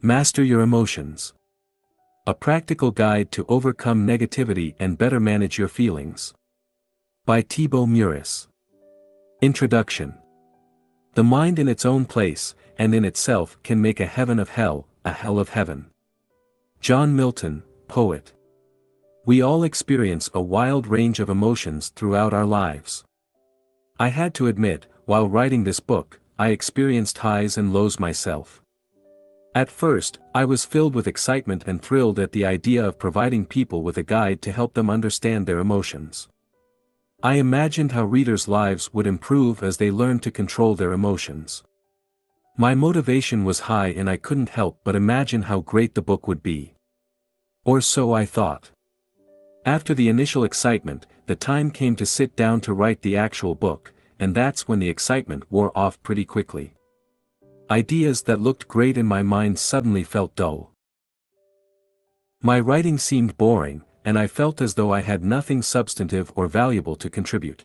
Master Your Emotions. A Practical Guide to Overcome Negativity and Better Manage Your Feelings. By Thibaut Meurisse. Introduction. The mind in its own place, and in itself, can make a heaven of hell, a hell of heaven. John Milton, poet. We all experience a wild range of emotions throughout our lives. I had to admit, while writing this book, I experienced highs and lows myself. At first, I was filled with excitement and thrilled at the idea of providing people with a guide to help them understand their emotions. I imagined how readers' lives would improve as they learned to control their emotions. My motivation was high and I couldn't help but imagine how great the book would be. Or so I thought. After the initial excitement, the time came to sit down to write the actual book, and that's when the excitement wore off pretty quickly. Ideas that looked great in my mind suddenly felt dull. My writing seemed boring, and I felt as though I had nothing substantive or valuable to contribute.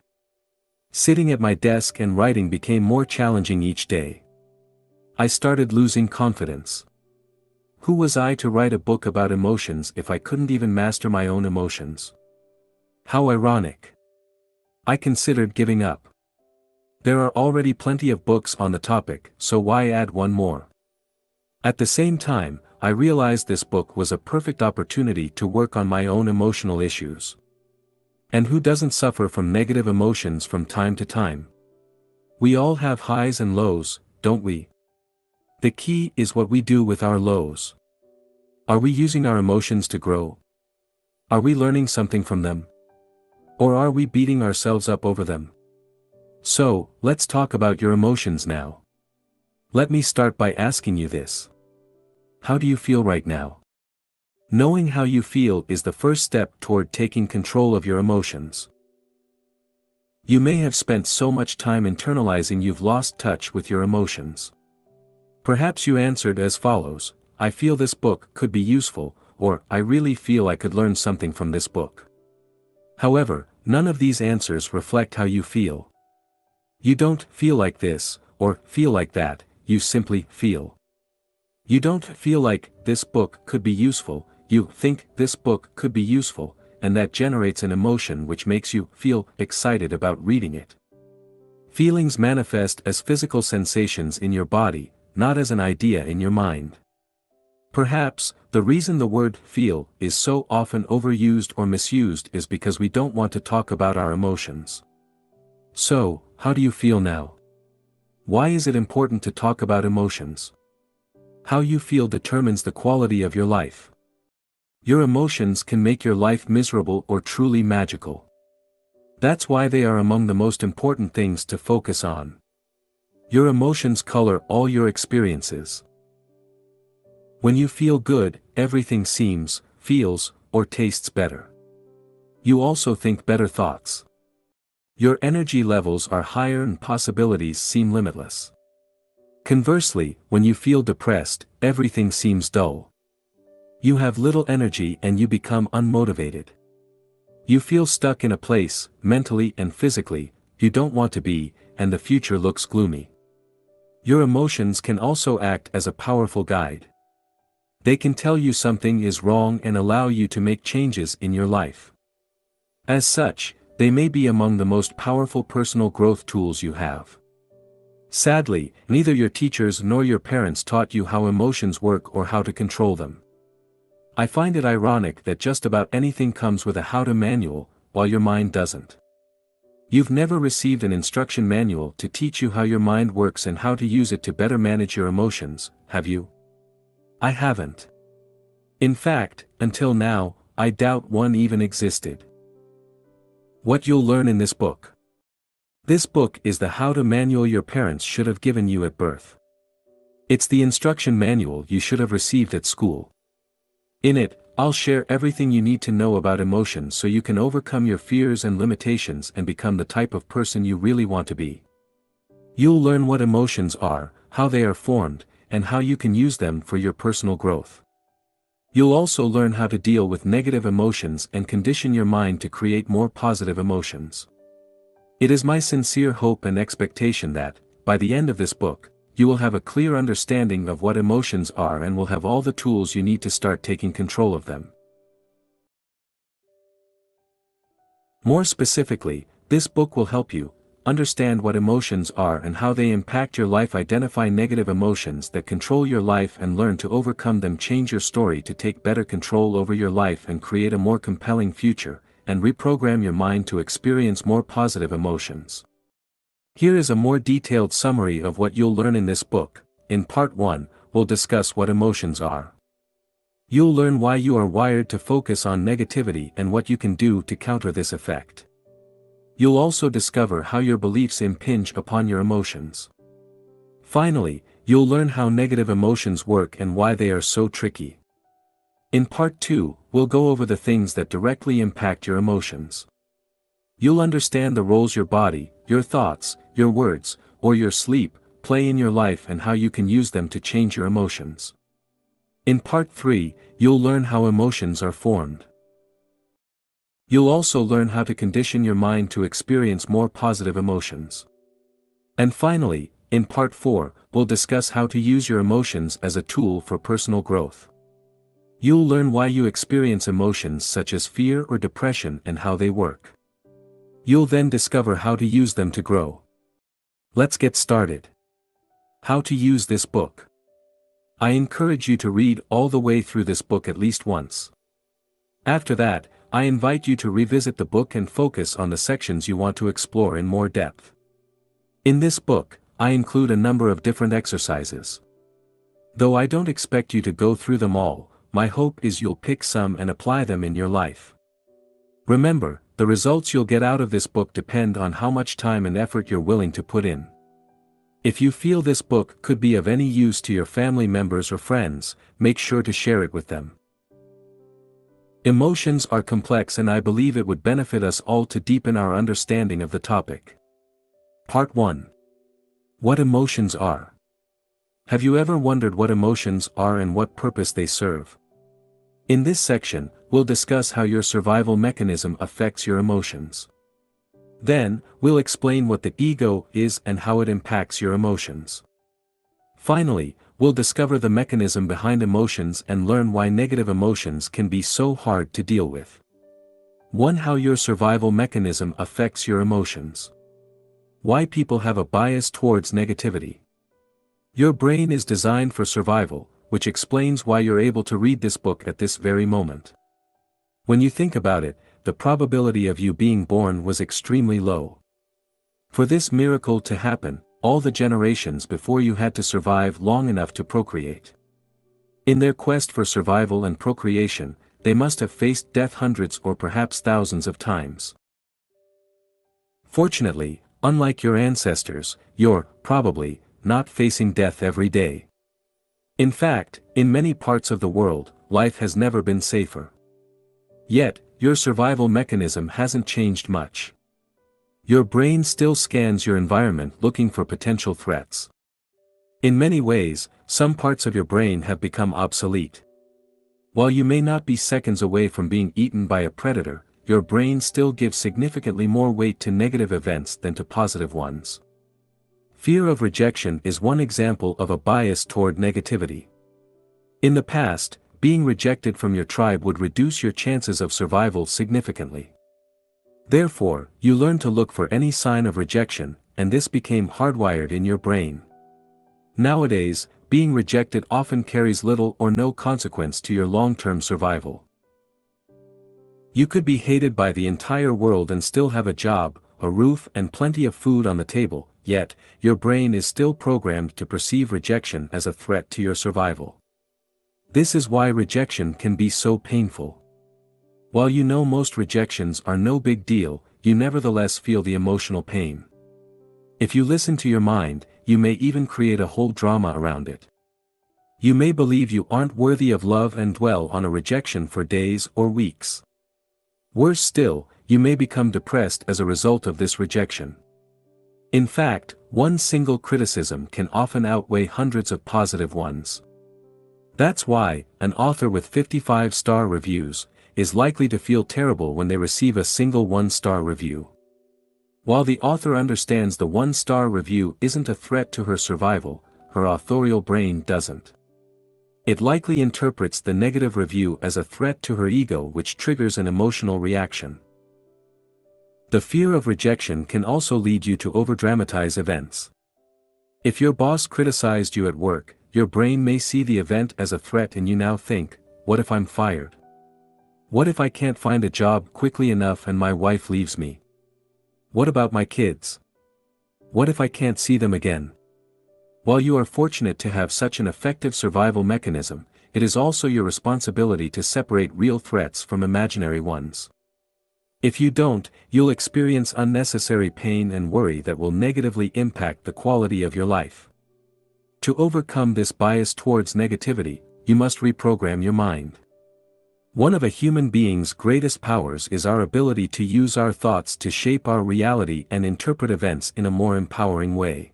Sitting at my desk and writing became more challenging each day. I started losing confidence. Who was I to write a book about emotions if I couldn't even master my own emotions? How ironic. I considered giving up. There are already plenty of books on the topic, so why add one more? At the same time, I realized this book was a perfect opportunity to work on my own emotional issues. And who doesn't suffer from negative emotions from time to time? We all have highs and lows, don't we? The key is what we do with our lows. Are we using our emotions to grow? Are we learning something from them? Or are we beating ourselves up over them? So, let's talk about your emotions now. Let me start by asking you this. How do you feel right now? Knowing how you feel is the first step toward taking control of your emotions. You may have spent so much time internalizing you've lost touch with your emotions. Perhaps you answered as follows: I feel this book could be useful, or I really feel I could learn something from this book. However, none of these answers reflect how you feel. You don't feel like this, or feel like that, you simply feel. You don't feel like this book could be useful, you think this book could be useful, and that generates an emotion which makes you feel excited about reading it. Feelings manifest as physical sensations in your body, not as an idea in your mind. Perhaps, the reason the word feel is so often overused or misused is because we don't want to talk about our emotions. So, how do you feel now? Why is it important to talk about emotions? How you feel determines the quality of your life. Your emotions can make your life miserable or truly magical. That's why they are among the most important things to focus on. Your emotions color all your experiences. When you feel good, everything seems, feels, or tastes better. You also think better thoughts. Your energy levels are higher and possibilities seem limitless. Conversely, when you feel depressed, everything seems dull. You have little energy and you become unmotivated. You feel stuck in a place, mentally and physically, you don't want to be, and the future looks gloomy. Your emotions can also act as a powerful guide. They can tell you something is wrong and allow you to make changes in your life. As such, they may be among the most powerful personal growth tools you have. Sadly, neither your teachers nor your parents taught you how emotions work or how to control them. I find it ironic that just about anything comes with a how-to manual, while your mind doesn't. You've never received an instruction manual to teach you how your mind works and how to use it to better manage your emotions, have you? I haven't. In fact, until now, I doubt one even existed. What you'll learn in this book. This book is the how-to manual your parents should have given you at birth. It's the instruction manual you should have received at school. In it, I'll share everything you need to know about emotions so you can overcome your fears and limitations and become the type of person you really want to be. You'll learn what emotions are, how they are formed, and how you can use them for your personal growth. You'll also learn how to deal with negative emotions and condition your mind to create more positive emotions. It is my sincere hope and expectation that, by the end of this book, you will have a clear understanding of what emotions are and will have all the tools you need to start taking control of them. More specifically, this book will help you understand what emotions are and how they impact your life, identify negative emotions that control your life and learn to overcome them, change your story to take better control over your life and create a more compelling future, and reprogram your mind to experience more positive emotions. Here is a more detailed summary of what you'll learn in this book. In Part 1, we'll discuss what emotions are. You'll learn why you are wired to focus on negativity and what you can do to counter this effect. You'll also discover how your beliefs impinge upon your emotions. Finally, you'll learn how negative emotions work and why they are so tricky. In Part 2, we'll go over the things that directly impact your emotions. You'll understand the roles your body, your thoughts, your words, or your sleep play in your life and how you can use them to change your emotions. In Part 3, you'll learn how emotions are formed. You'll also learn how to condition your mind to experience more positive emotions. And finally, in Part 4, we'll discuss how to use your emotions as a tool for personal growth. You'll learn why you experience emotions such as fear or depression and how they work. You'll then discover how to use them to grow. Let's get started. How to use this book. I encourage you to read all the way through this book at least once. After that, I invite you to revisit the book and focus on the sections you want to explore in more depth. In this book, I include a number of different exercises. Though I don't expect you to go through them all, my hope is you'll pick some and apply them in your life. Remember, the results you'll get out of this book depend on how much time and effort you're willing to put in. If you feel this book could be of any use to your family members or friends, make sure to share it with them. Emotions are complex and I believe it would benefit us all to deepen our understanding of the topic. Part 1. What emotions are. Have you ever wondered what emotions are and what purpose they serve? In this section, we'll discuss how your survival mechanism affects your emotions. Then, we'll explain what the ego is and how it impacts your emotions. Finally, we'll discover the mechanism behind emotions and learn why negative emotions can be so hard to deal with. 1. How your survival mechanism affects your emotions. Why people have a bias towards negativity. Your brain is designed for survival, which explains why you're able to read this book at this very moment. When you think about it, the probability of you being born was extremely low. For this miracle to happen, all the generations before you had to survive long enough to procreate. In their quest for survival and procreation, they must have faced death hundreds or perhaps thousands of times. Fortunately, unlike your ancestors, you're, probably, not facing death every day. In fact, in many parts of the world, life has never been safer. Yet, your survival mechanism hasn't changed much. Your brain still scans your environment looking for potential threats. In many ways, some parts of your brain have become obsolete. While you may not be seconds away from being eaten by a predator, your brain still gives significantly more weight to negative events than to positive ones. Fear of rejection is one example of a bias toward negativity. In the past, being rejected from your tribe would reduce your chances of survival significantly. Therefore, you learn to look for any sign of rejection, and this became hardwired in your brain. Nowadays, being rejected often carries little or no consequence to your long-term survival. You could be hated by the entire world and still have a job, a roof and plenty of food on the table, yet, your brain is still programmed to perceive rejection as a threat to your survival. This is why rejection can be so painful. While you know most rejections are no big deal, you nevertheless feel the emotional pain. If you listen to your mind, you may even create a whole drama around it. You may believe you aren't worthy of love and dwell on a rejection for days or weeks. Worse still, you may become depressed as a result of this rejection. In fact, one single criticism can often outweigh hundreds of positive ones. That's why, an author with 55-star reviews is likely to feel terrible when they receive a single one-star review. While the author understands the one-star review isn't a threat to her survival, her authorial brain doesn't. It likely interprets the negative review as a threat to her ego, which triggers an emotional reaction. The fear of rejection can also lead you to overdramatize events. If your boss criticized you at work, your brain may see the event as a threat and you now think, what if I'm fired? What if I can't find a job quickly enough and my wife leaves me? What about my kids? What if I can't see them again? While you are fortunate to have such an effective survival mechanism, it is also your responsibility to separate real threats from imaginary ones. If you don't, you'll experience unnecessary pain and worry that will negatively impact the quality of your life. To overcome this bias towards negativity, you must reprogram your mind. One of a human being's greatest powers is our ability to use our thoughts to shape our reality and interpret events in a more empowering way.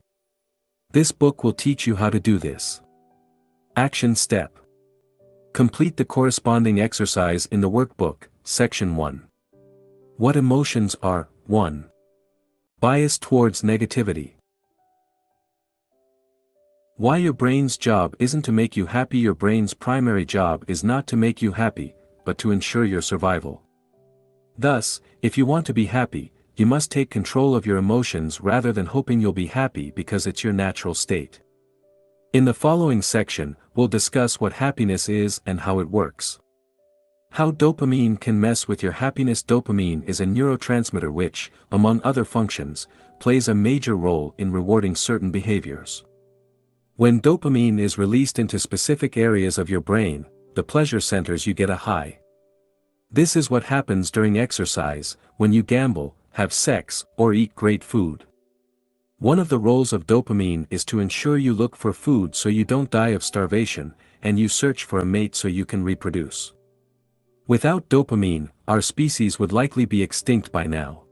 This book will teach you how to do this. Action Step. Complete the corresponding exercise in the workbook, Section 1. What emotions are? 1. Bias towards negativity. Why your brain's job isn't to make you happy. Your brain's primary job is not to make you happy, but to ensure your survival. Thus, if you want to be happy, you must take control of your emotions rather than hoping you'll be happy because it's your natural state. In the following section, we'll discuss what happiness is and how it works. How dopamine can mess with your happiness. Dopamine is a neurotransmitter which, among other functions, plays a major role in rewarding certain behaviors. When dopamine is released into specific areas of your brain, the pleasure centers, you get a high. This is what happens during exercise, when you gamble, have sex, or eat great food. One of the roles of dopamine is to ensure you look for food so you don't die of starvation, and you search for a mate so you can reproduce. Without dopamine, our species would likely be extinct by now.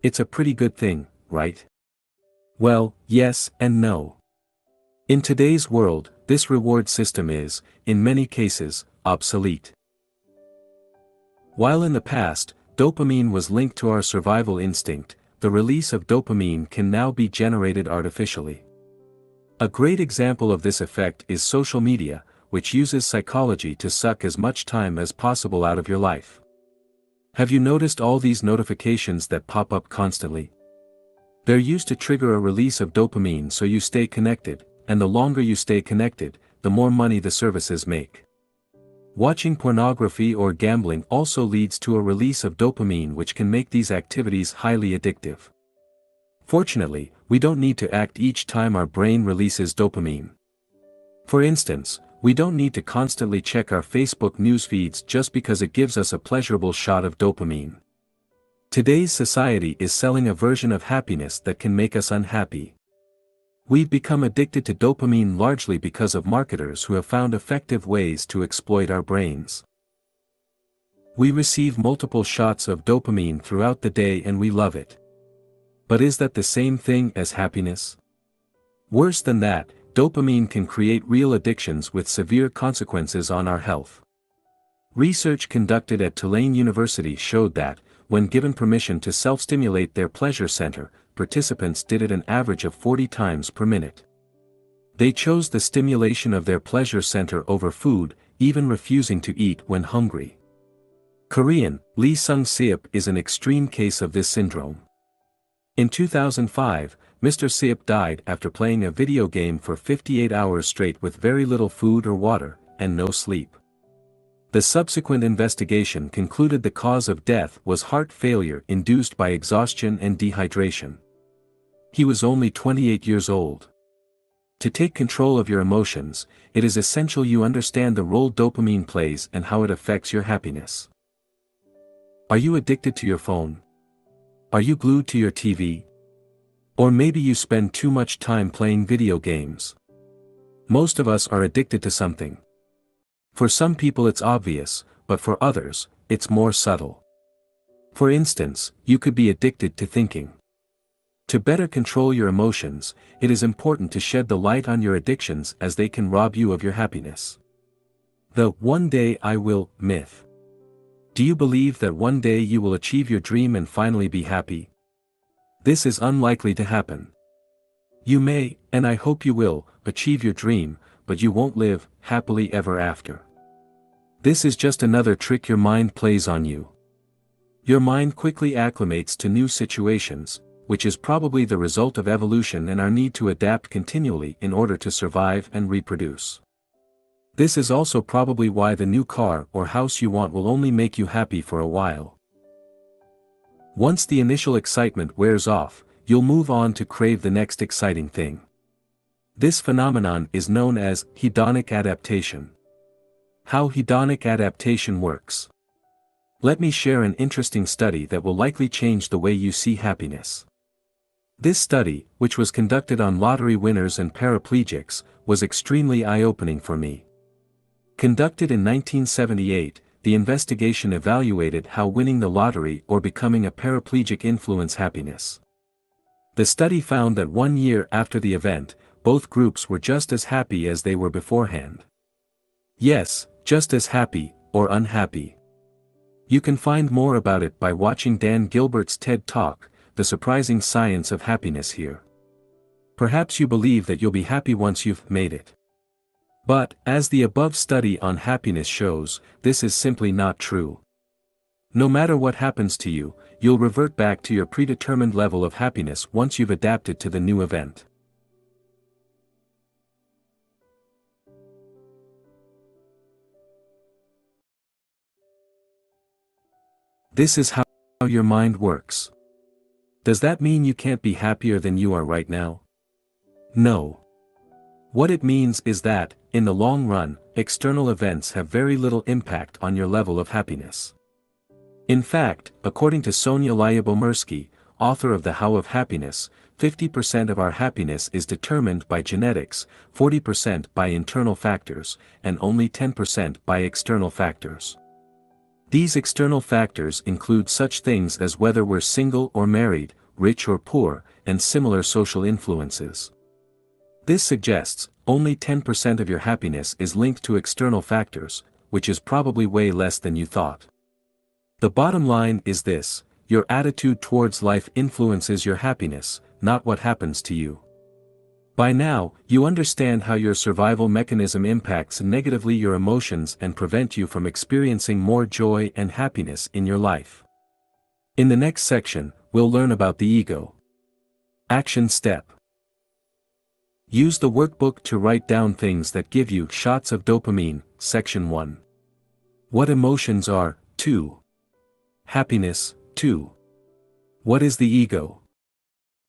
It's a pretty good thing, right? Well, yes and no. In today's world, this reward system is, in many cases, obsolete. While in the past, dopamine was linked to our survival instinct, the release of dopamine can now be generated artificially. A great example of this effect is social media, which uses psychology to suck as much time as possible out of your life. Have you noticed all these notifications that pop up constantly? They're used to trigger a release of dopamine so you stay connected, and the longer you stay connected, the more money the services make. Watching pornography or gambling also leads to a release of dopamine, which can make these activities highly addictive. Fortunately, we don't need to act each time our brain releases dopamine. For instance, we don't need to constantly check our Facebook news feeds just because it gives us a pleasurable shot of dopamine. Today's society is selling a version of happiness that can make us unhappy. We've become addicted to dopamine largely because of marketers who have found effective ways to exploit our brains. We receive multiple shots of dopamine throughout the day and we love it. But is that the same thing as happiness? Worse than that, dopamine can create real addictions with severe consequences on our health. Research conducted at Tulane University showed that, when given permission to self-stimulate their pleasure center, participants did it an average of 40 times per minute. They chose the stimulation of their pleasure center over food, even refusing to eat when hungry. Korean, Lee Sung-seop is an extreme case of this syndrome. In 2005, Mr. Seop died after playing a video game for 58 hours straight with very little food or water, and no sleep. The subsequent investigation concluded the cause of death was heart failure induced by exhaustion and dehydration. He was only 28 years old. To take control of your emotions, it is essential you understand the role dopamine plays and how it affects your happiness. Are you addicted to your phone? Are you glued to your TV? Or maybe you spend too much time playing video games. Most of us are addicted to something. For some people it's obvious, but for others, it's more subtle. For instance, you could be addicted to thinking. To better control your emotions, it is important to shed the light on your addictions as they can rob you of your happiness. The "one day I will" myth. Do you believe that one day you will achieve your dream and finally be happy? This is unlikely to happen. You may, and I hope you will, achieve your dream, but you won't live happily ever after. This is just another trick your mind plays on you. Your mind quickly acclimates to new situations, which is probably the result of evolution and our need to adapt continually in order to survive and reproduce. This is also probably why the new car or house you want will only make you happy for a while. Once the initial excitement wears off, you'll move on to crave the next exciting thing. This phenomenon is known as hedonic adaptation. How hedonic adaptation works. Let me share an interesting study that will likely change the way you see happiness. This study, which was conducted on lottery winners and paraplegics, was extremely eye-opening for me. Conducted in 1978, the investigation evaluated how winning the lottery or becoming a paraplegic influence happiness. The study found that 1 year after the event, both groups were just as happy as they were beforehand. Yes, just as happy, or unhappy. You can find more about it by watching Dan Gilbert's TED Talk, The Surprising Science of Happiness here. Perhaps you believe that you'll be happy once you've made it. But, as the above study on happiness shows, this is simply not true. No matter what happens to you, you'll revert back to your predetermined level of happiness once you've adapted to the new event. This is how your mind works. Does that mean you can't be happier than you are right now? No. What it means is that, in the long run, external events have very little impact on your level of happiness. In fact, according to Sonia Lyubomirsky, author of The How of Happiness, 50% of our happiness is determined by genetics, 40% by internal factors, and only 10% by external factors. These external factors include such things as whether we're single or married, rich or poor, and similar social influences. This suggests, only 10% of your happiness is linked to external factors, which is probably way less than you thought. The bottom line is this: your attitude towards life influences your happiness, not what happens to you. By now, you understand how your survival mechanism impacts negatively your emotions and prevent you from experiencing more joy and happiness in your life. In the next section, we'll learn about the ego. Action step. Use the workbook to write down things that give you shots of dopamine. Section 1. What emotions are, 2. Happiness, 2. What is the ego?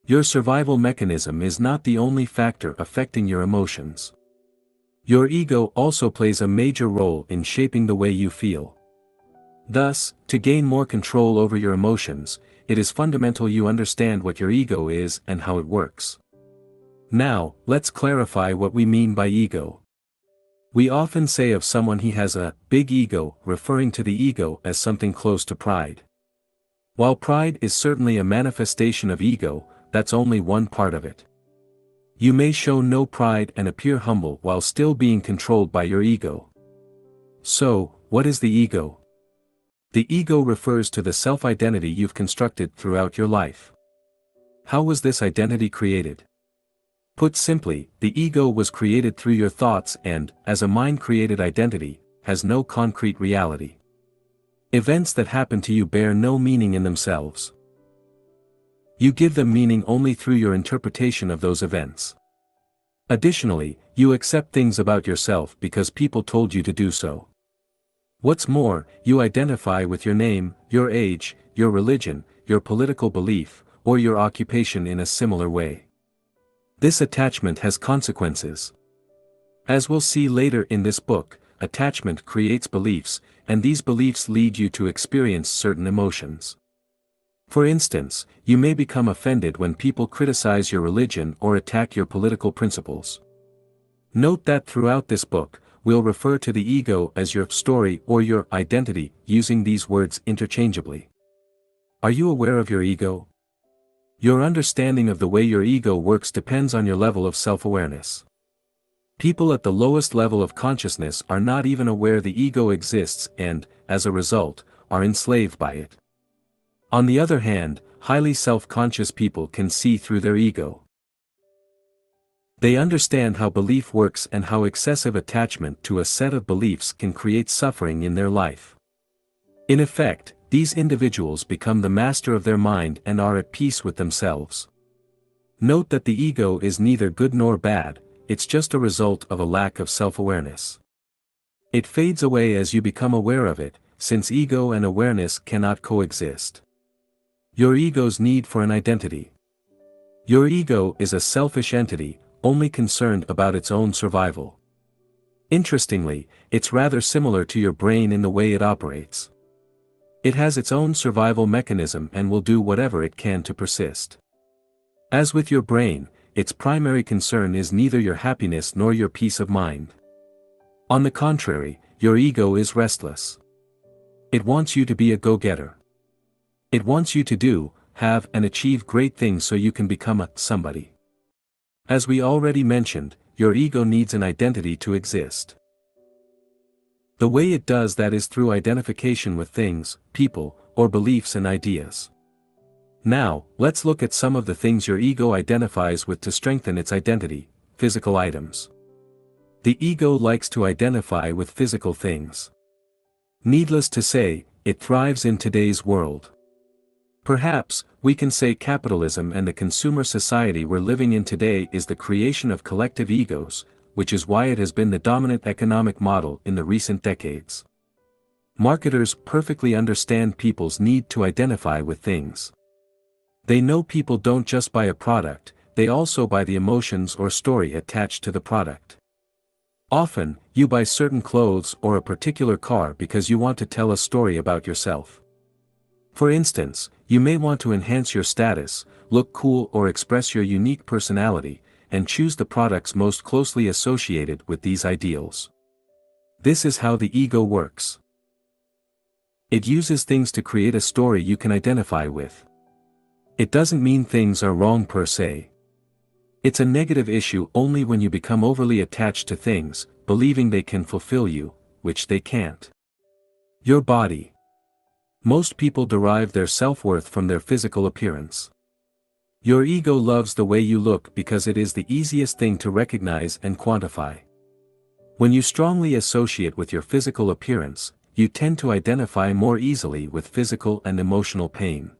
Your survival mechanism is not the only factor affecting your emotions. Your ego also plays a major role in shaping the way you feel. Thus, to gain more control over your emotions, it is fundamental you understand what your ego is and how it works. Now, let's clarify what we mean by ego. We often say of someone he has a big ego, referring to the ego as something close to pride. While pride is certainly a manifestation of ego, that's only one part of it. You may show no pride and appear humble while still being controlled by your ego. So, what is the ego? The ego refers to the self-identity you've constructed throughout your life. How was this identity created? Put simply, the ego was created through your thoughts and, as a mind-created identity, has no concrete reality. Events that happen to you bear no meaning in themselves. You give them meaning only through your interpretation of those events. Additionally, you accept things about yourself because people told you to do so. What's more, you identify with your name, your age, your religion, your political belief, or your occupation in a similar way. This attachment has consequences. As we'll see later in this book, attachment creates beliefs, and these beliefs lead you to experience certain emotions. For instance, you may become offended when people criticize your religion or attack your political principles. Note that throughout this book, we'll refer to the ego as your story or your identity, using these words interchangeably. Are you aware of your ego? Your understanding of the way your ego works depends on your level of self-awareness. People at the lowest level of consciousness are not even aware the ego exists and, as a result, are enslaved by it. On the other hand, highly self-conscious people can see through their ego. They understand how belief works and how excessive attachment to a set of beliefs can create suffering in their life. In effect, these individuals become the master of their mind and are at peace with themselves. Note that the ego is neither good nor bad, it's just a result of a lack of self-awareness. It fades away as you become aware of it, since ego and awareness cannot coexist. Your ego's need for an identity. Your ego is a selfish entity, only concerned about its own survival. Interestingly, it's rather similar to your brain in the way it operates. It has its own survival mechanism and will do whatever it can to persist. As with your brain, its primary concern is neither your happiness nor your peace of mind. On the contrary, your ego is restless. It wants you to be a go-getter. It wants you to do, have and achieve great things so you can become a somebody. As we already mentioned, your ego needs an identity to exist. The way it does that is through identification with things, people, or beliefs and ideas. Now, let's look at some of the things your ego identifies with to strengthen its identity: physical items. The ego likes to identify with physical things. Needless to say, it thrives in today's world. Perhaps, we can say capitalism and the consumer society we're living in today is the creation of collective egos, which is why it has been the dominant economic model in the recent decades. Marketers perfectly understand people's need to identify with things. They know people don't just buy a product, they also buy the emotions or story attached to the product. Often, you buy certain clothes or a particular car because you want to tell a story about yourself. For instance, you may want to enhance your status, look cool or express your unique personality, and choose the products most closely associated with these ideals. This is how the ego works. It uses things to create a story you can identify with. It doesn't mean things are wrong per se. It's a negative issue only when you become overly attached to things, believing they can fulfill you, which they can't. Your body. Most people derive their self-worth from their physical appearance. Your ego loves the way you look because it is the easiest thing to recognize and quantify. When you strongly associate with your physical appearance, you tend to identify more easily with physical and emotional pain.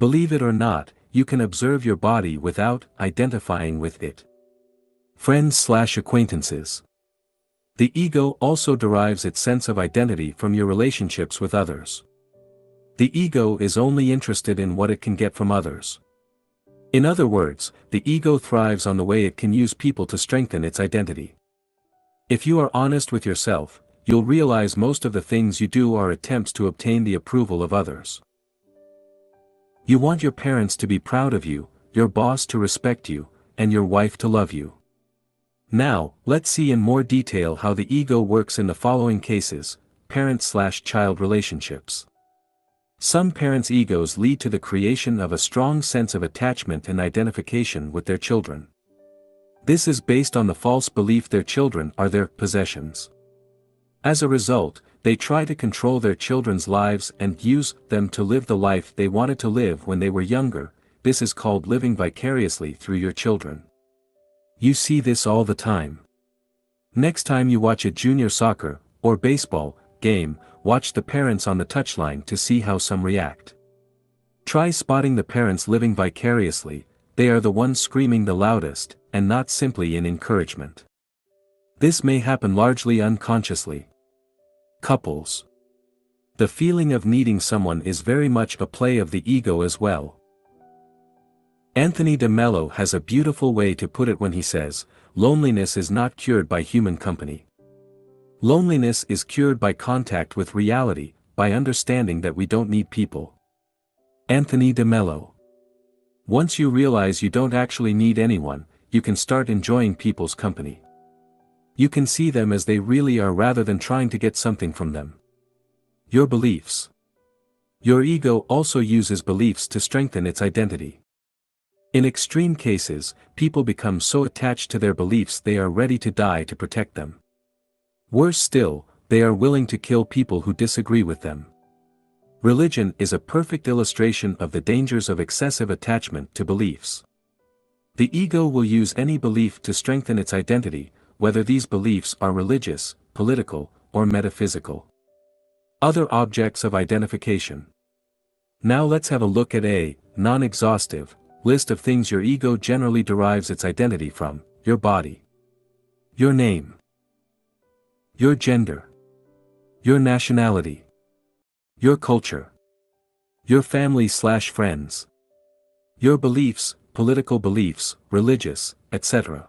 Believe it or not, you can observe your body without identifying with it. Friends/acquaintances. The ego also derives its sense of identity from your relationships with others. The ego is only interested in what it can get from others. In other words, the ego thrives on the way it can use people to strengthen its identity. If you are honest with yourself, you'll realize most of the things you do are attempts to obtain the approval of others. You want your parents to be proud of you, your boss to respect you, and your wife to love you. Now, let's see in more detail how the ego works in the following cases: parent/child relationships. Some parents' egos lead to the creation of a strong sense of attachment and identification with their children. This is based on the false belief their children are their possessions. As a result, they try to control their children's lives and use them to live the life they wanted to live when they were younger. This is called living vicariously through your children. You see this all the time. Next time you watch a junior soccer, or baseball, game, watch the parents on the touchline to see how some react. Try spotting the parents living vicariously. They are the ones screaming the loudest, and not simply in encouragement. This may happen largely unconsciously. Couples. The feeling of needing someone is very much a play of the ego as well. Anthony de Mello has a beautiful way to put it when he says, "Loneliness is not cured by human company. Loneliness is cured by contact with reality, by understanding that we don't need people." Anthony de Mello. Once you realize you don't actually need anyone, you can start enjoying people's company. You can see them as they really are rather than trying to get something from them. Your beliefs. Your ego also uses beliefs to strengthen its identity. In extreme cases, people become so attached to their beliefs they are ready to die to protect them. Worse still, they are willing to kill people who disagree with them. Religion is a perfect illustration of the dangers of excessive attachment to beliefs. The ego will use any belief to strengthen its identity, whether these beliefs are religious, political, or metaphysical. Other objects of identification. Now let's have a look at a non-exhaustive list of things your ego generally derives its identity from: your body, your name, your gender, your nationality, your culture, your family/friends, your beliefs, political beliefs, religious, etc.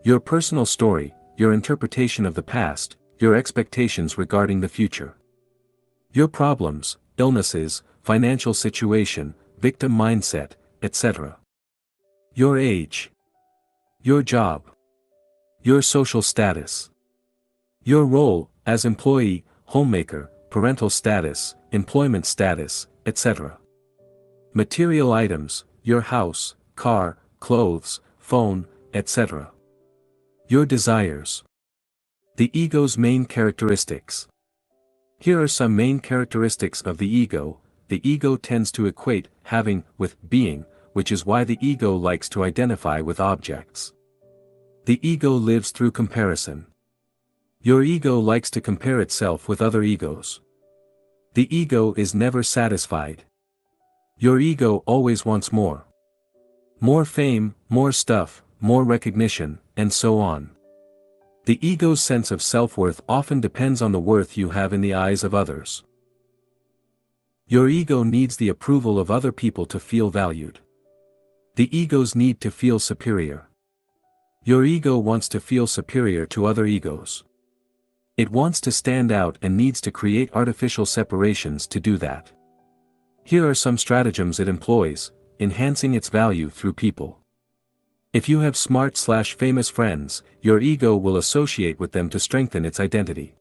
Your personal story, your interpretation of the past, your expectations regarding the future. Your problems, illnesses, financial situation, victim mindset, etc. Your age. Your job. Your social status. Your role, as employee, homemaker, parental status, employment status, etc. Material items, your house, car, clothes, phone, etc. Your desires. The ego's main characteristics. Here are some main characteristics of the ego. The ego tends to equate having with being, which is why the ego likes to identify with objects. The ego lives through comparison. Your ego likes to compare itself with other egos. The ego is never satisfied. Your ego always wants more. More fame, more stuff, more recognition, and so on. The ego's sense of self-worth often depends on the worth you have in the eyes of others. Your ego needs the approval of other people to feel valued. The ego's need to feel superior. Your ego wants to feel superior to other egos. It wants to stand out and needs to create artificial separations to do that. Here are some stratagems it employs, enhancing its value through people. If you have smart/famous friends, your ego will associate with them to strengthen its identity.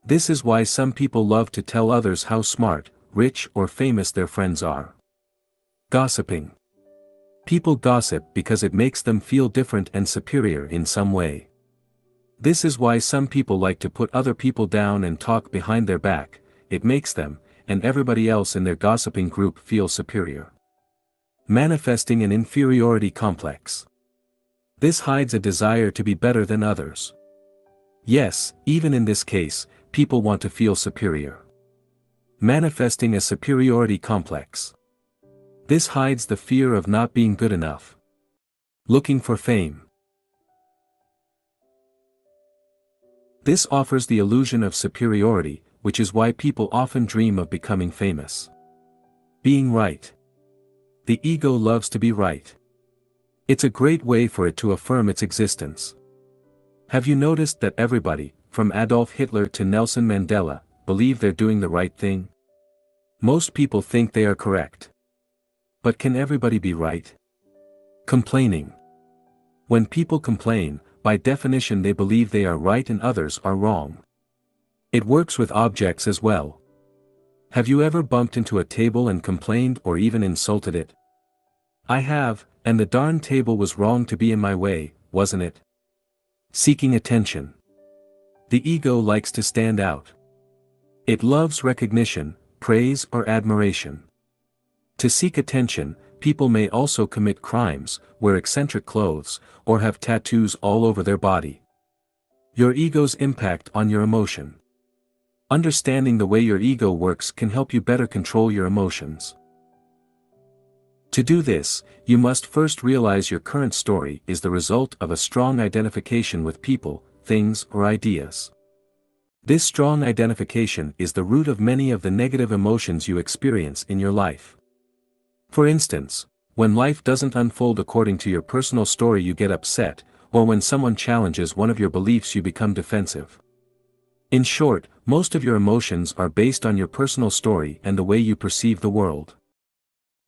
This is why some people love to tell others how smart, rich, or famous their friends are. Gossiping. People gossip because it makes them feel different and superior in some way. This is why some people like to put other people down and talk behind their back. It makes them, and everybody else in their gossiping group, feel superior. Manifesting an inferiority complex. This hides a desire to be better than others. Yes, even in this case, people want to feel superior. Manifesting a superiority complex. This hides the fear of not being good enough. Looking for fame. This offers the illusion of superiority, which is why people often dream of becoming famous. Being right. The ego loves to be right. It's a great way for it to affirm its existence. Have you noticed that everybody, from Adolf Hitler to Nelson Mandela, believe they're doing the right thing? Most people think they are correct. But can everybody be right? Complaining. When people complain, by definition they believe they are right and others are wrong. It works with objects as well. Have you ever bumped into a table and complained or even insulted it? I have, and the darn table was wrong to be in my way, wasn't it? Seeking attention. The ego likes to stand out. It loves recognition, praise, or admiration. To seek attention, people may also commit crimes, wear eccentric clothes, or have tattoos all over their body. Your ego's impact on your emotion. Understanding the way your ego works can help you better control your emotions. To do this, you must first realize your current story is the result of a strong identification with people, things, or ideas. This strong identification is the root of many of the negative emotions you experience in your life. For instance, when life doesn't unfold according to your personal story, you get upset, or when someone challenges one of your beliefs, you become defensive. In short, most of your emotions are based on your personal story and the way you perceive the world.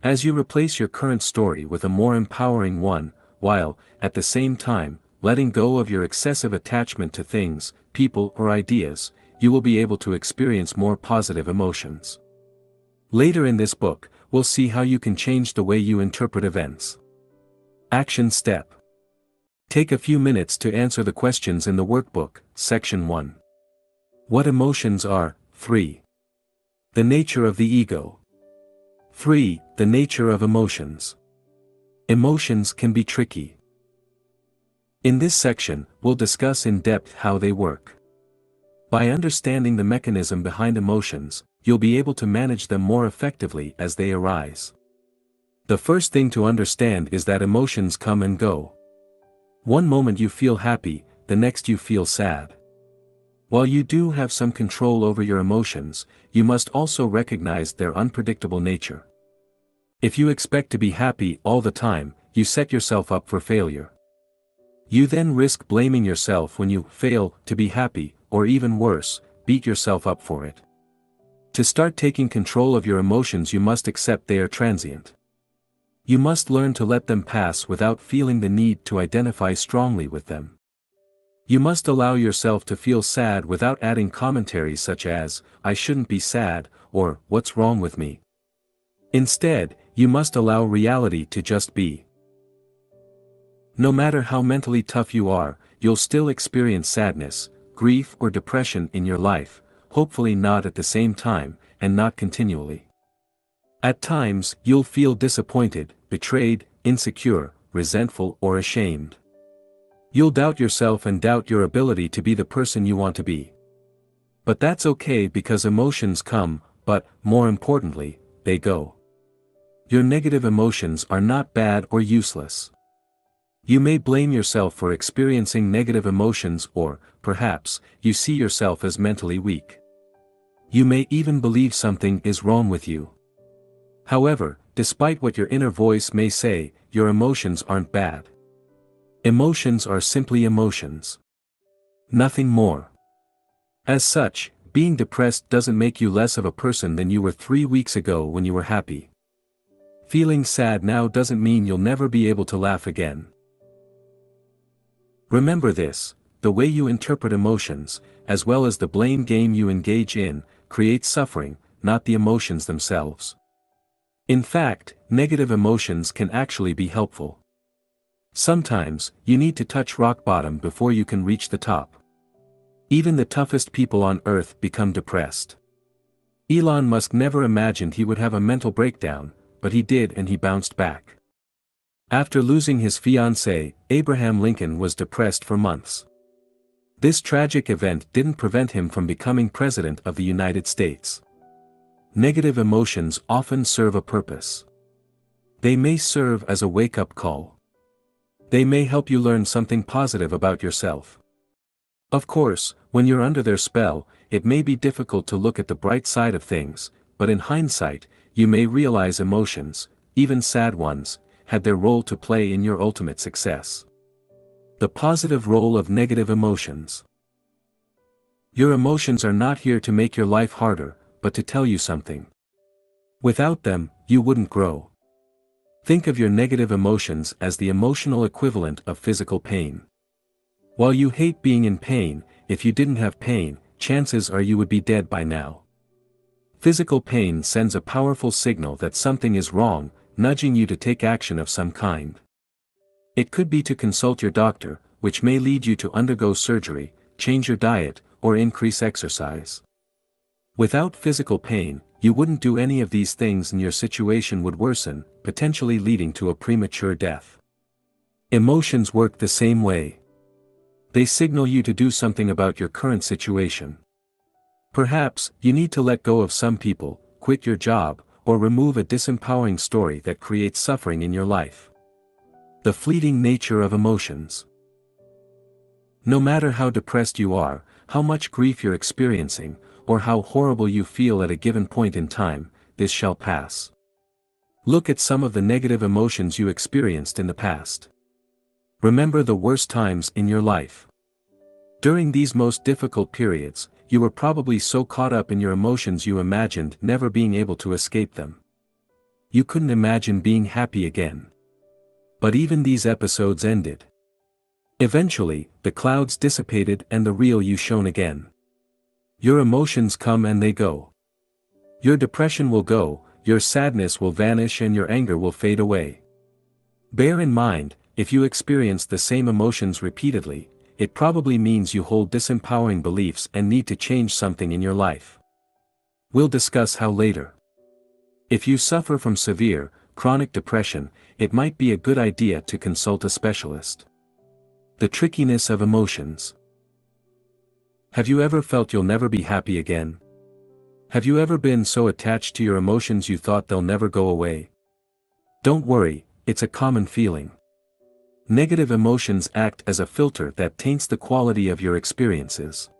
As you replace your current story with a more empowering one, while, at the same time, letting go of your excessive attachment to things, people, or ideas, you will be able to experience more positive emotions. Later in this book, we'll see how you can change the way you interpret events. Action step. Take a few minutes to answer the questions in the workbook, Section 1. What emotions are? 3. The nature of the ego. 3. The nature of emotions. Emotions can be tricky. In this section, we'll discuss in depth how they work. By understanding the mechanism behind emotions, you'll be able to manage them more effectively as they arise. The first thing to understand is that emotions come and go. One moment you feel happy, the next you feel sad. While you do have some control over your emotions, you must also recognize their unpredictable nature. If you expect to be happy all the time, you set yourself up for failure. You then risk blaming yourself when you fail to be happy, or even worse, beat yourself up for it. To start taking control of your emotions, you must accept they are transient. You must learn to let them pass without feeling the need to identify strongly with them. You must allow yourself to feel sad without adding commentaries such as, "I shouldn't be sad," or "What's wrong with me?" Instead, you must allow reality to just be. No matter how mentally tough you are, you'll still experience sadness, grief or depression in your life, hopefully not at the same time, and not continually. At times, you'll feel disappointed, betrayed, insecure, resentful or ashamed. You'll doubt yourself and doubt your ability to be the person you want to be. But that's okay because emotions come, but, more importantly, they go. Your negative emotions are not bad or useless. You may blame yourself for experiencing negative emotions or, perhaps, you see yourself as mentally weak. You may even believe something is wrong with you. However, despite what your inner voice may say, your emotions aren't bad. Emotions are simply emotions. Nothing more. As such, being depressed doesn't make you less of a person than you were 3 weeks ago when you were happy. Feeling sad now doesn't mean you'll never be able to laugh again. Remember this: the way you interpret emotions, as well as the blame game you engage in, creates suffering, not the emotions themselves. In fact, negative emotions can actually be helpful. Sometimes, you need to touch rock bottom before you can reach the top. Even the toughest people on earth become depressed. Elon Musk never imagined he would have a mental breakdown, but he did, and he bounced back. After losing his fiancée, Abraham Lincoln was depressed for months. This tragic event didn't prevent him from becoming President of the United States. Negative emotions often serve a purpose. They may serve as a wake-up call. They may help you learn something positive about yourself. Of course, when you're under their spell, it may be difficult to look at the bright side of things, but in hindsight, you may realize emotions, even sad ones, had their role to play in your ultimate success. The positive role of negative emotions. Your emotions are not here to make your life harder, but to tell you something. Without them, you wouldn't grow. Think of your negative emotions as the emotional equivalent of physical pain. While you hate being in pain, if you didn't have pain, chances are you would be dead by now. Physical pain sends a powerful signal that something is wrong, nudging you to take action of some kind. It could be to consult your doctor, which may lead you to undergo surgery, change your diet, or increase exercise. Without physical pain, you wouldn't do any of these things and your situation would worsen, potentially leading to a premature death. Emotions work the same way. They signal you to do something about your current situation. Perhaps, you need to let go of some people, quit your job, or remove a disempowering story that creates suffering in your life. The fleeting nature of emotions. No matter how depressed you are, how much grief you're experiencing, or how horrible you feel at a given point in time, this shall pass. Look at some of the negative emotions you experienced in the past. Remember the worst times in your life. During these most difficult periods, you were probably so caught up in your emotions you imagined never being able to escape them. You couldn't imagine being happy again. But even these episodes ended. Eventually, the clouds dissipated and the real you shone again. Your emotions come and they go. Your depression will go, your sadness will vanish and your anger will fade away. Bear in mind, if you experience the same emotions repeatedly, it probably means you hold disempowering beliefs and need to change something in your life. We'll discuss how later. If you suffer from severe, chronic depression, it might be a good idea to consult a specialist. The trickiness of emotions. Have you ever felt you'll never be happy again? Have you ever been so attached to your emotions you thought they'll never go away? Don't worry, it's a common feeling. Negative emotions act as a filter that taints the quality of your experiences.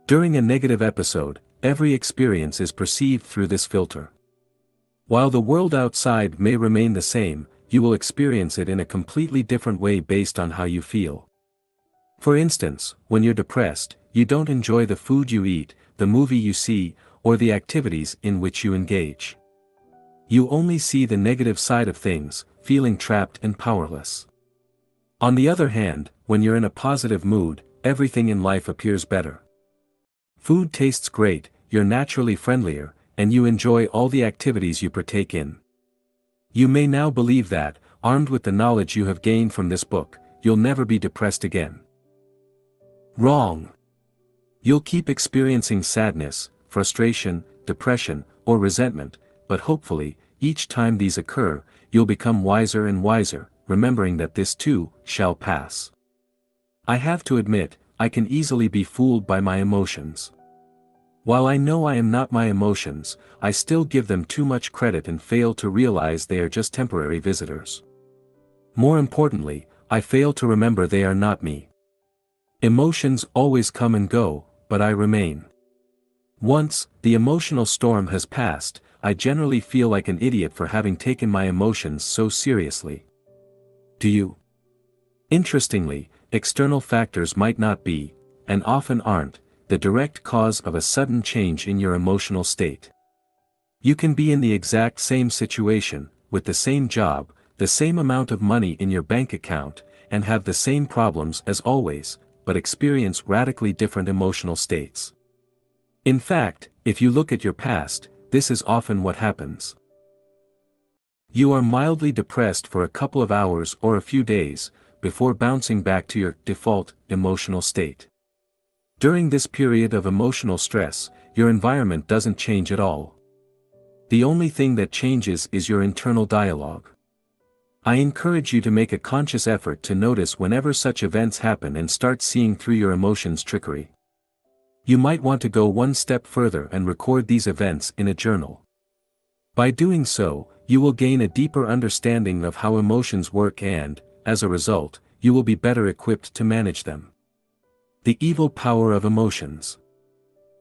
During a negative episode, every experience is perceived through this filter. While the world outside may remain the same, you will experience it in a completely different way based on how you feel. For instance, when you're depressed, you don't enjoy the food you eat, the movie you see, or the activities in which you engage. You only see the negative side of things, feeling trapped and powerless. On the other hand, when you're in a positive mood, everything in life appears better. Food tastes great, you're naturally friendlier, and you enjoy all the activities you partake in. You may now believe that, armed with the knowledge you have gained from this book, you'll never be depressed again. Wrong. You'll keep experiencing sadness, frustration, depression, or resentment, but hopefully, each time these occur, you'll become wiser and wiser, remembering that this too shall pass. I have to admit, I can easily be fooled by my emotions. While I know I am not my emotions, I still give them too much credit and fail to realize they are just temporary visitors. More importantly, I fail to remember they are not me. Emotions always come and go, but I remain. Once the emotional storm has passed, I generally feel like an idiot for having taken my emotions so seriously. Do you? Interestingly, external factors might not be, and often aren't, the direct cause of a sudden change in your emotional state. You can be in the exact same situation, with the same job, the same amount of money in your bank account, and have the same problems as always, but experience radically different emotional states. In fact, if you look at your past, this is often what happens. You are mildly depressed for a couple of hours or a few days, before bouncing back to your default emotional state. During this period of emotional stress, your environment doesn't change at all. The only thing that changes is your internal dialogue. I encourage you to make a conscious effort to notice whenever such events happen and start seeing through your emotions' trickery. You might want to go one step further and record these events in a journal. By doing so, you will gain a deeper understanding of how emotions work and, as a result, you will be better equipped to manage them. The evil power of emotions.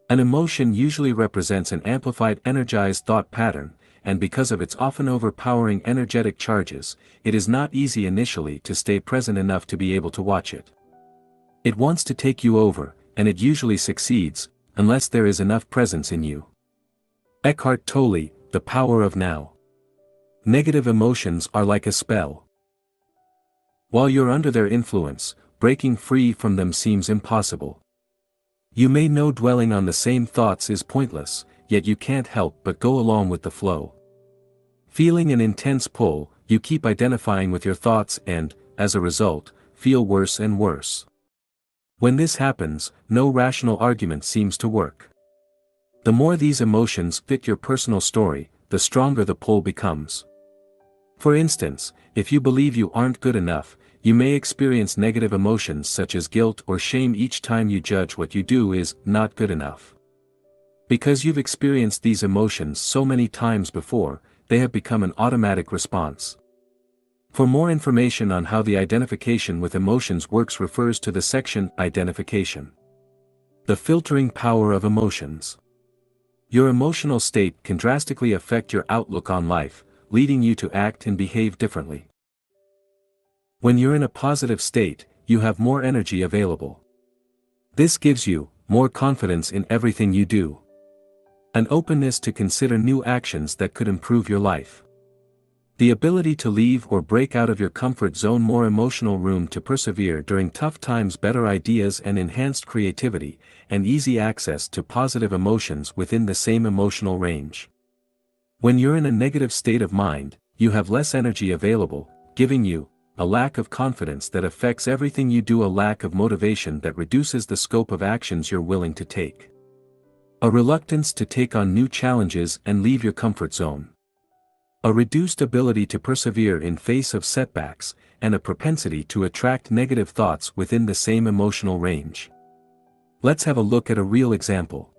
An emotion usually represents an amplified energized thought pattern, and because of its often overpowering energetic charges, it is not easy initially to stay present enough to be able to watch it. It wants to take you over, and it usually succeeds, unless there is enough presence in you. Eckhart Tolle, The Power of Now. Negative emotions are like a spell. While you're under their influence, breaking free from them seems impossible. You may know dwelling on the same thoughts is pointless, yet you can't help but go along with the flow. Feeling an intense pull, you keep identifying with your thoughts and, as a result, feel worse and worse. When this happens, no rational argument seems to work. The more these emotions fit your personal story, the stronger the pull becomes. For instance, if you believe you aren't good enough, you may experience negative emotions such as guilt or shame each time you judge what you do is not good enough. Because you've experienced these emotions so many times before, they have become an automatic response. For more information on how the identification with emotions works, refers to the section Identification. The filtering power of emotions. Your emotional state can drastically affect your outlook on life, leading you to act and behave differently. When you're in a positive state, you have more energy available. This gives you more confidence in everything you do. An openness to consider new actions that could improve your life. The ability to leave or break out of your comfort zone, more emotional room to persevere during tough times, better ideas and enhanced creativity, and easy access to positive emotions within the same emotional range. When you're in a negative state of mind, you have less energy available, giving you a lack of confidence that affects everything you do, a lack of motivation that reduces the scope of actions you're willing to take. A reluctance to take on new challenges and leave your comfort zone. A reduced ability to persevere in face of setbacks, and a propensity to attract negative thoughts within the same emotional range. Let's have a look at a real example.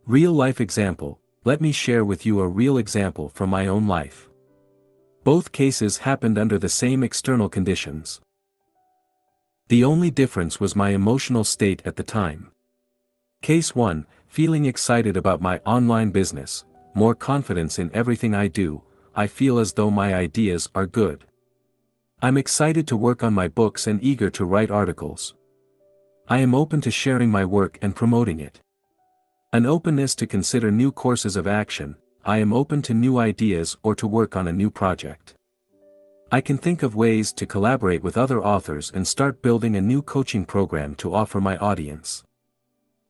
Real-life example. Let me share with you a real example from my own life. Both cases happened under the same external conditions. The only difference was my emotional state at the time. Case 1, feeling excited about my online business, more confidence in everything I do, I feel as though my ideas are good. I'm excited to work on my books and eager to write articles. I am open to sharing my work and promoting it. An openness to consider new courses of action. I am open to new ideas or to work on a new project. I can think of ways to collaborate with other authors and start building a new coaching program to offer my audience.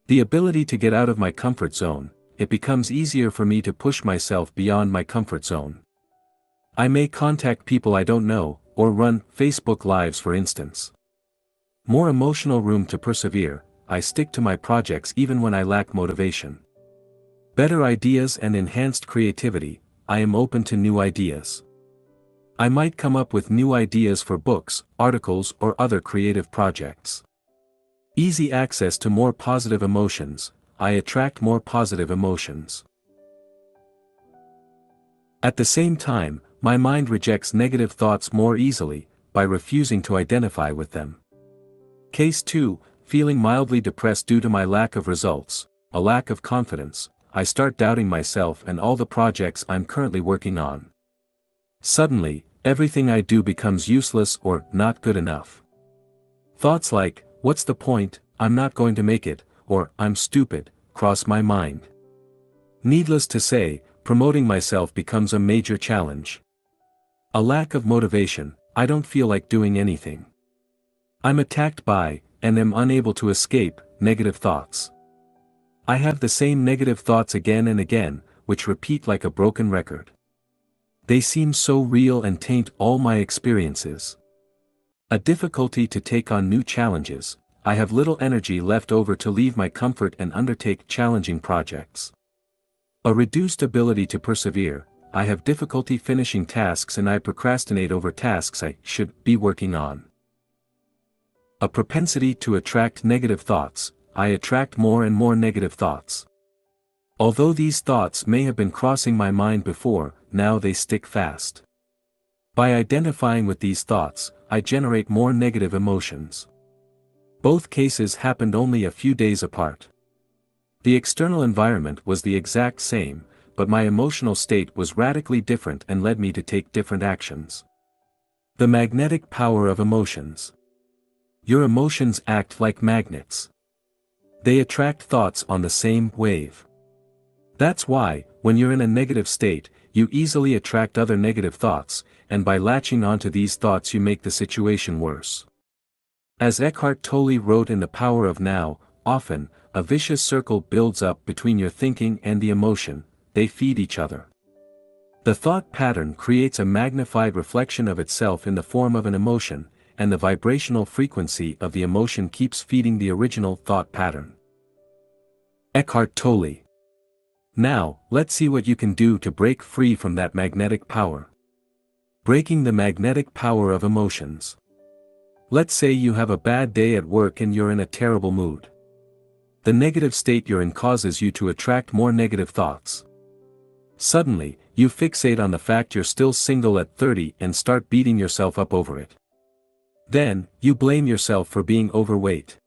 The ability to get out of my comfort zone, it becomes easier for me to push myself beyond my comfort zone. I may contact people I don't know, or run Facebook Lives for instance. More emotional room to persevere. I stick to my projects even when I lack motivation. Better ideas and enhanced creativity. I am open to new ideas. I might come up with new ideas for books, articles or other creative projects. Easy access to more positive emotions. I attract more positive emotions. At the same time, my mind rejects negative thoughts more easily, by refusing to identify with them. Case 2, feeling mildly depressed due to my lack of results, a lack of confidence. I start doubting myself and all the projects I'm currently working on. Suddenly, everything I do becomes useless or not good enough. Thoughts like, what's the point, I'm not going to make it, or I'm stupid, cross my mind. Needless to say, promoting myself becomes a major challenge. A lack of motivation. I don't feel like doing anything. I'm attacked by, and am unable to escape, negative thoughts. I have the same negative thoughts again and again, which repeat like a broken record. They seem so real and taint all my experiences. A difficulty to take on new challenges. I have little energy left over to leave my comfort and undertake challenging projects. A reduced ability to persevere. I have difficulty finishing tasks and I procrastinate over tasks I should be working on. A propensity to attract negative thoughts. I attract more and more negative thoughts. Although these thoughts may have been crossing my mind before, now they stick fast. By identifying with these thoughts, I generate more negative emotions. Both cases happened only a few days apart. The external environment was the exact same, but my emotional state was radically different and led me to take different actions. The magnetic power of emotions. Your emotions act like magnets. They attract thoughts on the same wave. That's why, when you're in a negative state, you easily attract other negative thoughts, and by latching onto these thoughts you make the situation worse. As Eckhart Tolle wrote in The Power of Now, often, a vicious circle builds up between your thinking and the emotion, they feed each other. The thought pattern creates a magnified reflection of itself in the form of an emotion, and the vibrational frequency of the emotion keeps feeding the original thought pattern. Eckhart Tolle. Now, let's see what you can do to break free from that magnetic power. Breaking the magnetic power of emotions. Let's say you have a bad day at work and you're in a terrible mood. The negative state you're in causes you to attract more negative thoughts. Suddenly, you fixate on the fact you're still single at 30 and start beating yourself up over it. Then, you blame yourself for being overweight.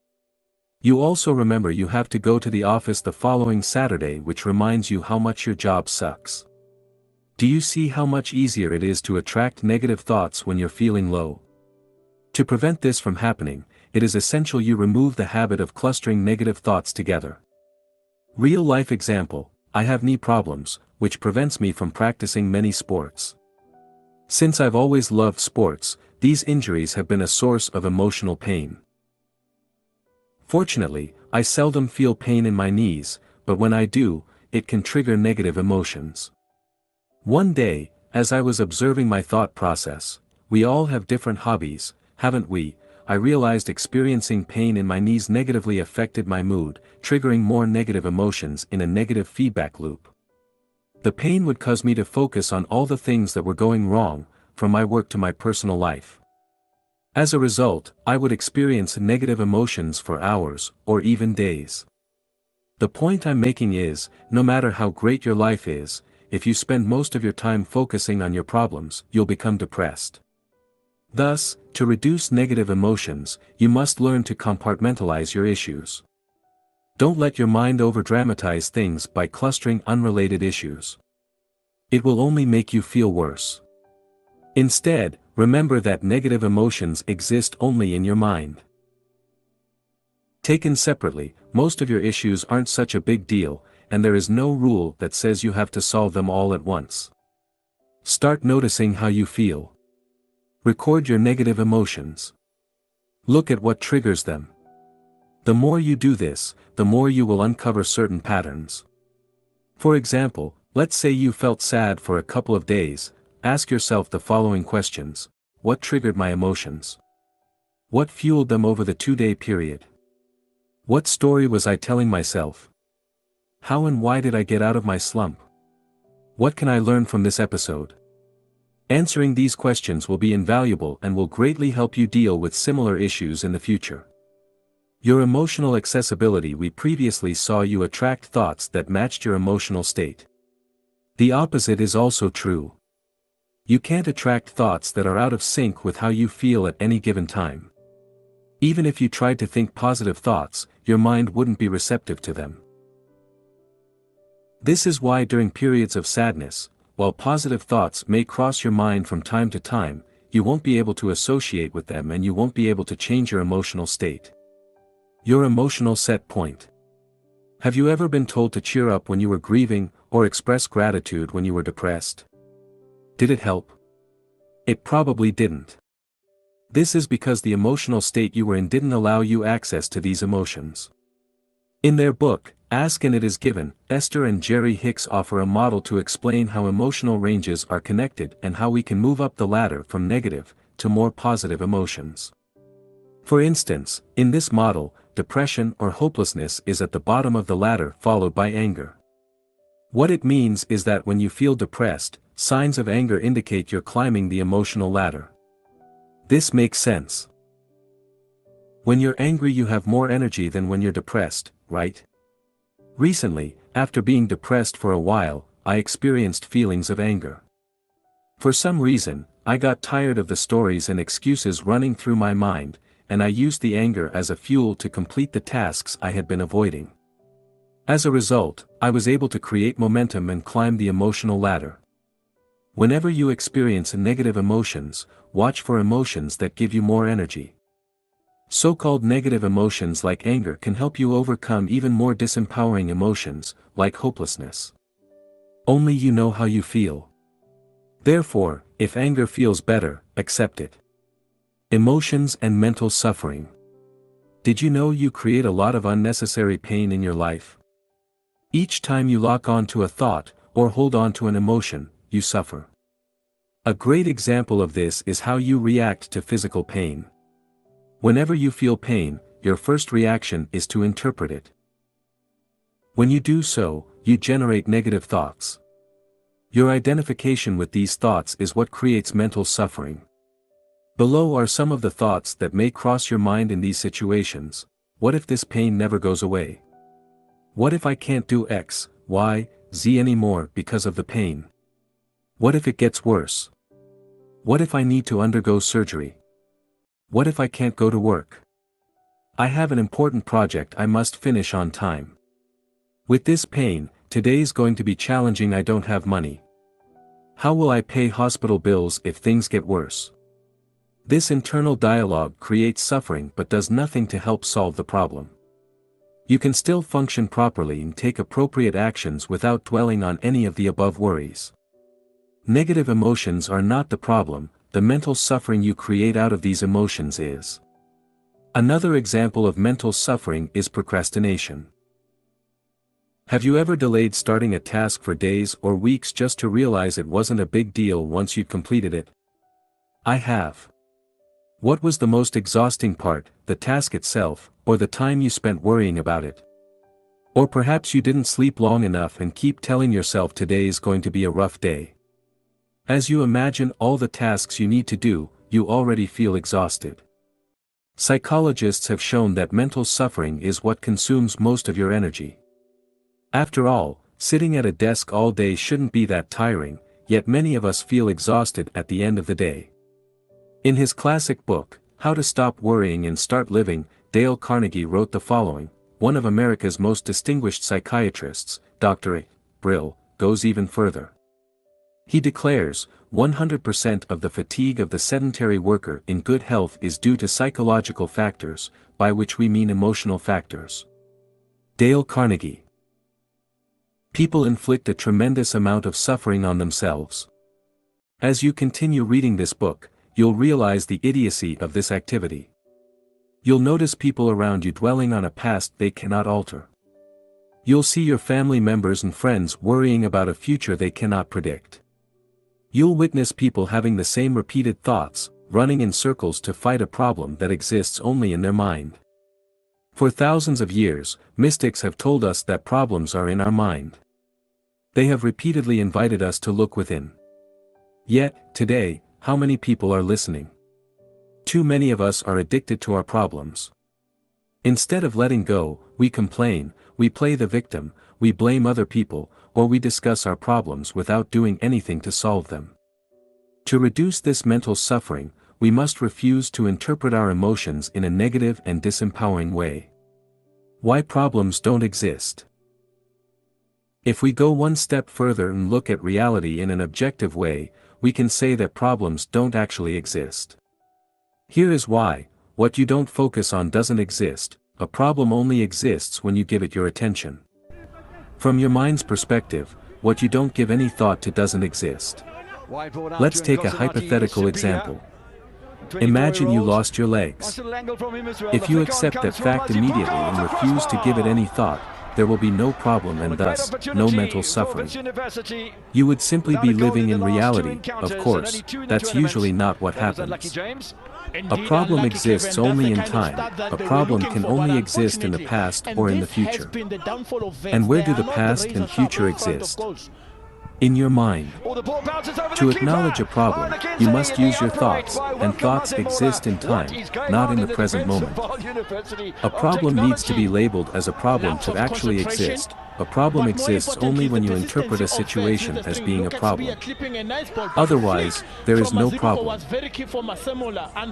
You also remember you have to go to the office the following Saturday, which reminds you how much your job sucks. Do you see how much easier it is to attract negative thoughts when you're feeling low? To prevent this from happening, it is essential you remove the habit of clustering negative thoughts together. Real life example, I have knee problems, which prevents me from practicing many sports. Since I've always loved sports, these injuries have been a source of emotional pain. Fortunately, I seldom feel pain in my knees, but when I do, it can trigger negative emotions. One day, as I was observing my thought process, we all have different hobbies, haven't we? I realized experiencing pain in my knees negatively affected my mood, triggering more negative emotions in a negative feedback loop. The pain would cause me to focus on all the things that were going wrong, from my work to my personal life. As a result, I would experience negative emotions for hours, or even days. The point I'm making is, no matter how great your life is, if you spend most of your time focusing on your problems, you'll become depressed. Thus, to reduce negative emotions, you must learn to compartmentalize your issues. Don't let your mind overdramatize things by clustering unrelated issues. It will only make you feel worse. Instead, remember that negative emotions exist only in your mind. Taken separately, most of your issues aren't such a big deal, and there is no rule that says you have to solve them all at once. Start noticing how you feel. Record your negative emotions. Look at what triggers them. The more you do this, the more you will uncover certain patterns. For example, let's say you felt sad for a couple of days. Ask yourself the following questions. What triggered my emotions? What fueled them over the 2-day period? What story was I telling myself? How and why did I get out of my slump? What can I learn from this episode? Answering these questions will be invaluable and will greatly help you deal with similar issues in the future. Your emotional accessibility. We previously saw you attract thoughts that matched your emotional state. The opposite is also true. You can't attract thoughts that are out of sync with how you feel at any given time. Even if you tried to think positive thoughts, your mind wouldn't be receptive to them. This is why during periods of sadness, while positive thoughts may cross your mind from time to time, you won't be able to associate with them and you won't be able to change your emotional state. Your emotional set point. Have you ever been told to cheer up when you were grieving, or express gratitude when you were depressed? Did it help? It probably didn't. This is because the emotional state you were in didn't allow you access to these emotions. In their book, Ask and It Is Given, Esther and Jerry Hicks offer a model to explain how emotional ranges are connected and how we can move up the ladder from negative to more positive emotions. For instance, in this model, depression or hopelessness is at the bottom of the ladder, followed by anger. What it means is that when you feel depressed, signs of anger indicate you're climbing the emotional ladder. This makes sense. When you're angry, you have more energy than when you're depressed, right? Recently, after being depressed for a while, I experienced feelings of anger. For some reason, I got tired of the stories and excuses running through my mind, and I used the anger as a fuel to complete the tasks I had been avoiding. As a result, I was able to create momentum and climb the emotional ladder. Whenever you experience negative emotions, watch for emotions that give you more energy. So-called negative emotions like anger can help you overcome even more disempowering emotions, like hopelessness. Only you know how you feel. Therefore, if anger feels better, accept it. Emotions and mental suffering. Did you know you create a lot of unnecessary pain in your life? Each time you lock onto a thought, or hold on to an emotion, you suffer. A great example of this is how you react to physical pain. Whenever you feel pain, your first reaction is to interpret it. When you do so, you generate negative thoughts. Your identification with these thoughts is what creates mental suffering. Below are some of the thoughts that may cross your mind in these situations. What if this pain never goes away? What if I can't do X, Y, Z anymore because of the pain? What if it gets worse? What if I need to undergo surgery? What if I can't go to work? I have an important project I must finish on time. With this pain, today's going to be challenging. I don't have money. How will I pay hospital bills if things get worse? This internal dialogue creates suffering but does nothing to help solve the problem. You can still function properly and take appropriate actions without dwelling on any of the above worries. Negative emotions are not the problem, the mental suffering you create out of these emotions is. Another example of mental suffering is procrastination. Have you ever delayed starting a task for days or weeks just to realize it wasn't a big deal once you'd completed it? I have. What was the most exhausting part, the task itself, or the time you spent worrying about it? Or perhaps you didn't sleep long enough and keep telling yourself today's going to be a rough day. As you imagine all the tasks you need to do, you already feel exhausted. Psychologists have shown that mental suffering is what consumes most of your energy. After all, sitting at a desk all day shouldn't be that tiring, yet many of us feel exhausted at the end of the day. In his classic book, How to Stop Worrying and Start Living, Dale Carnegie wrote the following: one of America's most distinguished psychiatrists, Dr. Brill, goes even further. He declares, 100% of the fatigue of the sedentary worker in good health is due to psychological factors, by which we mean emotional factors. Dale Carnegie. People inflict a tremendous amount of suffering on themselves. As you continue reading this book, you'll realize the idiocy of this activity. You'll notice people around you dwelling on a past they cannot alter. You'll see your family members and friends worrying about a future they cannot predict. You'll witness people having the same repeated thoughts, running in circles to fight a problem that exists only in their mind. For thousands of years, mystics have told us that problems are in our mind. They have repeatedly invited us to look within. Yet, today, how many people are listening? Too many of us are addicted to our problems. Instead of letting go, we complain, we play the victim, we blame other people, or we discuss our problems without doing anything to solve them. To reduce this mental suffering, we must refuse to interpret our emotions in a negative and disempowering way. Why problems don't exist? If we go one step further and look at reality in an objective way, we can say that problems don't actually exist. Here is why: what you don't focus on doesn't exist, a problem only exists when you give it your attention. From your mind's perspective, what you don't give any thought to doesn't exist. Let's take a hypothetical example. Imagine you lost your legs. If you accept that fact immediately and refuse to give it any thought, there will be no problem and thus, no mental suffering. You would simply be living in reality. Of course, that's usually not what happens. A problem exists only in time, a problem can only exist in the past or in the future. And where do the past and future exist? In your mind. To acknowledge a problem, you must use your thoughts, and thoughts exist in time, not in the present moment. A problem needs to be labeled as a problem to actually exist. A problem exists only when you interpret a situation as being a problem. Otherwise, there is no problem.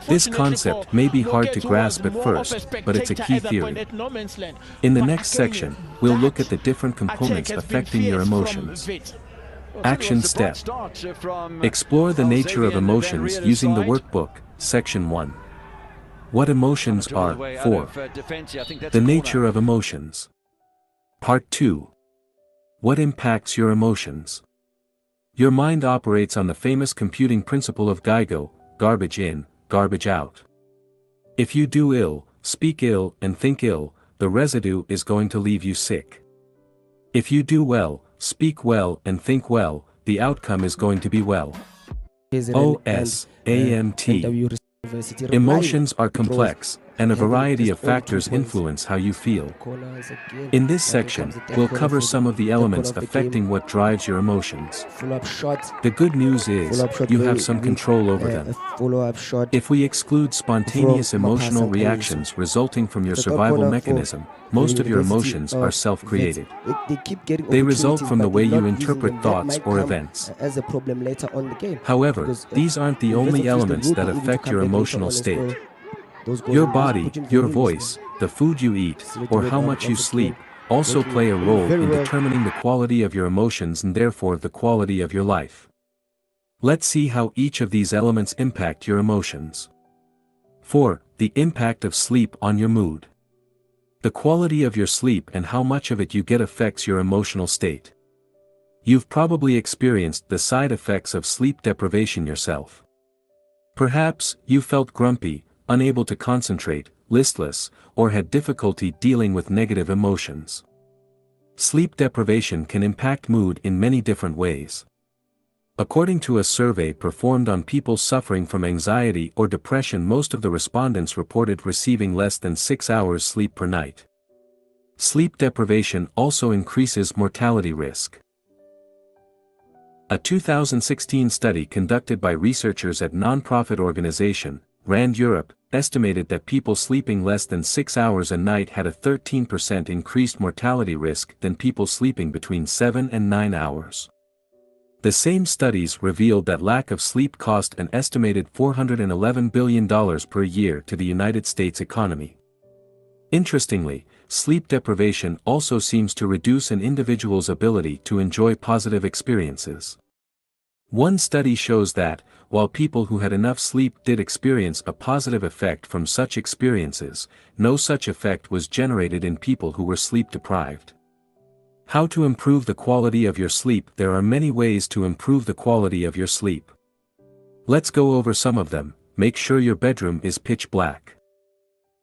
This concept may be hard to grasp at first, but it's a key theory. In the next section, we'll look at the different components affecting your emotions. Action step. Explore the nature of emotions using the workbook, Section 1. What emotions are. 4. The nature of emotions. Part 2. What impacts your emotions? Your mind operates on the famous computing principle of GIGO, garbage in, garbage out. If you do ill, speak ill, and think ill, the residue is going to leave you sick. If you do well, speak well, and think well, the outcome is going to be well. OSAMT. Emotions are complex, and a variety of factors influence how you feel. In this section, we'll cover some of the elements affecting what drives your emotions. The good news is, you have some control over them. If we exclude spontaneous emotional reactions resulting from your survival mechanism, most of your emotions are self-created. They result from the way you interpret thoughts or events. However, these aren't the only elements that affect your emotional state. Your body, your voice, the food you eat, or how much you sleep, also play a role in determining the quality of your emotions and therefore the quality of your life. Let's see how each of these elements impact your emotions. 4. The impact of sleep on your mood. The quality of your sleep and how much of it you get affects your emotional state. You've probably experienced the side effects of sleep deprivation yourself. Perhaps, you felt grumpy, unable to concentrate, listless, or had difficulty dealing with negative emotions. Sleep deprivation can impact mood in many different ways. According to a survey performed on people suffering from anxiety or depression, most of the respondents reported receiving less than 6 hours sleep per night. Sleep deprivation also increases mortality risk. A 2016 study conducted by researchers at nonprofit organization, RAND Europe, estimated that people sleeping less than 6 hours a night had a 13% increased mortality risk than people sleeping between 7 and 9 hours. The same studies revealed that lack of sleep cost an estimated $411 billion per year to the United States economy. Interestingly, sleep deprivation also seems to reduce an individual's ability to enjoy positive experiences. One study shows that, while people who had enough sleep did experience a positive effect from such experiences, no such effect was generated in people who were sleep deprived. How to improve the quality of your sleep? There are many ways to improve the quality of your sleep. Let's go over some of them. Make sure your bedroom is pitch black.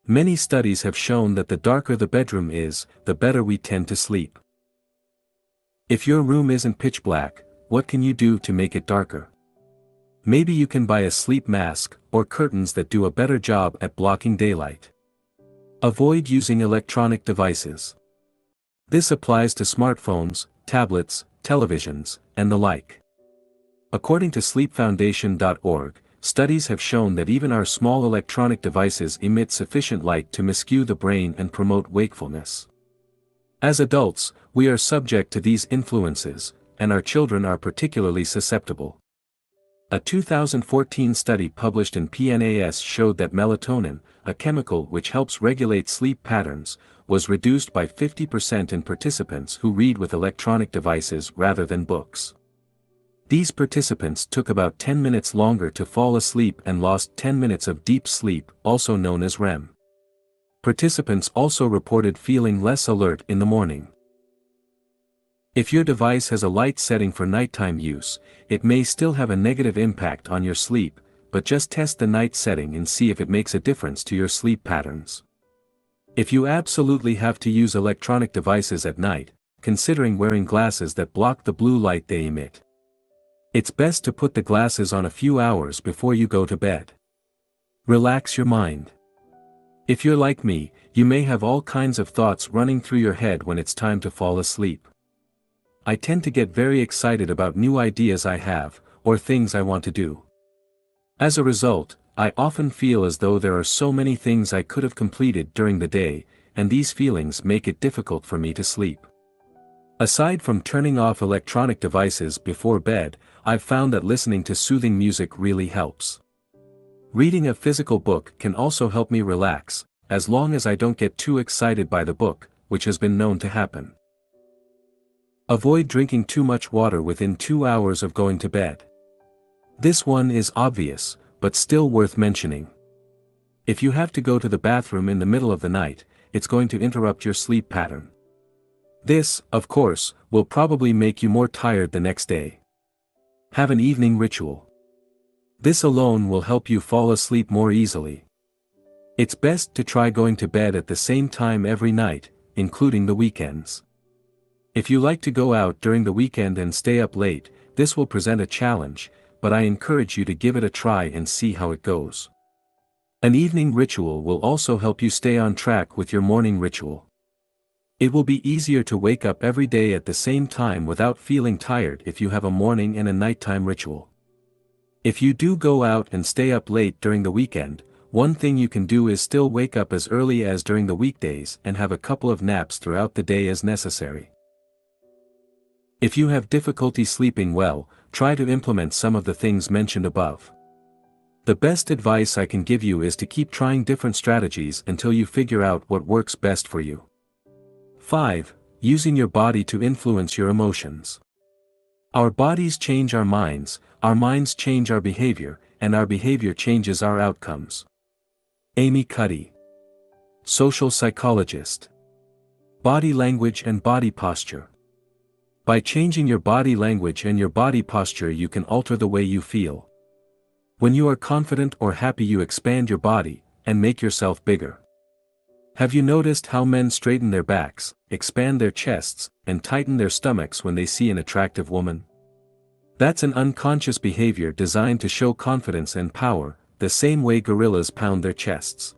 Many studies have shown that the darker the bedroom is, the better we tend to sleep. If your room isn't pitch black, what can you do to make it darker? Maybe you can buy a sleep mask, or curtains that do a better job at blocking daylight. Avoid using electronic devices. This applies to smartphones, tablets, televisions, and the like. According to sleepfoundation.org, studies have shown that even our small electronic devices emit sufficient light to miscue the brain and promote wakefulness. As adults, we are subject to these influences, and our children are particularly susceptible. A 2014 study published in PNAS showed that melatonin, a chemical which helps regulate sleep patterns, was reduced by 50% in participants who read with electronic devices rather than books. These participants took about 10 minutes longer to fall asleep and lost 10 minutes of deep sleep, also known as REM. Participants also reported feeling less alert in the morning. If your device has a light setting for nighttime use, it may still have a negative impact on your sleep, but just test the night setting and see if it makes a difference to your sleep patterns. If you absolutely have to use electronic devices at night, considering wearing glasses that block the blue light they emit. It's best to put the glasses on a few hours before you go to bed. Relax your mind. If you're like me, you may have all kinds of thoughts running through your head when it's time to fall asleep. I tend to get very excited about new ideas I have, or things I want to do. As a result, I often feel as though there are so many things I could have completed during the day, and these feelings make it difficult for me to sleep. Aside from turning off electronic devices before bed, I've found that listening to soothing music really helps. Reading a physical book can also help me relax, as long as I don't get too excited by the book, which has been known to happen. Avoid drinking too much water within 2 hours of going to bed. This one is obvious, but still worth mentioning. If you have to go to the bathroom in the middle of the night, it's going to interrupt your sleep pattern. This, of course, will probably make you more tired the next day. Have an evening ritual. This alone will help you fall asleep more easily. It's best to try going to bed at the same time every night, including the weekends. If you like to go out during the weekend and stay up late, this will present a challenge, but I encourage you to give it a try and see how it goes. An evening ritual will also help you stay on track with your morning ritual. It will be easier to wake up every day at the same time without feeling tired if you have a morning and a nighttime ritual. If you do go out and stay up late during the weekend, one thing you can do is still wake up as early as during the weekdays and have a couple of naps throughout the day as necessary. If you have difficulty sleeping well, try to implement some of the things mentioned above. The best advice I can give you is to keep trying different strategies until you figure out what works best for you. 5. Using your body to influence your emotions. Our bodies change our minds change our behavior, and our behavior changes our outcomes. Amy Cuddy. Social psychologist. Body language and body posture. By changing your body language and your body posture, you can alter the way you feel. When you are confident or happy, you expand your body and make yourself bigger. Have you noticed how men straighten their backs, expand their chests, and tighten their stomachs when they see an attractive woman? That's an unconscious behavior designed to show confidence and power, the same way gorillas pound their chests.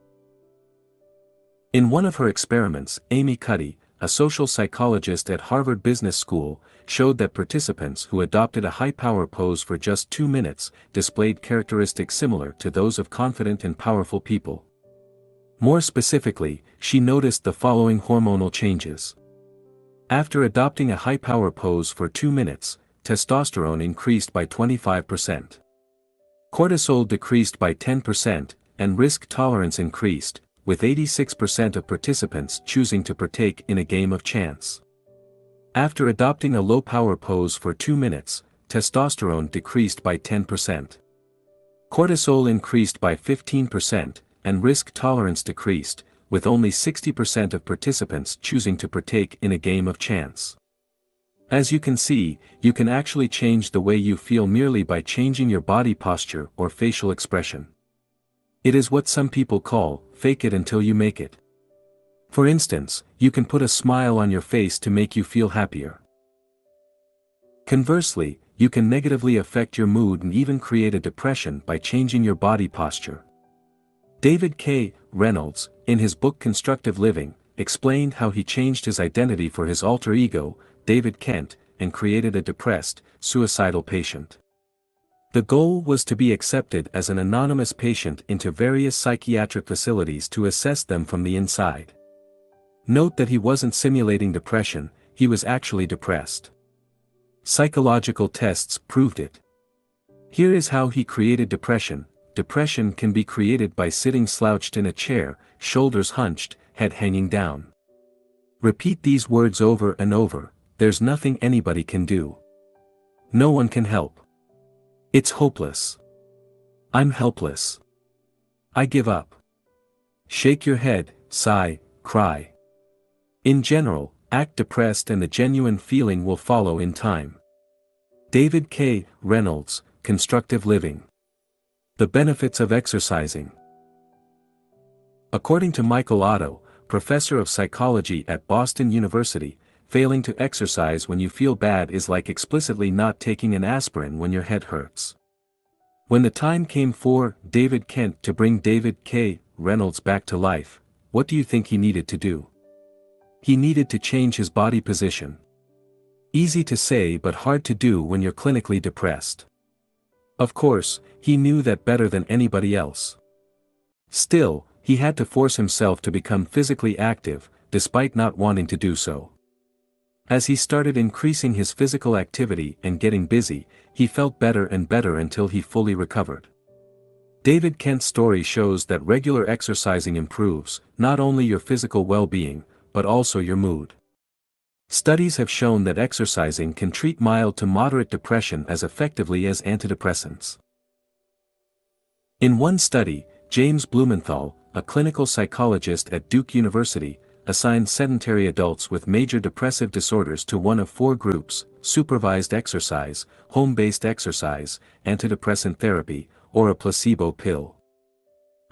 In one of her experiments, Amy Cuddy, a social psychologist at Harvard Business School, showed that participants who adopted a high-power pose for just 2 minutes displayed characteristics similar to those of confident and powerful people. More specifically, she noticed the following hormonal changes. After adopting a high-power pose for 2 minutes, testosterone increased by 25%. Cortisol decreased by 10%, and risk tolerance increased, with 86% of participants choosing to partake in a game of chance. After adopting a low-power pose for 2 minutes, testosterone decreased by 10%. Cortisol increased by 15%, and risk tolerance decreased, with only 60% of participants choosing to partake in a game of chance. As you can see, you can actually change the way you feel merely by changing your body posture or facial expression. It is what some people call, fake it until you make it. For instance, you can put a smile on your face to make you feel happier. Conversely, you can negatively affect your mood and even create a depression by changing your body posture. David K. Reynolds, in his book Constructive Living, explained how he changed his identity for his alter ego, David Kent, and created a depressed, suicidal patient. The goal was to be accepted as an anonymous patient into various psychiatric facilities to assess them from the inside. Note that he wasn't simulating depression, he was actually depressed. Psychological tests proved it. Here is how he created depression. Depression can be created by sitting slouched in a chair, shoulders hunched, head hanging down. Repeat these words over and over. There's nothing anybody can do. No one can help. It's hopeless. I'm helpless. I give up. Shake your head, sigh, cry. In general, act depressed and the genuine feeling will follow in time. David K. Reynolds, Constructive Living. The benefits of exercising. According to Michael Otto, professor of psychology at Boston University, failing to exercise when you feel bad is like explicitly not taking an aspirin when your head hurts. When the time came for David Kent to bring David K. Reynolds back to life, what do you think he needed to do? He needed to change his body position. Easy to say but hard to do when you're clinically depressed. Of course, he knew that better than anybody else. Still, he had to force himself to become physically active, despite not wanting to do so. As he started increasing his physical activity and getting busy, he felt better and better until he fully recovered. David Kent's story shows that regular exercising improves, not only your physical well-being, but also your mood. Studies have shown that exercising can treat mild to moderate depression as effectively as antidepressants. In one study, James Blumenthal, a clinical psychologist at Duke University, assigned sedentary adults with major depressive disorders to one of 4 groups: supervised exercise, home-based exercise, antidepressant therapy, or a placebo pill.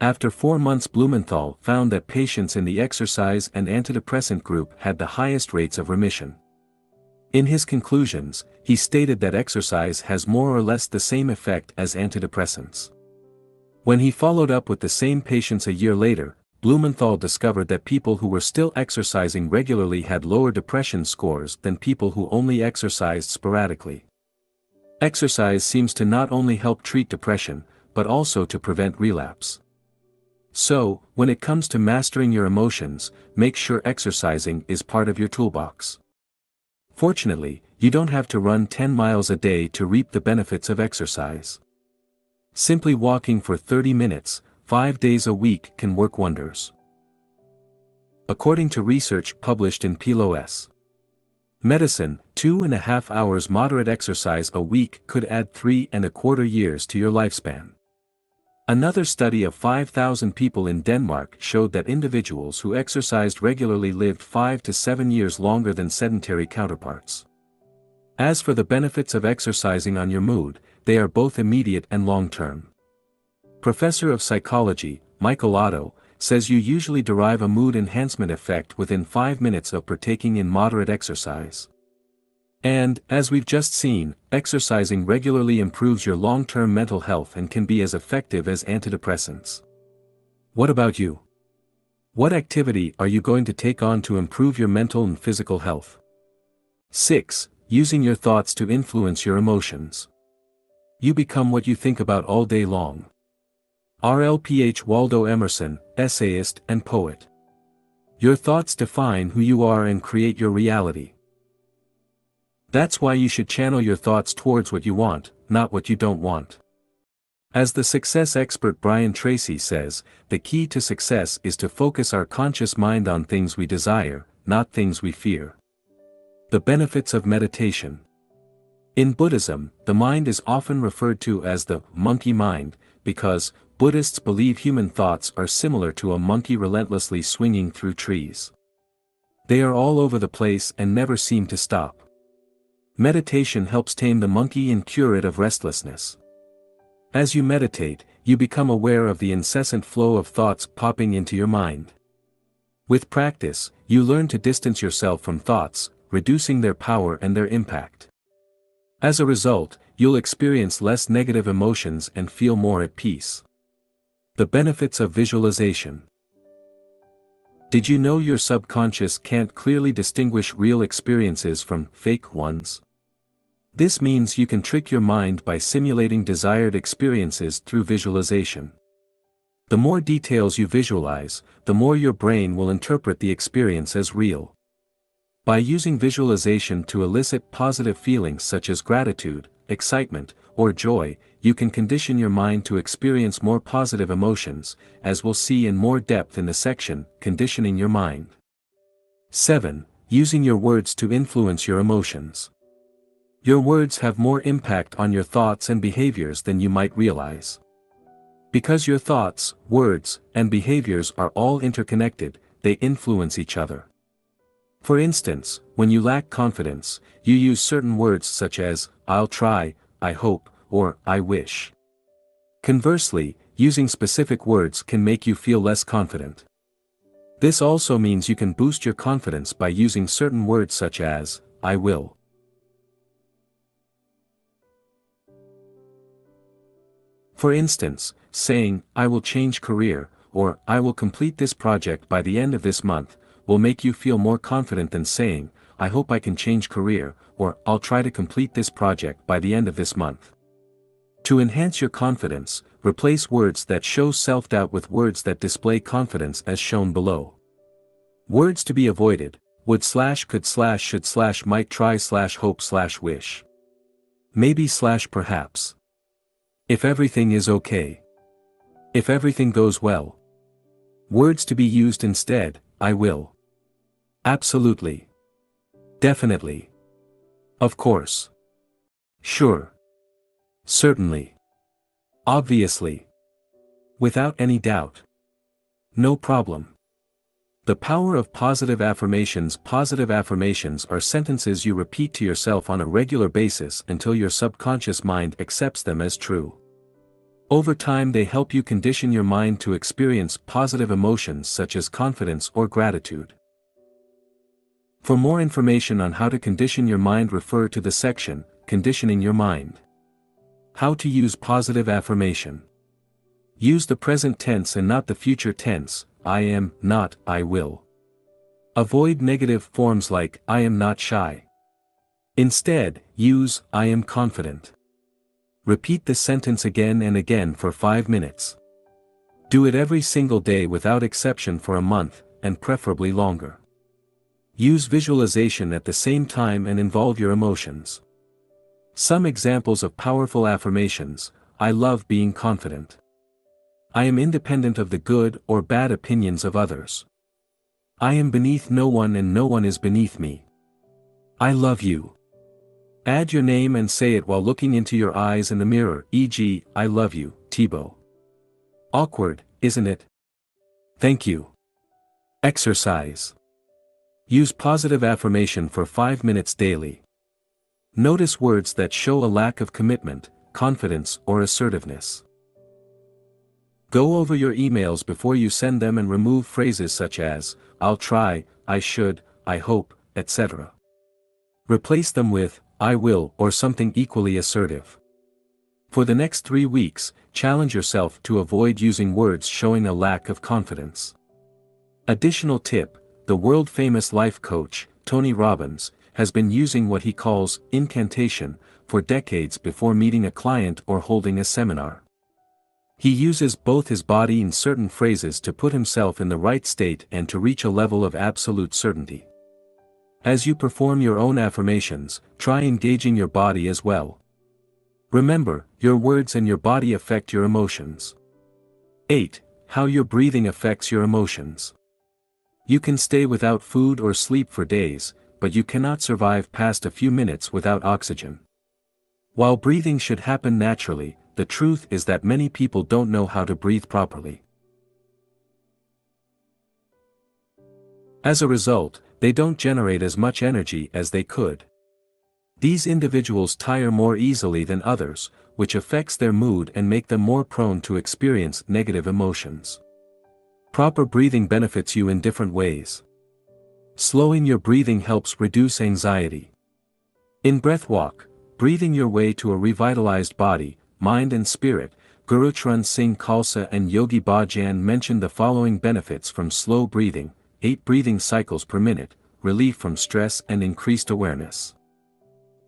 After 4 months, Blumenthal found that patients in the exercise and antidepressant group had the highest rates of remission. In his conclusions, he stated that exercise has more or less the same effect as antidepressants. When he followed up with the same patients a year later, Blumenthal discovered that people who were still exercising regularly had lower depression scores than people who only exercised sporadically. Exercise seems to not only help treat depression, but also to prevent relapse. So, when it comes to mastering your emotions, make sure exercising is part of your toolbox. Fortunately, you don't have to run 10 miles a day to reap the benefits of exercise. Simply walking for 30 minutes, 5 days a week can work wonders. According to research published in PLOS Medicine, 2.5 hours moderate exercise a week could add 3.25 years to your lifespan. Another study of 5,000 people in Denmark showed that individuals who exercised regularly lived 5 to 7 years longer than sedentary counterparts. As for the benefits of exercising on your mood, they are both immediate and long-term. Professor of Psychology, Michael Otto, says you usually derive a mood enhancement effect within 5 minutes of partaking in moderate exercise. And, as we've just seen, exercising regularly improves your long-term mental health and can be as effective as antidepressants. What about you? What activity are you going to take on to improve your mental and physical health? 6. Using your thoughts to influence your emotions. You become what you think about all day long. R.L.P.H. Waldo Emerson, essayist and poet. Your thoughts define who you are and create your reality. That's why you should channel your thoughts towards what you want, not what you don't want. As the success expert Brian Tracy says, the key to success is to focus our conscious mind on things we desire, not things we fear. The benefits of meditation. In Buddhism, the mind is often referred to as the monkey mind, because Buddhists believe human thoughts are similar to a monkey relentlessly swinging through trees. They are all over the place and never seem to stop. Meditation helps tame the monkey and cure it of restlessness. As you meditate, you become aware of the incessant flow of thoughts popping into your mind. With practice, you learn to distance yourself from thoughts, reducing their power and their impact. As a result, you'll experience less negative emotions and feel more at peace. The benefits of visualization. Did you know your subconscious can't clearly distinguish real experiences from fake ones? This means you can trick your mind by simulating desired experiences through visualization. The more details you visualize, the more your brain will interpret the experience as real. By using visualization to elicit positive feelings such as gratitude, excitement, or joy, you can condition your mind to experience more positive emotions, as we'll see in more depth in the section, Conditioning Your Mind. 7. Using your words to influence your emotions. Your words have more impact on your thoughts and behaviors than you might realize. Because your thoughts, words, and behaviors are all interconnected, they influence each other. For instance, when you lack confidence, you use certain words such as, I'll try, I hope, or I wish. Conversely, using specific words can make you feel less confident. This also means you can boost your confidence by using certain words such as, I will. For instance, saying, I will change career, or I will complete this project by the end of this month, will make you feel more confident than saying, I hope I can change career, or I'll try to complete this project by the end of this month. To enhance your confidence, replace words that show self-doubt with words that display confidence as shown below. Words to be avoided: would / could / should / might try / hope / wish. Maybe / perhaps. If everything is okay. If everything goes well. Words to be used instead: I will. Absolutely. Definitely. Of course. Sure. Certainly. Obviously. Without any doubt. No problem. The power of positive affirmations. Positive affirmations are sentences you repeat to yourself on a regular basis until your subconscious mind accepts them as true. Over time they help you condition your mind to experience positive emotions such as confidence or gratitude. For more information on how to condition your mind, refer to the section, Conditioning Your Mind. How to use positive affirmation. Use the present tense and not the future tense, I am, not, I will. Avoid negative forms like, I am not shy. Instead, use, I am confident. Repeat the sentence again and again for 5 minutes. Do it every single day without exception for a month, and preferably longer. Use visualization at the same time and involve your emotions. Some examples of powerful affirmations: I love being confident. I am independent of the good or bad opinions of others. I am beneath no one and no one is beneath me. I love you. Add your name and say it while looking into your eyes in the mirror, e.g., I love you, Thibaut. Awkward, isn't it? Thank you. Exercise. Use positive affirmation for 5 minutes daily. Notice words that show a lack of commitment, confidence, or assertiveness. Go over your emails before you send them and remove phrases such as, I'll try, I should, I hope, etc. Replace them with, I will, or something equally assertive. For the next 3 weeks, challenge yourself to avoid using words showing a lack of confidence. Additional tip, the world-famous life coach, Tony Robbins, has been using what he calls incantation for decades before meeting a client or holding a seminar. He uses both his body and certain phrases to put himself in the right state and to reach a level of absolute certainty. As you perform your own affirmations, try engaging your body as well. Remember, your words and your body affect your emotions. 8. How your breathing affects your emotions. You can stay without food or sleep for days, but you cannot survive past a few minutes without oxygen. While breathing should happen naturally, the truth is that many people don't know how to breathe properly. As a result, they don't generate as much energy as they could. These individuals tire more easily than others, which affects their mood and make them more prone to experience negative emotions. Proper breathing benefits you in different ways. Slowing your breathing helps reduce anxiety. In Breath Walk, Breathing Your Way to a Revitalized Body, Mind and Spirit, Guru Charan Singh Khalsa and Yogi Bhajan mentioned the following benefits from slow breathing: 8 breathing cycles per minute, relief from stress and increased awareness.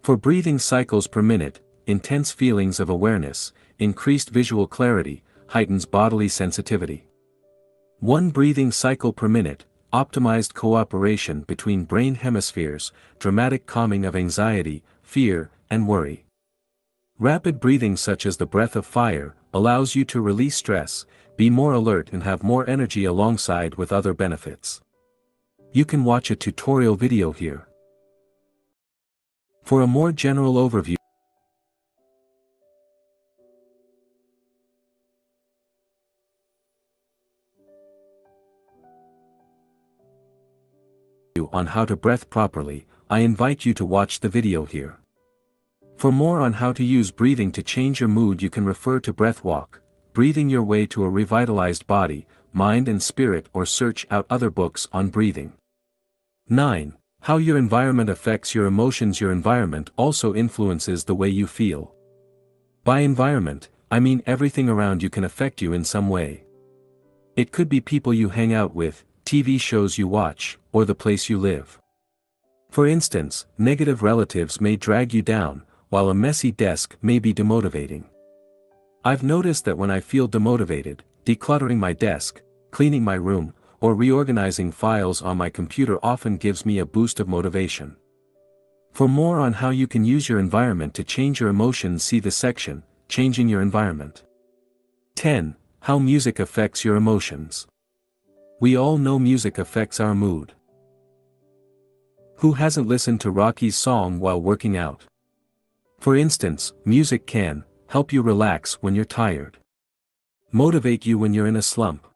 4 breathing cycles per minute, intense feelings of awareness, increased visual clarity, heightens bodily sensitivity. 1 breathing cycle per minute, optimized cooperation between brain hemispheres, dramatic calming of anxiety, fear, and worry. Rapid breathing such as the breath of fire, allows you to release stress, be more alert and have more energy alongside with other benefits. You can watch a tutorial video here. For a more general overview on how to breathe properly, I invite you to watch the video here. For more on how to use breathing to change your mood, you can refer to Breath Walk, Breathing Your Way to a Revitalized Body, Mind and Spirit, or search out other books on breathing. 9. How your environment affects your emotions. Your environment also influences the way you feel. By environment, I mean everything around you can affect you in some way. It could be people you hang out with, TV shows you watch, or the place you live. For instance, negative relatives may drag you down, while a messy desk may be demotivating. I've noticed that when I feel demotivated, decluttering my desk, cleaning my room, or reorganizing files on my computer often gives me a boost of motivation. For more on how you can use your environment to change your emotions, see the section, Changing Your Environment. 10. How music affects your emotions. We all know music affects our mood. Who hasn't listened to Rocky's song while working out? For instance, music can help you relax when you're tired, motivate you when you're in a slump,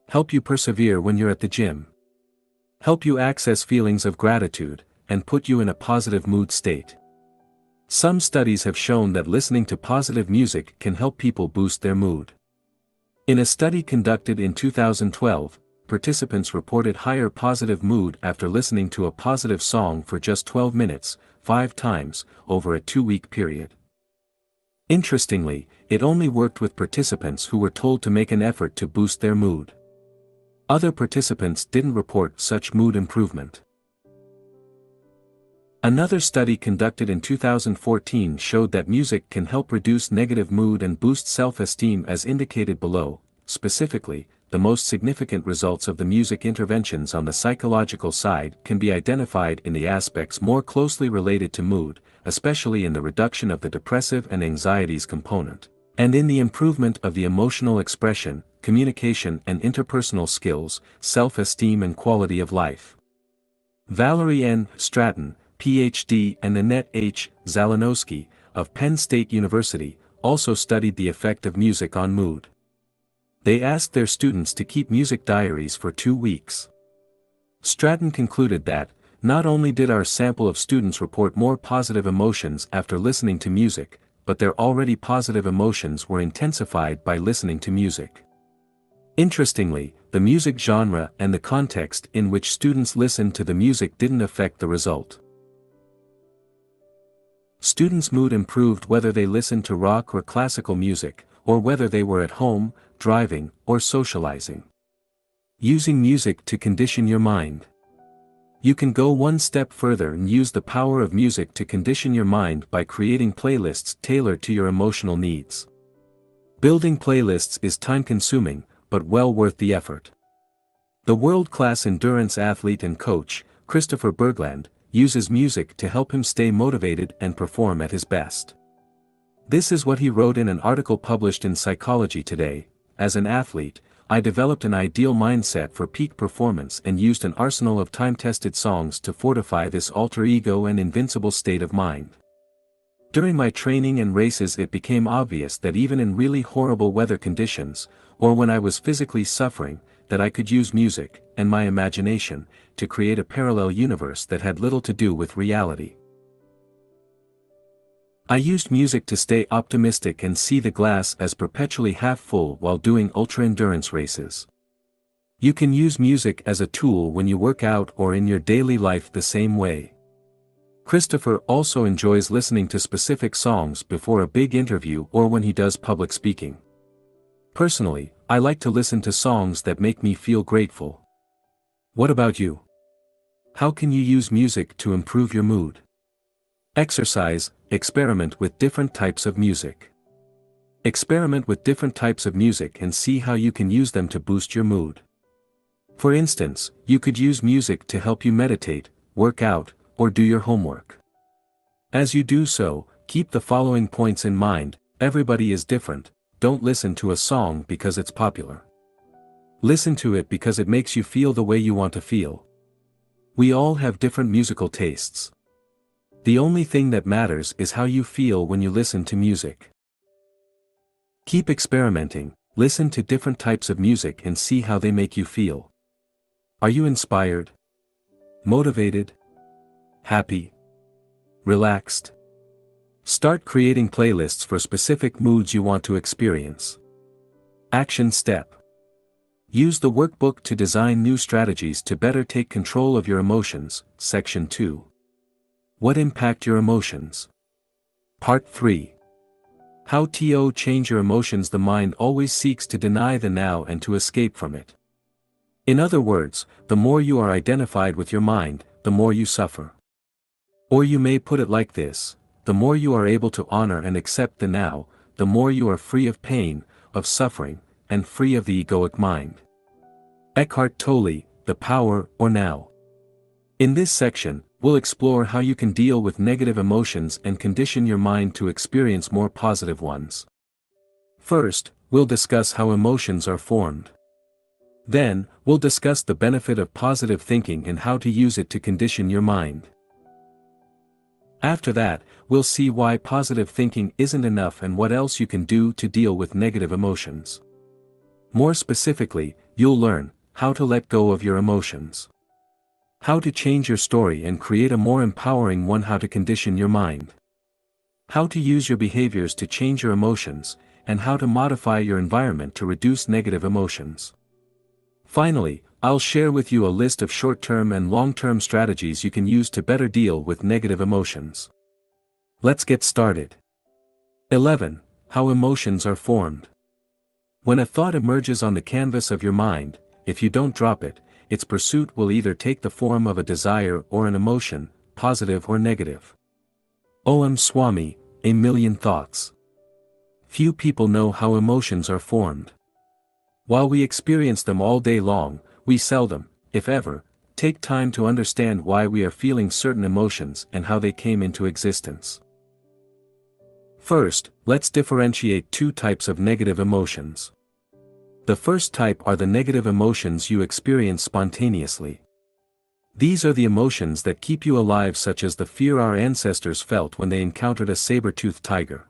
help you persevere when you're at the gym, help you access feelings of gratitude, and put you in a positive mood state. Some studies have shown that listening to positive music can help people boost their mood. In a study conducted in 2012, participants reported higher positive mood after listening to a positive song for just 12 minutes, 5 times, over a 2-week period. Interestingly, it only worked with participants who were told to make an effort to boost their mood. Other participants didn't report such mood improvement. Another study conducted in 2014 showed that music can help reduce negative mood and boost self-esteem as indicated below. Specifically, the most significant results of the music interventions on the psychological side can be identified in the aspects more closely related to mood, especially in the reduction of the depressive and anxieties component, and in the improvement of the emotional expression, communication and interpersonal skills, self-esteem and quality of life. Valerie N. Stratton, Ph.D. and Annette H. Zalanowski, of Penn State University, also studied the effect of music on mood. They asked their students to keep music diaries for 2 weeks. Stratton concluded that, not only did our sample of students report more positive emotions after listening to music, but their already positive emotions were intensified by listening to music. Interestingly, the music genre and the context in which students listened to the music didn't affect the result. Students' mood improved whether they listened to rock or classical music, or whether they were at home, driving, or socializing. Using music to condition your mind. You can go one step further and use the power of music to condition your mind by creating playlists tailored to your emotional needs. Building playlists is time-consuming, but well worth the effort. The world-class endurance athlete and coach, Christopher Bergland, uses music to help him stay motivated and perform at his best. This is what he wrote in an article published in Psychology Today. As an athlete, I developed an ideal mindset for peak performance and used an arsenal of time-tested songs to fortify this alter ego and invincible state of mind. During my training and races, it became obvious that even in really horrible weather conditions, or when I was physically suffering, that I could use music, and my imagination, to create a parallel universe that had little to do with reality. I used music to stay optimistic and see the glass as perpetually half full while doing ultra-endurance races. You can use music as a tool when you work out or in your daily life the same way. Christopher also enjoys listening to specific songs before a big interview or when he does public speaking. Personally, I like to listen to songs that make me feel grateful. What about you? How can you use music to improve your mood? Exercise. Experiment with different types of music. Experiment with different types of music and see how you can use them to boost your mood. For instance, you could use music to help you meditate, work out, or do your homework. As you do so, keep the following points in mind. Everybody is different. Don't listen to a song because it's popular. Listen to it because it makes you feel the way you want to feel. We all have different musical tastes. The only thing that matters is how you feel when you listen to music. Keep experimenting, listen to different types of music and see how they make you feel. Are you inspired? Motivated? Happy? Relaxed? Start creating playlists for specific moods you want to experience. Action step. Use the workbook to design new strategies to better take control of your emotions. Section 2. What impact your emotions? Part 3. How to change your emotions. The mind always seeks to deny the now and to escape from it. In other words, the more you are identified with your mind, the more you suffer. Or you may put it like this: the more you are able to honor and accept the now, the more you are free of pain, of suffering, and free of the egoic mind. Eckhart Tolle, The Power or Now. In this section, we'll explore how you can deal with negative emotions and condition your mind to experience more positive ones. First, we'll discuss how emotions are formed. Then, we'll discuss the benefit of positive thinking and how to use it to condition your mind. After that, we'll see why positive thinking isn't enough and what else you can do to deal with negative emotions. More specifically, you'll learn how to let go of your emotions, how to change your story and create a more empowering one, how to condition your mind, how to use your behaviors to change your emotions, and how to modify your environment to reduce negative emotions. Finally, I'll share with you a list of short-term and long-term strategies you can use to better deal with negative emotions. Let's get started. 11. How emotions are formed. When a thought emerges on the canvas of your mind, if you don't drop it, its pursuit will either take the form of a desire or an emotion, positive or negative. O.M. Swami, A Million Thoughts. Few people know how emotions are formed. While we experience them all day long, we seldom, if ever, take time to understand why we are feeling certain emotions and how they came into existence. First, let's differentiate two types of negative emotions. The first type are the negative emotions you experience spontaneously. These are the emotions that keep you alive, such as the fear our ancestors felt when they encountered a saber-toothed tiger.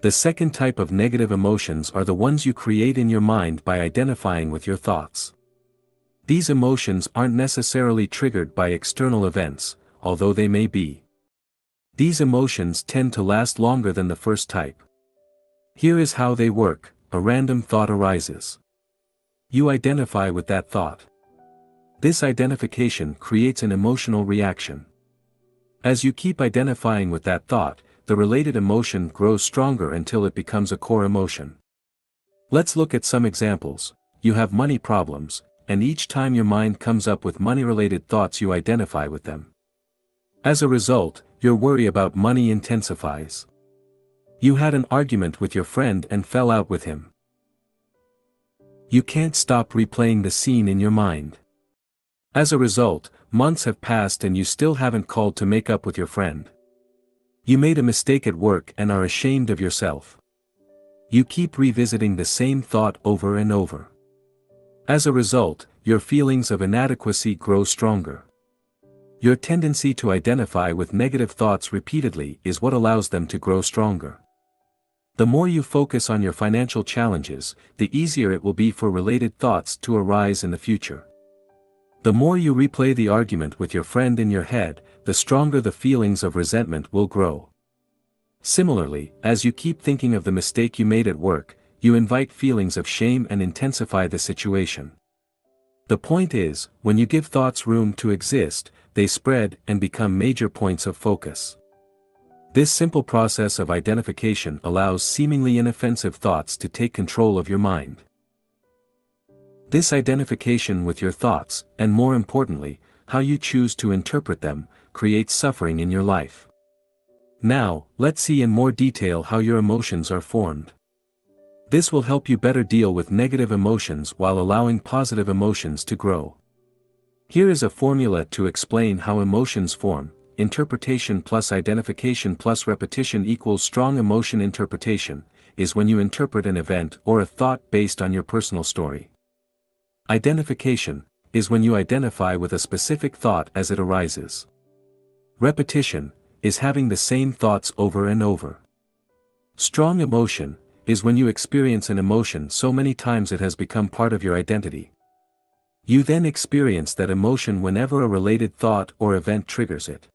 The second type of negative emotions are the ones you create in your mind by identifying with your thoughts. These emotions aren't necessarily triggered by external events, although they may be. These emotions tend to last longer than the first type. Here is how they work. A random thought arises. You identify with that thought. This identification creates an emotional reaction. As you keep identifying with that thought, the related emotion grows stronger until it becomes a core emotion. Let's look at some examples. You have money problems, and each time your mind comes up with money-related thoughts you identify with them. As a result, your worry about money intensifies. You had an argument with your friend and fell out with him. You can't stop replaying the scene in your mind. As a result, months have passed and you still haven't called to make up with your friend. You made a mistake at work and are ashamed of yourself. You keep revisiting the same thought over and over. As a result, your feelings of inadequacy grow stronger. Your tendency to identify with negative thoughts repeatedly is what allows them to grow stronger. The more you focus on your financial challenges, the easier it will be for related thoughts to arise in the future. The more you replay the argument with your friend in your head, the stronger the feelings of resentment will grow. Similarly, as you keep thinking of the mistake you made at work, you invite feelings of shame and intensify the situation. The point is, when you give thoughts room to exist, they spread and become major points of focus. This simple process of identification allows seemingly inoffensive thoughts to take control of your mind. This identification with your thoughts, and more importantly, how you choose to interpret them, creates suffering in your life. Now, let's see in more detail how your emotions are formed. This will help you better deal with negative emotions while allowing positive emotions to grow. Here is a formula to explain how emotions form. Interpretation plus identification plus repetition equals strong emotion. Interpretation is when you interpret an event or a thought based on your personal story. Identification is when you identify with a specific thought as it arises. Repetition is having the same thoughts over and over. Strong emotion is when you experience an emotion so many times it has become part of your identity. You then experience that emotion whenever a related thought or event triggers it.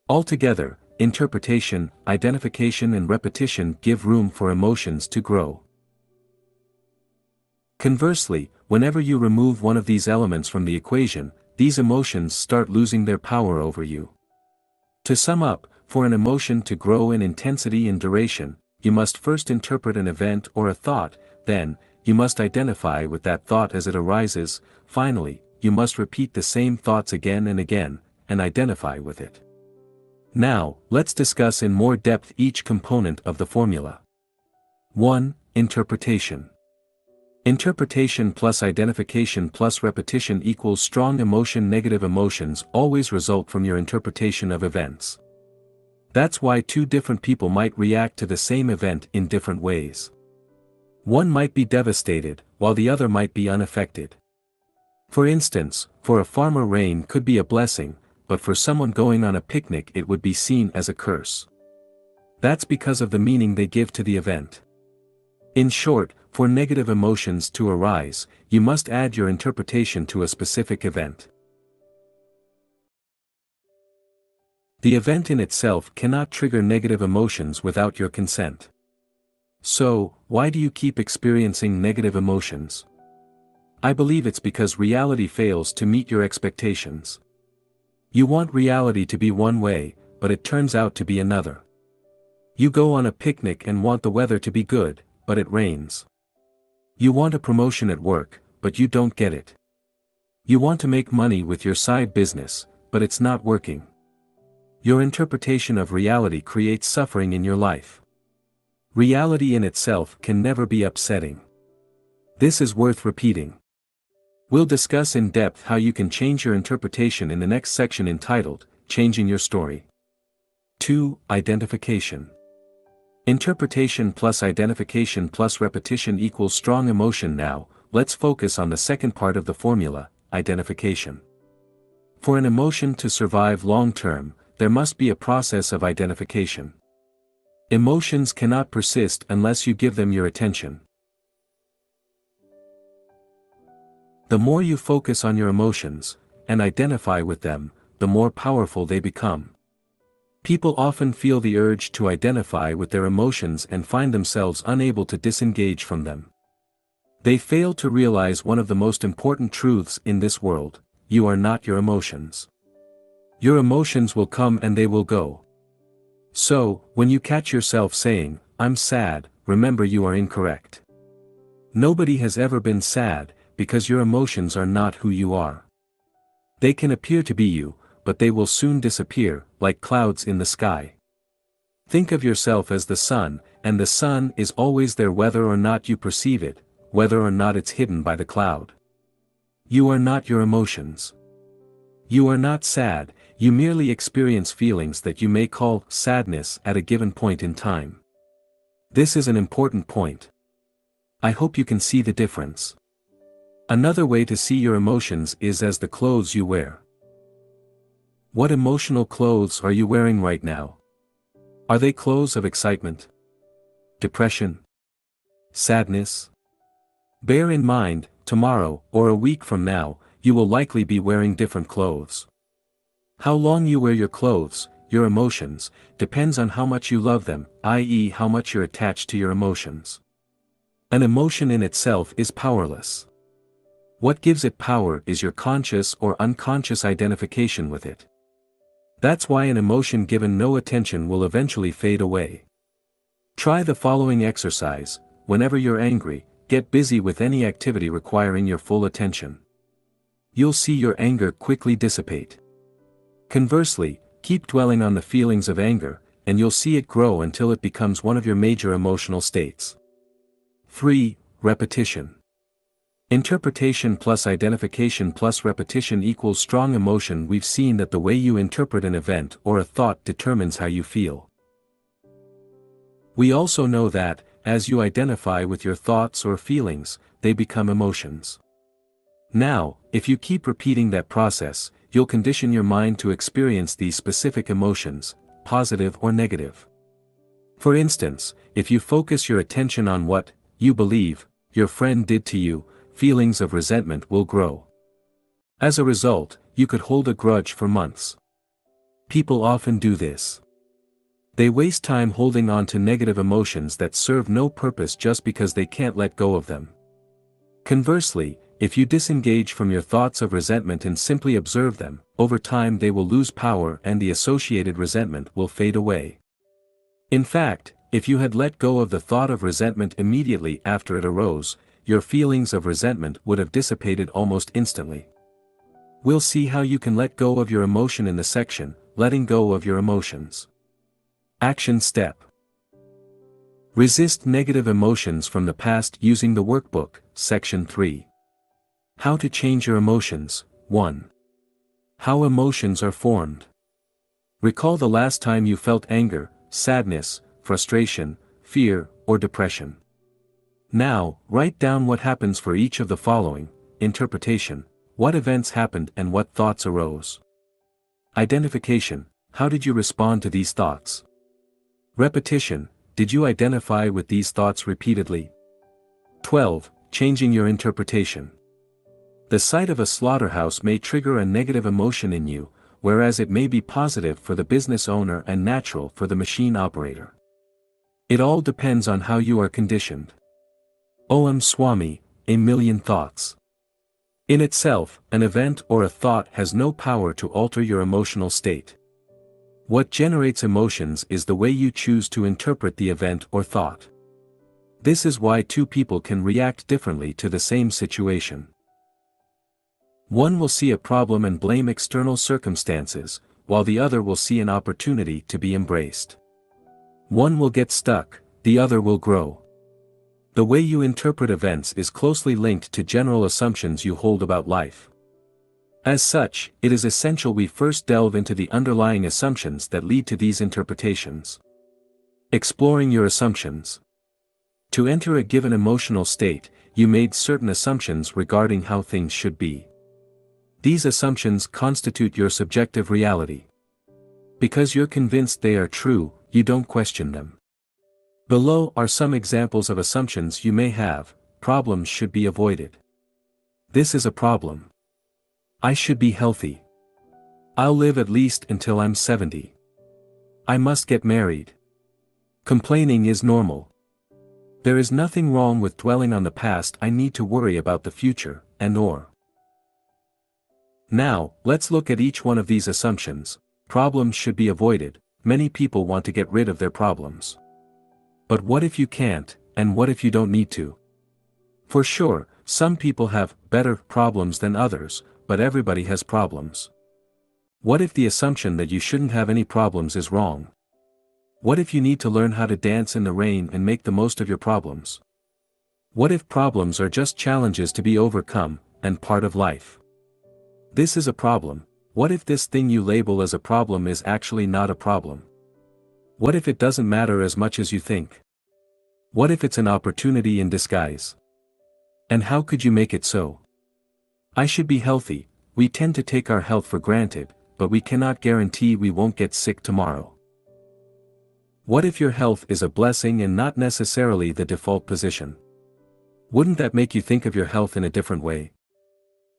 Altogether, interpretation, identification and repetition give room for emotions to grow. Conversely, whenever you remove one of these elements from the equation, these emotions start losing their power over you. To sum up, for an emotion to grow in intensity and duration, you must first interpret an event or a thought, then, you must identify with that thought as it arises, finally, you must repeat the same thoughts again and again, and identify with it. Now, let's discuss in more depth each component of the formula. 1. Interpretation. Interpretation plus identification plus repetition equals strong emotion. Negative emotions always result from your interpretation of events. That's why two different people might react to the same event in different ways. One might be devastated, while the other might be unaffected. For instance, for a farmer rain could be a blessing, but for someone going on a picnic it would be seen as a curse. That's because of the meaning they give to the event. In short, for negative emotions to arise, you must add your interpretation to a specific event. The event in itself cannot trigger negative emotions without your consent. So, why do you keep experiencing negative emotions? I believe it's because reality fails to meet your expectations. You want reality to be one way, but it turns out to be another. You go on a picnic and want the weather to be good, but it rains. You want a promotion at work, but you don't get it. You want to make money with your side business, but it's not working. Your interpretation of reality creates suffering in your life. Reality in itself can never be upsetting. This is worth repeating. We'll discuss in depth how you can change your interpretation in the next section entitled, Changing Your Story. 2. Identification. Interpretation plus identification plus repetition equals strong emotion. Now, let's focus on the second part of the formula, identification. For an emotion to survive long-term, there must be a process of identification. Emotions cannot persist unless you give them your attention. The more you focus on your emotions, and identify with them, the more powerful they become. People often feel the urge to identify with their emotions and find themselves unable to disengage from them. They fail to realize one of the most important truths in this world: you are not your emotions. Your emotions will come and they will go. So, when you catch yourself saying, "I'm sad," remember you are incorrect. Nobody has ever been sad, because your emotions are not who you are. They can appear to be you, but they will soon disappear, like clouds in the sky. Think of yourself as the sun, and the sun is always there whether or not you perceive it, whether or not it's hidden by the cloud. You are not your emotions. You are not sad, you merely experience feelings that you may call sadness at a given point in time. This is an important point. I hope you can see the difference. Another way to see your emotions is as the clothes you wear. What emotional clothes are you wearing right now? Are they clothes of excitement? Depression? Sadness? Bear in mind, tomorrow, or a week from now, you will likely be wearing different clothes. How long you wear your clothes, your emotions, depends on how much you love them, i.e., how much you're attached to your emotions. An emotion in itself is powerless. What gives it power is your conscious or unconscious identification with it. That's why an emotion given no attention will eventually fade away. Try the following exercise: whenever you're angry, get busy with any activity requiring your full attention. You'll see your anger quickly dissipate. Conversely, keep dwelling on the feelings of anger, and you'll see it grow until it becomes one of your major emotional states. 3. Repetition. Interpretation plus identification plus repetition equals strong emotion. We've seen that the way you interpret an event or a thought determines how you feel. We also know that, as you identify with your thoughts or feelings, they become emotions. Now, if you keep repeating that process, you'll condition your mind to experience these specific emotions, positive or negative. For instance, if you focus your attention on what you believe your friend did to you, feelings of resentment will grow. As a result, you could hold a grudge for months. People often do this. They waste time holding on to negative emotions that serve no purpose just because they can't let go of them. Conversely, if you disengage from your thoughts of resentment and simply observe them, over time they will lose power and the associated resentment will fade away. In fact, if you had let go of the thought of resentment immediately after it arose, your feelings of resentment would have dissipated almost instantly. We'll see how you can let go of your emotion in the section, Letting Go of Your Emotions. Action Step. Resist negative emotions from the past using the workbook, Section 3. How to change your emotions. 1. How emotions are formed. Recall the last time you felt anger, sadness, frustration, fear, or depression. Now, write down what happens for each of the following: interpretation, what events happened and what thoughts arose. Identification, how did you respond to these thoughts? Repetition, did you identify with these thoughts repeatedly? 12. Changing your interpretation. The sight of a slaughterhouse may trigger a negative emotion in you, whereas it may be positive for the business owner and natural for the machine operator. It all depends on how you are conditioned. Om Swami, a million thoughts. In itself, an event or a thought has no power to alter your emotional state. What generates emotions is the way you choose to interpret the event or thought. This is why two people can react differently to the same situation. One will see a problem and blame external circumstances, while the other will see an opportunity to be embraced. One will get stuck, the other will grow. The way you interpret events is closely linked to general assumptions you hold about life. As such, it is essential we first delve into the underlying assumptions that lead to these interpretations. Exploring your assumptions. To enter a given emotional state, you made certain assumptions regarding how things should be. These assumptions constitute your subjective reality. Because you're convinced they are true, you don't question them. Below are some examples of assumptions you may have. Problems should be avoided. This is a problem. I should be healthy. I'll live at least until I'm 70. I must get married. Complaining is normal. There is nothing wrong with dwelling on the past. I need to worry about the future, and/or. Now, let's look at each one of these assumptions. Problems should be avoided. Many people want to get rid of their problems. But what if you can't, and what if you don't need to? For sure, some people have better problems than others, but everybody has problems. What if the assumption that you shouldn't have any problems is wrong? What if you need to learn how to dance in the rain and make the most of your problems? What if problems are just challenges to be overcome, and part of life? This is a problem. What if this thing you label as a problem is actually not a problem? What if it doesn't matter as much as you think? What if it's an opportunity in disguise? And how could you make it so? I should be healthy. We tend to take our health for granted, but we cannot guarantee we won't get sick tomorrow. What if your health is a blessing and not necessarily the default position? Wouldn't that make you think of your health in a different way?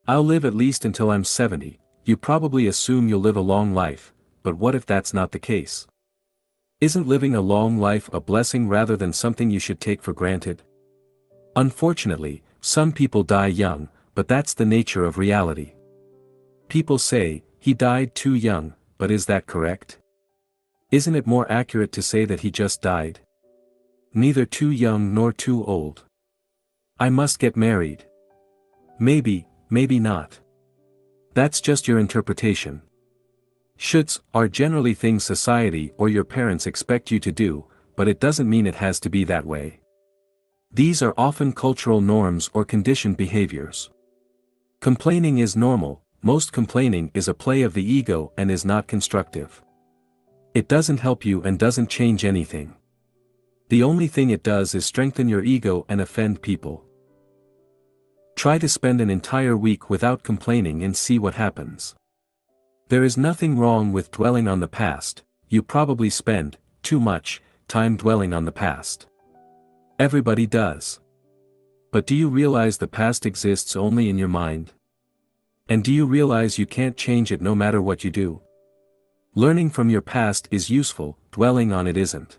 I'll live at least until I'm 70, you probably assume you'll live a long life, but what if that's not the case? Isn't living a long life a blessing rather than something you should take for granted? Unfortunately, some people die young, but that's the nature of reality. People say, he died too young, but is that correct? Isn't it more accurate to say that he just died? Neither too young nor too old. I must get married. Maybe, maybe not. That's just your interpretation. Shoulds are generally things society or your parents expect you to do, but it doesn't mean it has to be that way. These are often cultural norms or conditioned behaviors. Complaining is normal. Most complaining is a play of the ego and is not constructive. It doesn't help you and doesn't change anything. The only thing it does is strengthen your ego and offend people. Try to spend an entire week without complaining and see what happens. There is nothing wrong with dwelling on the past. You probably spend too much time dwelling on the past. Everybody does. But do you realize the past exists only in your mind? And do you realize you can't change it no matter what you do? Learning from your past is useful, dwelling on it isn't.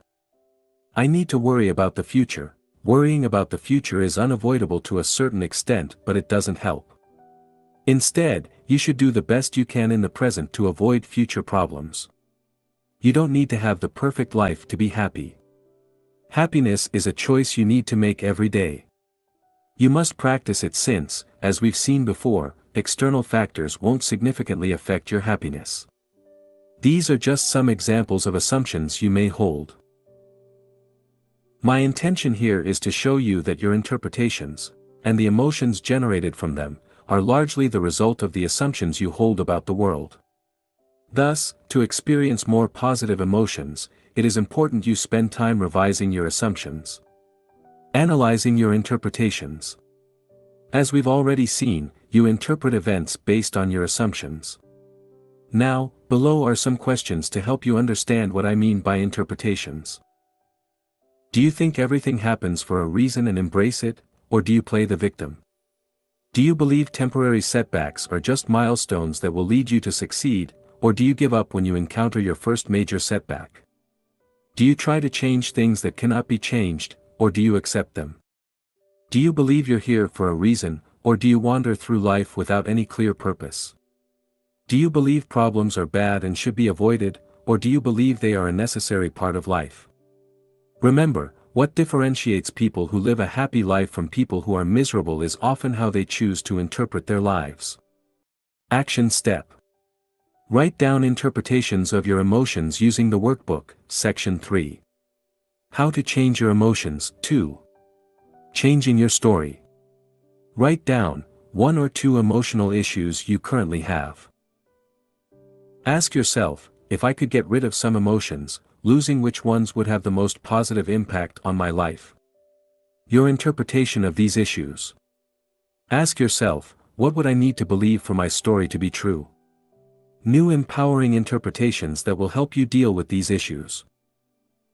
I need to worry about the future. Worrying about the future is unavoidable to a certain extent, but it doesn't help. Instead, you should do the best you can in the present to avoid future problems. You don't need to have the perfect life to be happy. Happiness is a choice you need to make every day. You must practice it since, as we've seen before, external factors won't significantly affect your happiness. These are just some examples of assumptions you may hold. My intention here is to show you that your interpretations, and the emotions generated from them, are largely the result of the assumptions you hold about the world. Thus, to experience more positive emotions, it is important you spend time revising your assumptions. Analyzing your interpretations. As we've already seen, you interpret events based on your assumptions. Now, below are some questions to help you understand what I mean by interpretations. Do you think everything happens for a reason and embrace it, or do you play the victim? Do you believe temporary setbacks are just milestones that will lead you to succeed, or do you give up when you encounter your first major setback? Do you try to change things that cannot be changed, or do you accept them? Do you believe you're here for a reason, or do you wander through life without any clear purpose? Do you believe problems are bad and should be avoided, or do you believe they are a necessary part of life? Remember, what differentiates people who live a happy life from people who are miserable is often how they choose to interpret their lives. Action step. Write down interpretations of your emotions using the workbook, section 3. How to change your emotions, 2. Changing your story. Write down 1 or 2 emotional issues you currently have. Ask yourself, if I could get rid of some emotions, losing which ones would have the most positive impact on my life? Your interpretation of these issues. Ask yourself, what would I need to believe for my story to be true? New empowering interpretations that will help you deal with these issues.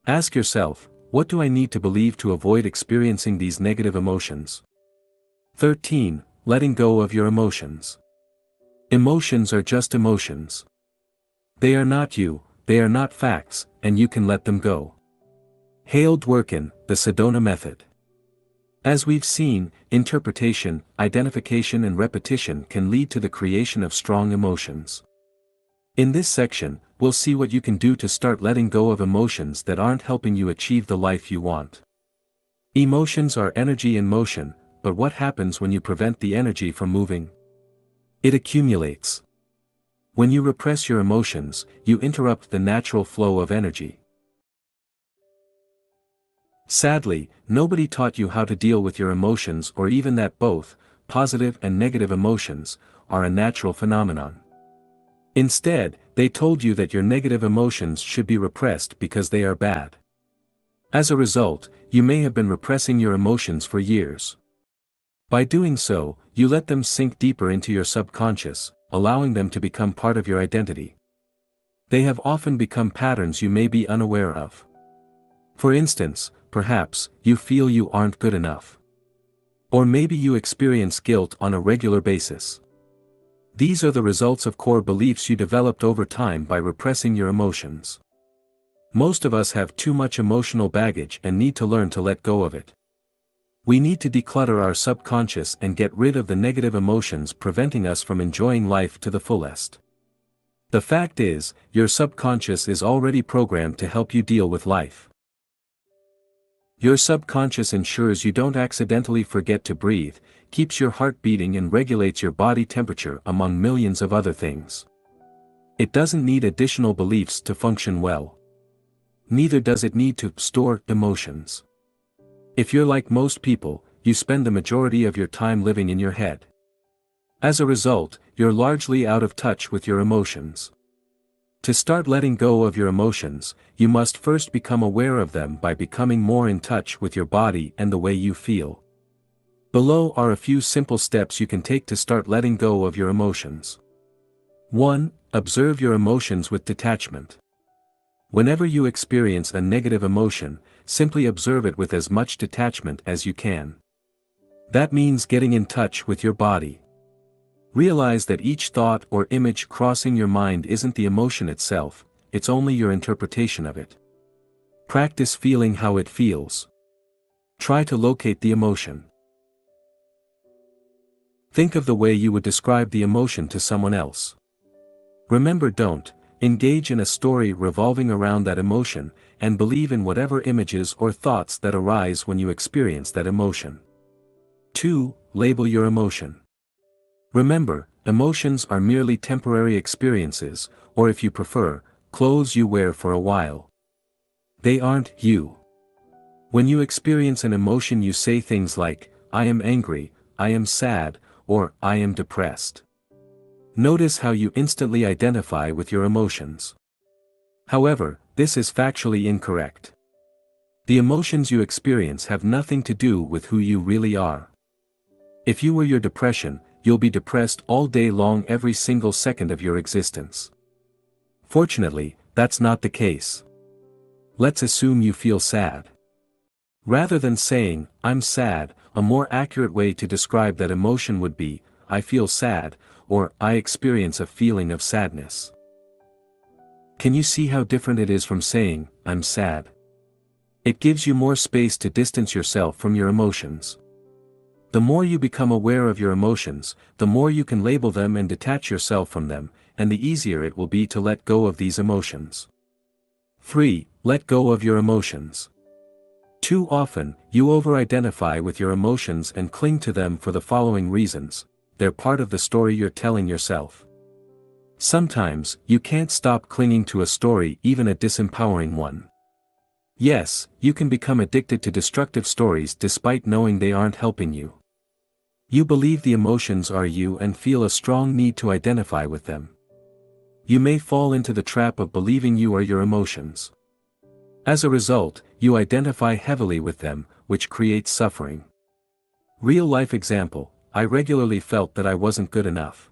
Ask yourself, what do I need to believe to avoid experiencing these negative emotions? 13. Letting go of your emotions. Emotions are just emotions. They are not you, they are not facts, and you can let them go. Hale Dworkin, the Sedona Method. As we've seen, interpretation, identification and repetition can lead to the creation of strong emotions. In this section, we'll see what you can do to start letting go of emotions that aren't helping you achieve the life you want. Emotions are energy in motion, but what happens when you prevent the energy from moving? It accumulates. When you repress your emotions, you interrupt the natural flow of energy. Sadly, nobody taught you how to deal with your emotions, or even that both positive and negative emotions are a natural phenomenon. Instead, they told you that your negative emotions should be repressed because they are bad. As a result, you may have been repressing your emotions for years. By doing so, you let them sink deeper into your subconscious, allowing them to become part of your identity. They have often become patterns you may be unaware of. For instance, perhaps, you feel you aren't good enough. Or maybe you experience guilt on a regular basis. These are the results of core beliefs you developed over time by repressing your emotions. Most of us have too much emotional baggage and need to learn to let go of it. We need to declutter our subconscious and get rid of the negative emotions preventing us from enjoying life to the fullest. The fact is, your subconscious is already programmed to help you deal with life. Your subconscious ensures you don't accidentally forget to breathe, keeps your heart beating and regulates your body temperature among millions of other things. It doesn't need additional beliefs to function well. Neither does it need to store emotions. If you're like most people, you spend the majority of your time living in your head. As a result, you're largely out of touch with your emotions. To start letting go of your emotions, you must first become aware of them by becoming more in touch with your body and the way you feel. Below are a few simple steps you can take to start letting go of your emotions. 1. Observe your emotions with detachment. Whenever you experience a negative emotion, simply observe it with as much detachment as you can. That means getting in touch with your body. Realize that each thought or image crossing your mind isn't the emotion itself, it's only your interpretation of it. Practice feeling how it feels. Try to locate the emotion. Think of the way you would describe the emotion to someone else. Remember, don't engage in a story revolving around that emotion, and believe in whatever images or thoughts that arise when you experience that emotion. 2. Label your emotion. Remember, emotions are merely temporary experiences, or if you prefer, clothes you wear for a while. They aren't you. When you experience an emotion, you say things like, "I am angry," "I am sad," or "I am depressed." Notice how you instantly identify with your emotions. However, this is factually incorrect. The emotions you experience have nothing to do with who you really are. If you were your depression, you'll be depressed all day long every single second of your existence. Fortunately, that's not the case. Let's assume you feel sad. Rather than saying, "I'm sad," a more accurate way to describe that emotion would be, "I feel sad," or "I experience a feeling of sadness." Can you see how different it is from saying, "I'm sad"? It gives you more space to distance yourself from your emotions. The more you become aware of your emotions, the more you can label them and detach yourself from them, and the easier it will be to let go of these emotions. 3. Let go of your emotions. Too often, you over-identify with your emotions and cling to them for the following reasons: they're part of the story you're telling yourself. Sometimes, you can't stop clinging to a story, even a disempowering one. Yes, you can become addicted to destructive stories despite knowing they aren't helping you. You believe the emotions are you and feel a strong need to identify with them. You may fall into the trap of believing you are your emotions. As a result, you identify heavily with them, which creates suffering. Real-life example: I regularly felt that I wasn't good enough.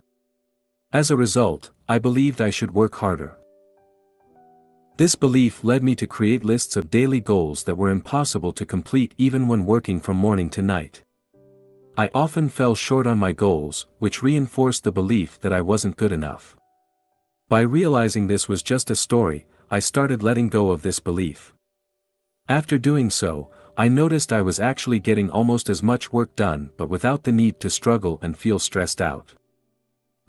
As a result, I believed I should work harder. This belief led me to create lists of daily goals that were impossible to complete even when working from morning to night. I often fell short on my goals, which reinforced the belief that I wasn't good enough. By realizing this was just a story, I started letting go of this belief. After doing so, I noticed I was actually getting almost as much work done but without the need to struggle and feel stressed out.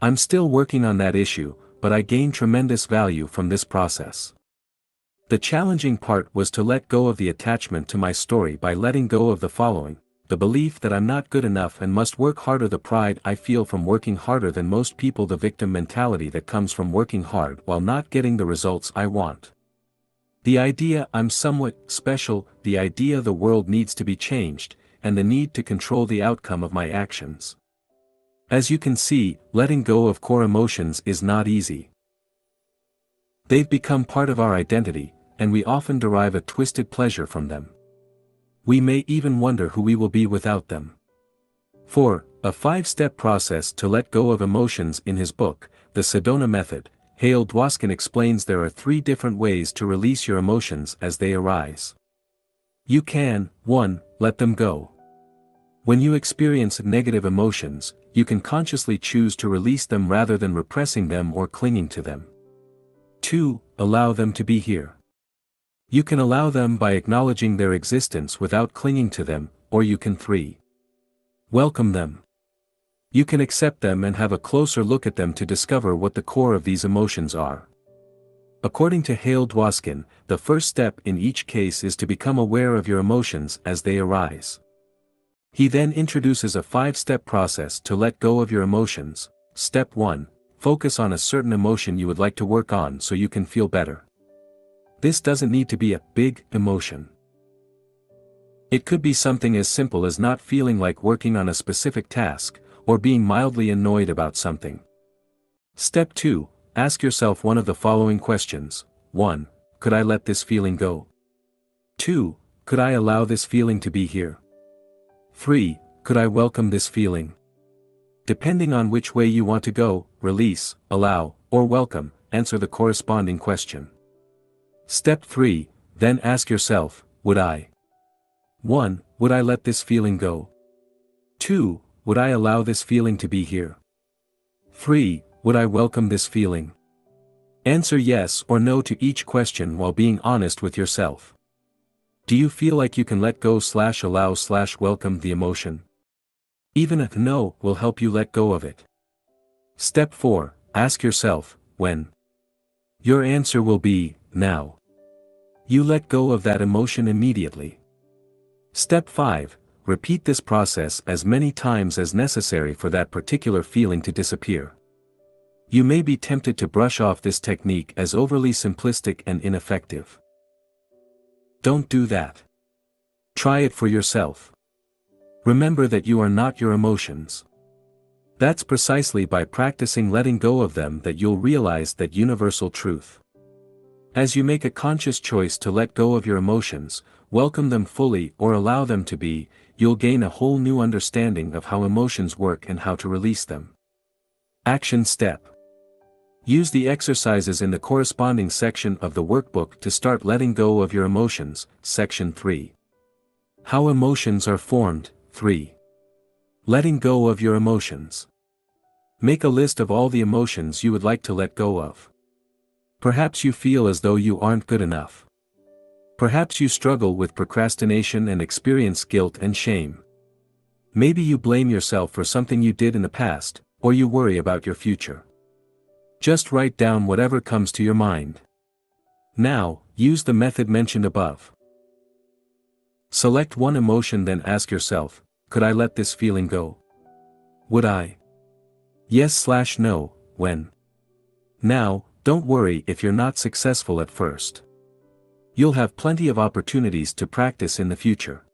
I'm still working on that issue, but I gained tremendous value from this process. The challenging part was to let go of the attachment to my story by letting go of the following: the belief that I'm not good enough and must work harder, the pride I feel from working harder than most people, the victim mentality that comes from working hard while not getting the results I want. The idea I'm somewhat special, the idea the world needs to be changed, and the need to control the outcome of my actions. As you can see, letting go of core emotions is not easy. They've become part of our identity, and we often derive a twisted pleasure from them. We may even wonder who we will be without them. 4. A 5-step process to let go of emotions. In his book, The Sedona Method, Hale Dwoskin explains there are 3 different ways to release your emotions as they arise. You can, 1. Let them go. When you experience negative emotions, you can consciously choose to release them rather than repressing them or clinging to them. 2. Allow them to be here. You can allow them by acknowledging their existence without clinging to them, or you can 3. Welcome them. You can accept them and have a closer look at them to discover what the core of these emotions are. According to Hale Dwoskin, the first step in each case is to become aware of your emotions as they arise. He then introduces a 5-step process to let go of your emotions. Step 1. Focus on a certain emotion you would like to work on so you can feel better. This doesn't need to be a big emotion. It could be something as simple as not feeling like working on a specific task, or being mildly annoyed about something. Step 2. Ask yourself one of the following questions. 1. Could I let this feeling go? 2. Could I allow this feeling to be here? 3. Could I welcome this feeling? Depending on which way you want to go, release, allow, or welcome, answer the corresponding question. Step 3. Then ask yourself, would I? 1. Would I let this feeling go? 2. Would I allow this feeling to be here? 3. Would I welcome this feeling? Answer yes or no to each question while being honest with yourself. Do you feel like you can let go/allow/welcome the emotion? Even a no will help you let go of it. Step 4. Ask yourself, when? Your answer will be, now. You let go of that emotion immediately. Step 5. Repeat this process as many times as necessary for that particular feeling to disappear. You may be tempted to brush off this technique as overly simplistic and ineffective. Don't do that. Try it for yourself. Remember that you are not your emotions. That's precisely by practicing letting go of them that you'll realize that universal truth. As you make a conscious choice to let go of your emotions, welcome them fully or allow them to be, you'll gain a whole new understanding of how emotions work and how to release them. Action step. Use the exercises in the corresponding section of the workbook to start letting go of your emotions. Section 3. How emotions are formed. 3. Letting go of your emotions. Make a list of all the emotions you would like to let go of. Perhaps you feel as though you aren't good enough. Perhaps you struggle with procrastination and experience guilt and shame. Maybe you blame yourself for something you did in the past, or you worry about your future. Just write down whatever comes to your mind. Now, use the method mentioned above. Select one emotion, then ask yourself, could I let this feeling go? Would I? Yes/no, when? Now, don't worry if you're not successful at first. You'll have plenty of opportunities to practice in the future.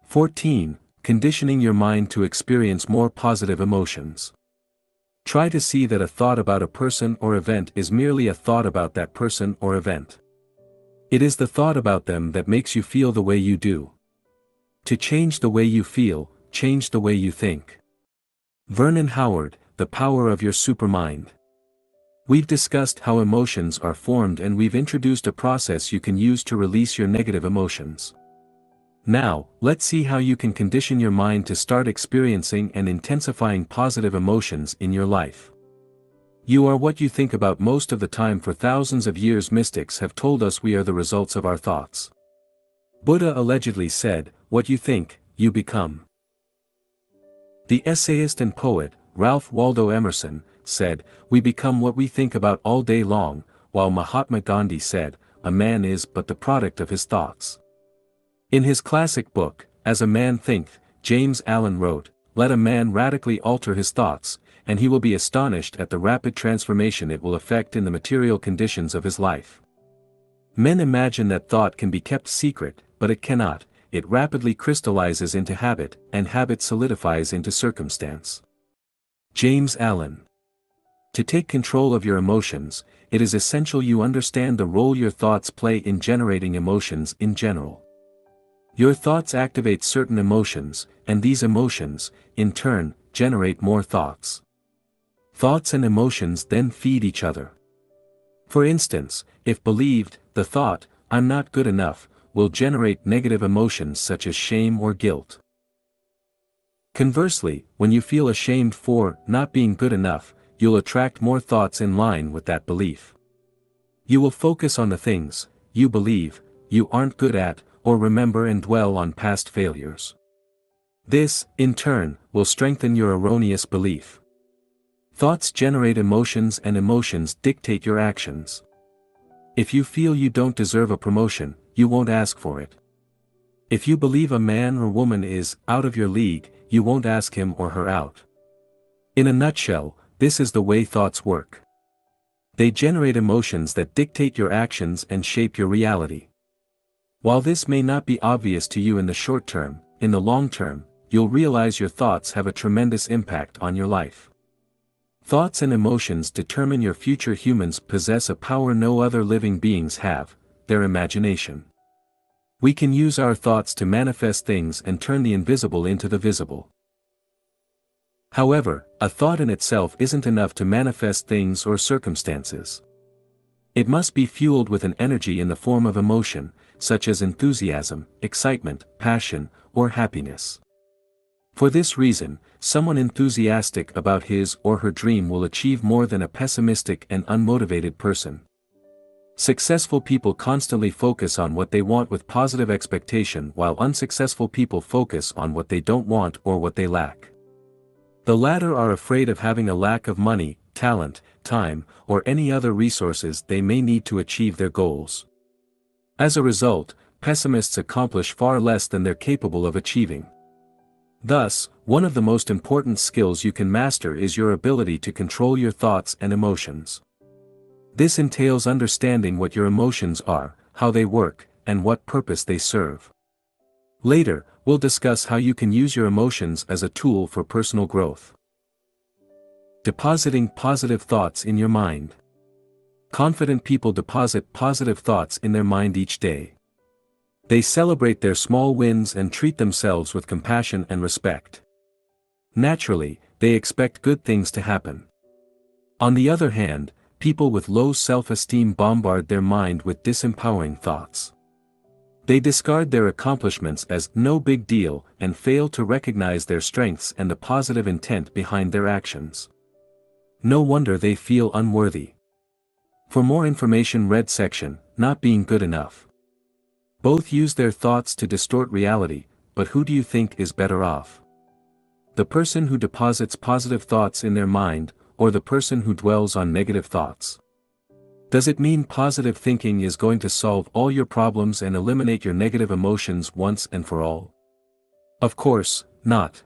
14. Conditioning your mind to experience more positive emotions. Try to see that a thought about a person or event is merely a thought about that person or event. It is the thought about them that makes you feel the way you do. To change the way you feel, change the way you think. Vernon Howard, The Power of Your Supermind. We've discussed how emotions are formed, and we've introduced a process you can use to release your negative emotions. Now, let's see how you can condition your mind to start experiencing and intensifying positive emotions in your life. You are what you think about most of the time. For thousands of years, mystics have told us we are the results of our thoughts. Buddha allegedly said, "What you think, you become." The essayist and poet, Ralph Waldo Emerson, said, "We become what we think about all day long," while Mahatma Gandhi said, "A man is but the product of his thoughts." In his classic book, As a man thinketh, James Allen wrote, let a man radically alter his thoughts, and he will be astonished at the rapid transformation it will effect in the material conditions of his life. Men imagine that thought can be kept secret, but it cannot. It rapidly crystallizes into habit, and habit solidifies into circumstance. James Allen. To take control of your emotions, it is essential you understand the role your thoughts play in generating emotions in general. Your thoughts activate certain emotions, and these emotions, in turn, generate more thoughts. Thoughts and emotions then feed each other. For instance, if believed, the thought, I'm not good enough, will generate negative emotions such as shame or guilt. Conversely, when you feel ashamed for not being good enough, you'll attract more thoughts in line with that belief. You will focus on the things you believe you aren't good at, or remember and dwell on past failures. This, in turn, will strengthen your erroneous belief. Thoughts generate emotions and emotions dictate your actions. If you feel you don't deserve a promotion, you won't ask for it. If you believe a man or woman is out of your league, you won't ask him or her out. In a nutshell, this is the way thoughts work. They generate emotions that dictate your actions and shape your reality. While this may not be obvious to you in the short term, in the long term, you'll realize your thoughts have a tremendous impact on your life. Thoughts and emotions determine your future. Humans possess a power no other living beings have, their imagination. We can use our thoughts to manifest things and turn the invisible into the visible. However, a thought in itself isn't enough to manifest things or circumstances. It must be fueled with an energy in the form of emotion, such as enthusiasm, excitement, passion, or happiness. For this reason, someone enthusiastic about his or her dream will achieve more than a pessimistic and unmotivated person. Successful people constantly focus on what they want with positive expectation, while unsuccessful people focus on what they don't want or what they lack. The latter are afraid of having a lack of money, talent, time, or any other resources they may need to achieve their goals. As a result, pessimists accomplish far less than they're capable of achieving. Thus, one of the most important skills you can master is your ability to control your thoughts and emotions. This entails understanding what your emotions are, how they work, and what purpose they serve. Later, we'll discuss how you can use your emotions as a tool for personal growth. Depositing positive thoughts in your mind. Confident people deposit positive thoughts in their mind each day. They celebrate their small wins and treat themselves with compassion and respect. Naturally, they expect good things to happen. On the other hand, people with low self-esteem bombard their mind with disempowering thoughts. They discard their accomplishments as no big deal and fail to recognize their strengths and the positive intent behind their actions. No wonder they feel unworthy. For more information, read section, Not Being Good Enough. Both use their thoughts to distort reality, but who do you think is better off? The person who deposits positive thoughts in their mind, or the person who dwells on negative thoughts? Does it mean positive thinking is going to solve all your problems and eliminate your negative emotions once and for all? Of course, not.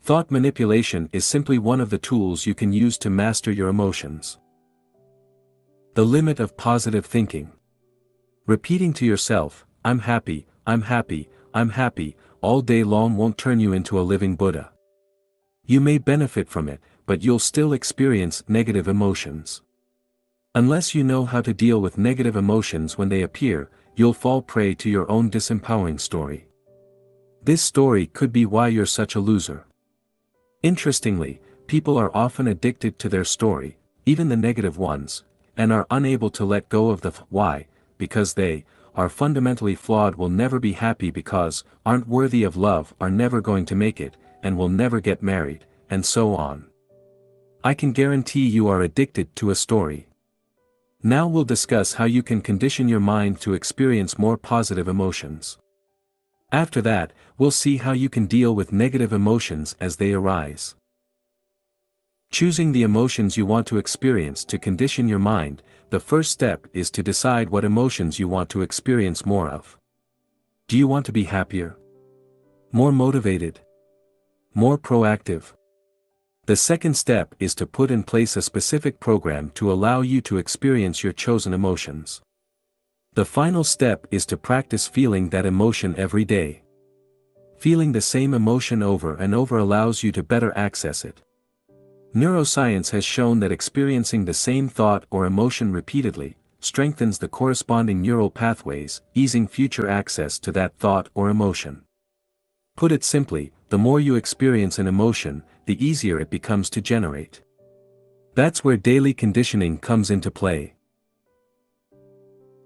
Thought manipulation is simply one of the tools you can use to master your emotions. The limit of positive thinking. Repeating to yourself, I'm happy, I'm happy, I'm happy, all day long won't turn you into a living Buddha. You may benefit from it, but you'll still experience negative emotions. Unless you know how to deal with negative emotions when they appear, you'll fall prey to your own disempowering story. This story could be why you're such a loser. Interestingly, people are often addicted to their story, even the negative ones, and are unable to let go of the why, because they are fundamentally flawed, will never be happy because aren't worthy of love, are never going to make it, and will never get married, and so on. I can guarantee you are addicted to a story. Now we'll discuss how you can condition your mind to experience more positive emotions. After that, we'll see how you can deal with negative emotions as they arise. Choosing the emotions you want to experience to condition your mind. The first step is to decide what emotions you want to experience more of. Do you want to be happier? More motivated. More proactive. The second step is to put in place a specific program to allow you to experience your chosen emotions. The final step is to practice feeling that emotion every day. Feeling the same emotion over and over allows you to better access it. Neuroscience has shown that experiencing the same thought or emotion repeatedly strengthens the corresponding neural pathways, easing future access to that thought or emotion. Put it simply, the more you experience an emotion, the easier it becomes to generate. That's where daily conditioning comes into play.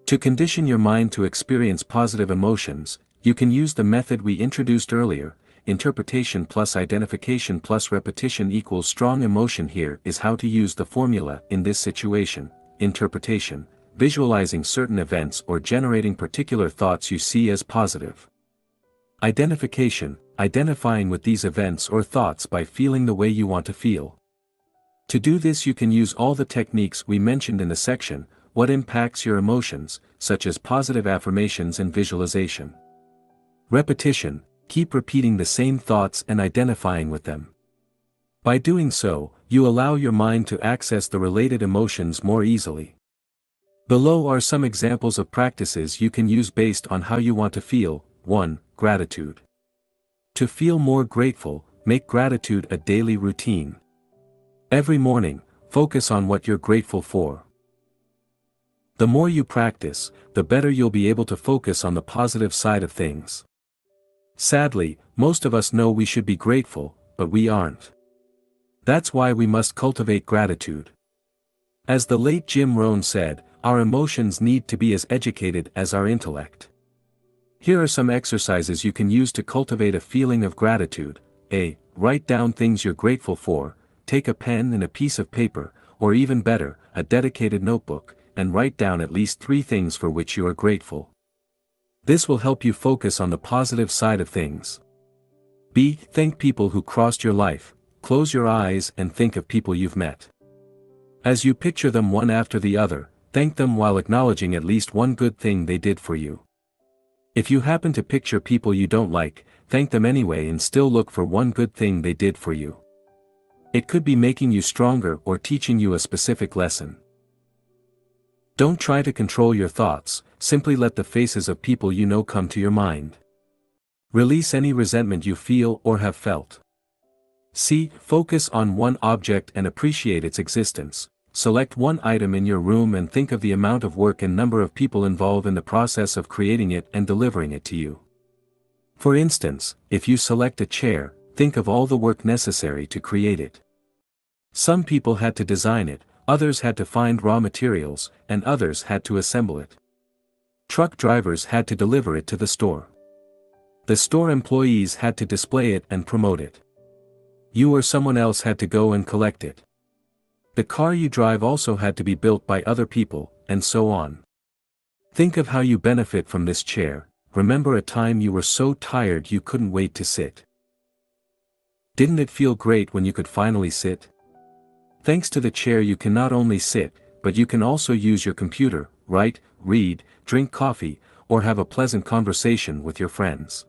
To condition your mind to experience positive emotions, you can use the method we introduced earlier: interpretation plus identification plus repetition equals strong emotion. Here is how to use the formula in this situation: interpretation, visualizing certain events or generating particular thoughts you see as positive. Identification, identifying with these events or thoughts by feeling the way you want to feel. To do this, you can use all the techniques we mentioned in the section, What Impacts Your Emotions, such as positive affirmations and visualization. Repetition, keep repeating the same thoughts and identifying with them. By doing so, you allow your mind to access the related emotions more easily. Below are some examples of practices you can use based on how you want to feel. 1. Gratitude. To feel more grateful, make gratitude a daily routine. Every morning, focus on what you're grateful for. The more you practice, the better you'll be able to focus on the positive side of things. Sadly, most of us know we should be grateful, but we aren't. That's why we must cultivate gratitude. As the late Jim Rohn said, our emotions need to be as educated as our intellect. Here are some exercises you can use to cultivate a feeling of gratitude. A. Write down things you're grateful for. Take a pen and a piece of paper, or even better, a dedicated notebook, and write down at least 3 things for which you are grateful. This will help you focus on the positive side of things. B. Thank people who crossed your life. Close your eyes and think of people you've met. As you picture them one after the other, thank them while acknowledging at least one good thing they did for you. If you happen to picture people you don't like, thank them anyway and still look for one good thing they did for you. It could be making you stronger or teaching you a specific lesson. Don't try to control your thoughts, simply let the faces of people you know come to your mind. Release any resentment you feel or have felt. C. Focus on one object and appreciate its existence. Select one item in your room and think of the amount of work and number of people involved in the process of creating it and delivering it to you. For instance, if you select a chair, think of all the work necessary to create it. Some people had to design it, others had to find raw materials, and others had to assemble it. Truck drivers had to deliver it to the store. The store employees had to display it and promote it. You or someone else had to go and collect it. The car you drive also had to be built by other people, and so on. Think of how you benefit from this chair. Remember a time you were so tired you couldn't wait to sit. Didn't it feel great when you could finally sit? Thanks to the chair you can not only sit, but you can also use your computer, write, read, drink coffee, or have a pleasant conversation with your friends.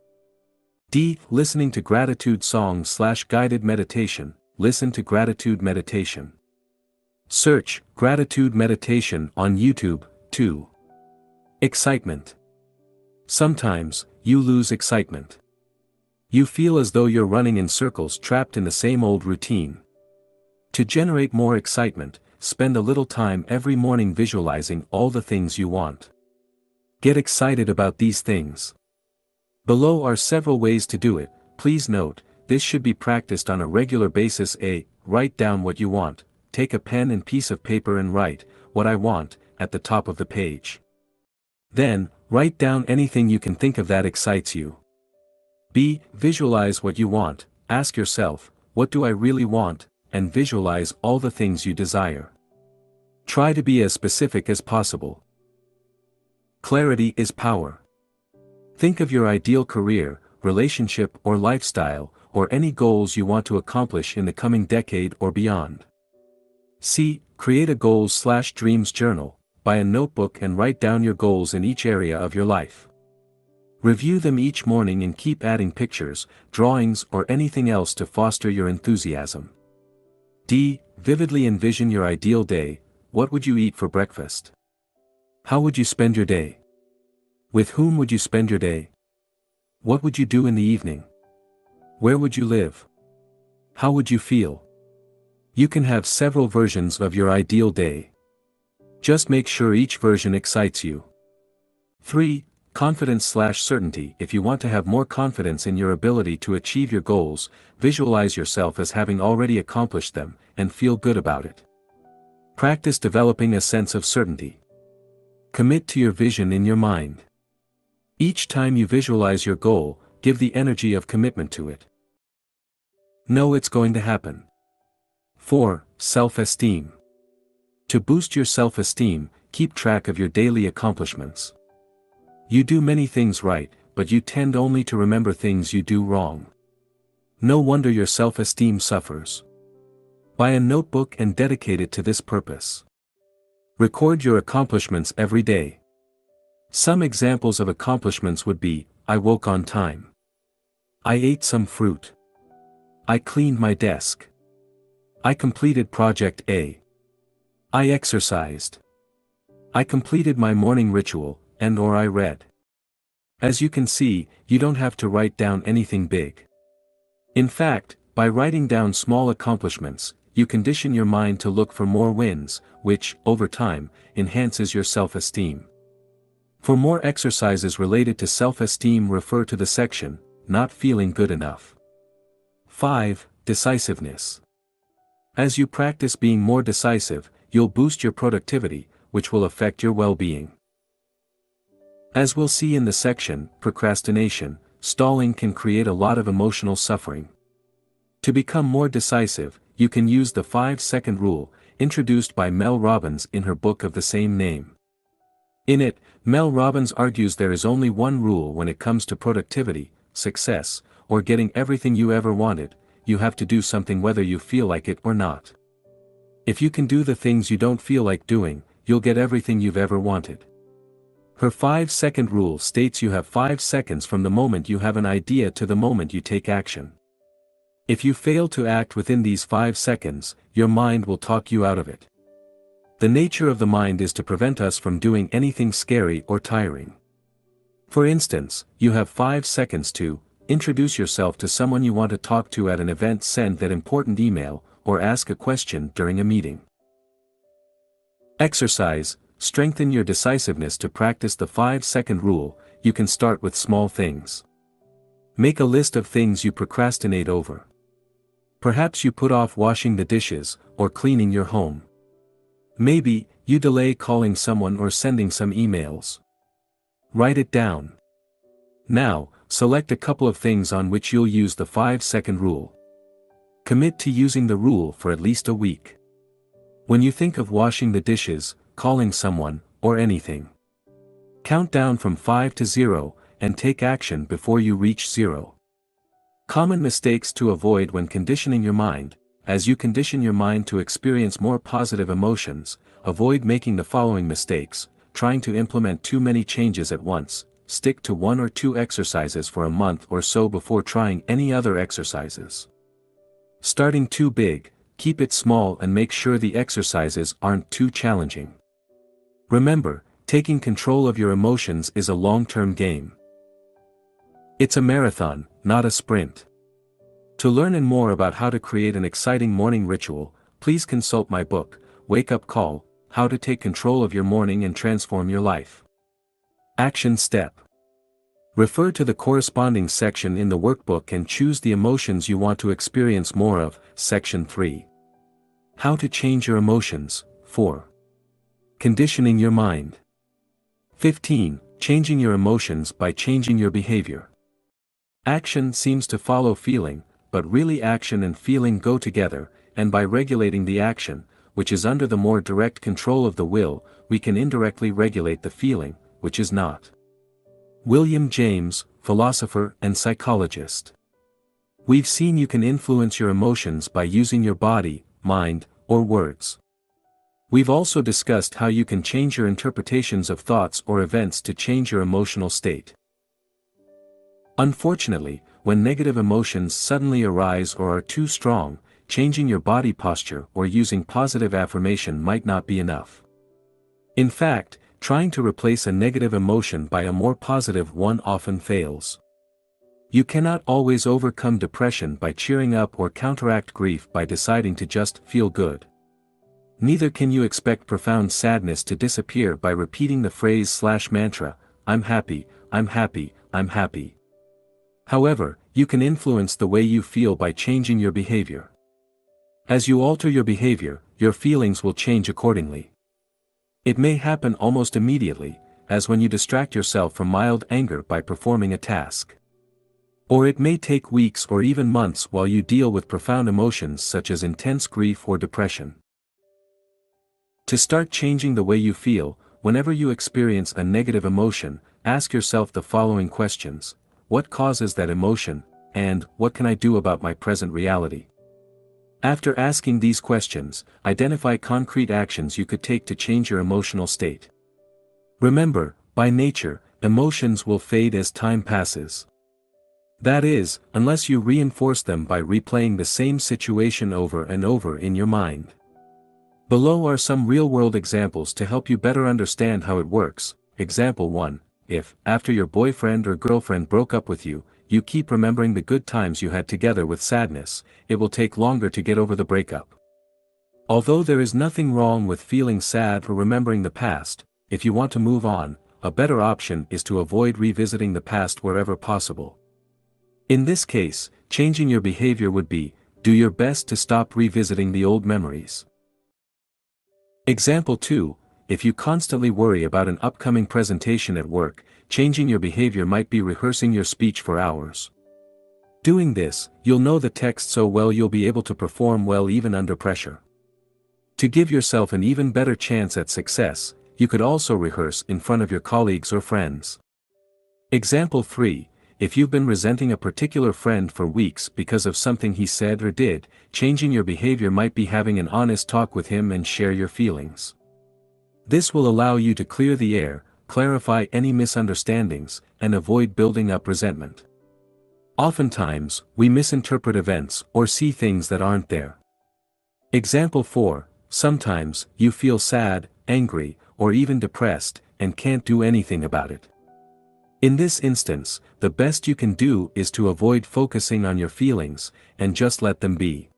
D. Listening to gratitude songs/guided meditation. Listen to gratitude meditation. Search gratitude meditation on YouTube. 2. Excitement. Sometimes, you lose excitement. You feel as though you're running in circles trapped in the same old routine. To generate more excitement, spend a little time every morning visualizing all the things you want. Get excited about these things. Below are several ways to do it. Please note, this should be practiced on a regular basis. A. Write down what you want. Take a pen and piece of paper and write, "What I want," at the top of the page. Then, write down anything you can think of that excites you. B. Visualize what you want. Ask yourself, what do I really want, and visualize all the things you desire. Try to be as specific as possible. Clarity is power. Think of your ideal career, relationship or lifestyle, or any goals you want to accomplish in the coming decade or beyond. C. Create a goals/dreams journal. Buy a notebook and write down your goals in each area of your life. Review them each morning and keep adding pictures, drawings, or anything else to foster your enthusiasm. D. Vividly envision your ideal day. What would you eat for breakfast? How would you spend your day? With whom would you spend your day? What would you do in the evening? Where would you live? How would you feel? You can have several versions of your ideal day. Just make sure each version excites you. 3. Confidence/certainty. If you want to have more confidence in your ability to achieve your goals, visualize yourself as having already accomplished them, and feel good about it. Practice developing a sense of certainty. Commit to your vision in your mind. Each time you visualize your goal, give the energy of commitment to it. Know it's going to happen. 4. Self-esteem. To boost your self-esteem, keep track of your daily accomplishments. You do many things right, but you tend only to remember things you do wrong. No wonder your self-esteem suffers. Buy a notebook and dedicate it to this purpose. Record your accomplishments every day. Some examples of accomplishments would be: I woke on time. I ate some fruit. I cleaned my desk. I completed project A. I exercised. I completed my morning ritual, and/or I read. As you can see, you don't have to write down anything big. In fact, by writing down small accomplishments, you condition your mind to look for more wins, which, over time, enhances your self-esteem. For more exercises related to self-esteem, refer to the section, Not Feeling Good Enough. 5. Decisiveness. As you practice being more decisive, you'll boost your productivity, which will affect your well-being. As we'll see in the section, Procrastination, stalling can create a lot of emotional suffering. To become more decisive, you can use the 5-second rule, introduced by Mel Robbins in her book of the same name. In it, Mel Robbins argues there is only one rule when it comes to productivity, success, or getting everything you ever wanted: you have to do something whether you feel like it or not. If you can do the things you don't feel like doing, you'll get everything you've ever wanted. Her 5-second rule states you have 5 seconds from the moment you have an idea to the moment you take action. If you fail to act within these 5 seconds, your mind will talk you out of it. The nature of the mind is to prevent us from doing anything scary or tiring. For instance, you have 5 seconds to introduce yourself to someone you want to talk to at an event, send that important email, or ask a question during a meeting. Exercise. Strengthen your decisiveness. To practice the 5-second rule, you can start with small things. Make a list of things you procrastinate over. Perhaps you put off washing the dishes, or cleaning your home. Maybe, you delay calling someone or sending some emails. Write it down. Now, select a couple of things on which you'll use the 5-second rule. Commit to using the rule for at least a week. When you think of washing the dishes, calling someone, or anything, count down from 5 to 0, and take action before you reach 0. Common mistakes to avoid when conditioning your mind. As you condition your mind to experience more positive emotions, avoid making the following mistakes: trying to implement too many changes at once. Stick to 1 or 2 exercises for a month or so before trying any other exercises. Starting too big, keep it small and make sure the exercises aren't too challenging. Remember, taking control of your emotions is a long-term game. It's a marathon, not a sprint. To learn more about how to create an exciting morning ritual, please consult my book, Wake Up Call: How to Take Control of Your Morning and Transform Your Life. Action Step. Refer to the corresponding section in the workbook and choose the emotions you want to experience more of. Section 3. How to change your emotions. 4. Conditioning your mind. 15. Changing your emotions by changing your behavior. Action seems to follow feeling, but really action and feeling go together, and by regulating the action, which is under the more direct control of the will, we can indirectly regulate the feeling, which is not. William James, philosopher and psychologist. We've seen you can influence your emotions by using your body, mind, or words. We've also discussed how you can change your interpretations of thoughts or events to change your emotional state. Unfortunately, when negative emotions suddenly arise or are too strong, changing your body posture or using positive affirmation might not be enough. In fact, trying to replace a negative emotion by a more positive one often fails. You cannot always overcome depression by cheering up or counteract grief by deciding to just feel good. Neither can you expect profound sadness to disappear by repeating the phrase/mantra, "I'm happy, I'm happy, I'm happy." However, you can influence the way you feel by changing your behavior. As you alter your behavior, your feelings will change accordingly. It may happen almost immediately, as when you distract yourself from mild anger by performing a task. Or it may take weeks or even months while you deal with profound emotions such as intense grief or depression. To start changing the way you feel, whenever you experience a negative emotion, ask yourself the following questions: what causes that emotion, and what can I do about my present reality? After asking these questions, identify concrete actions you could take to change your emotional state. Remember, by nature, emotions will fade as time passes. That is, unless you reinforce them by replaying the same situation over and over in your mind. Below are some real-world examples to help you better understand how it works. Example 1. If, after your boyfriend or girlfriend broke up with you, you keep remembering the good times you had together with sadness, it will take longer to get over the breakup. Although there is nothing wrong with feeling sad or remembering the past, if you want to move on, a better option is to avoid revisiting the past wherever possible. In this case, changing your behavior would be, do your best to stop revisiting the old memories. Example 2, if you constantly worry about an upcoming presentation at work, changing your behavior might be rehearsing your speech for hours. Doing this, you'll know the text so well you'll be able to perform well even under pressure. To give yourself an even better chance at success, you could also rehearse in front of your colleagues or friends. Example 3, if you've been resenting a particular friend for weeks because of something he said or did, changing your behavior might be having an honest talk with him and share your feelings. This will allow you to clear the air, clarify any misunderstandings, and avoid building up resentment. Oftentimes, we misinterpret events or see things that aren't there. Example 4, sometimes, you feel sad, angry, or even depressed, and can't do anything about it. In this instance, the best you can do is to avoid focusing on your feelings, and just let them be.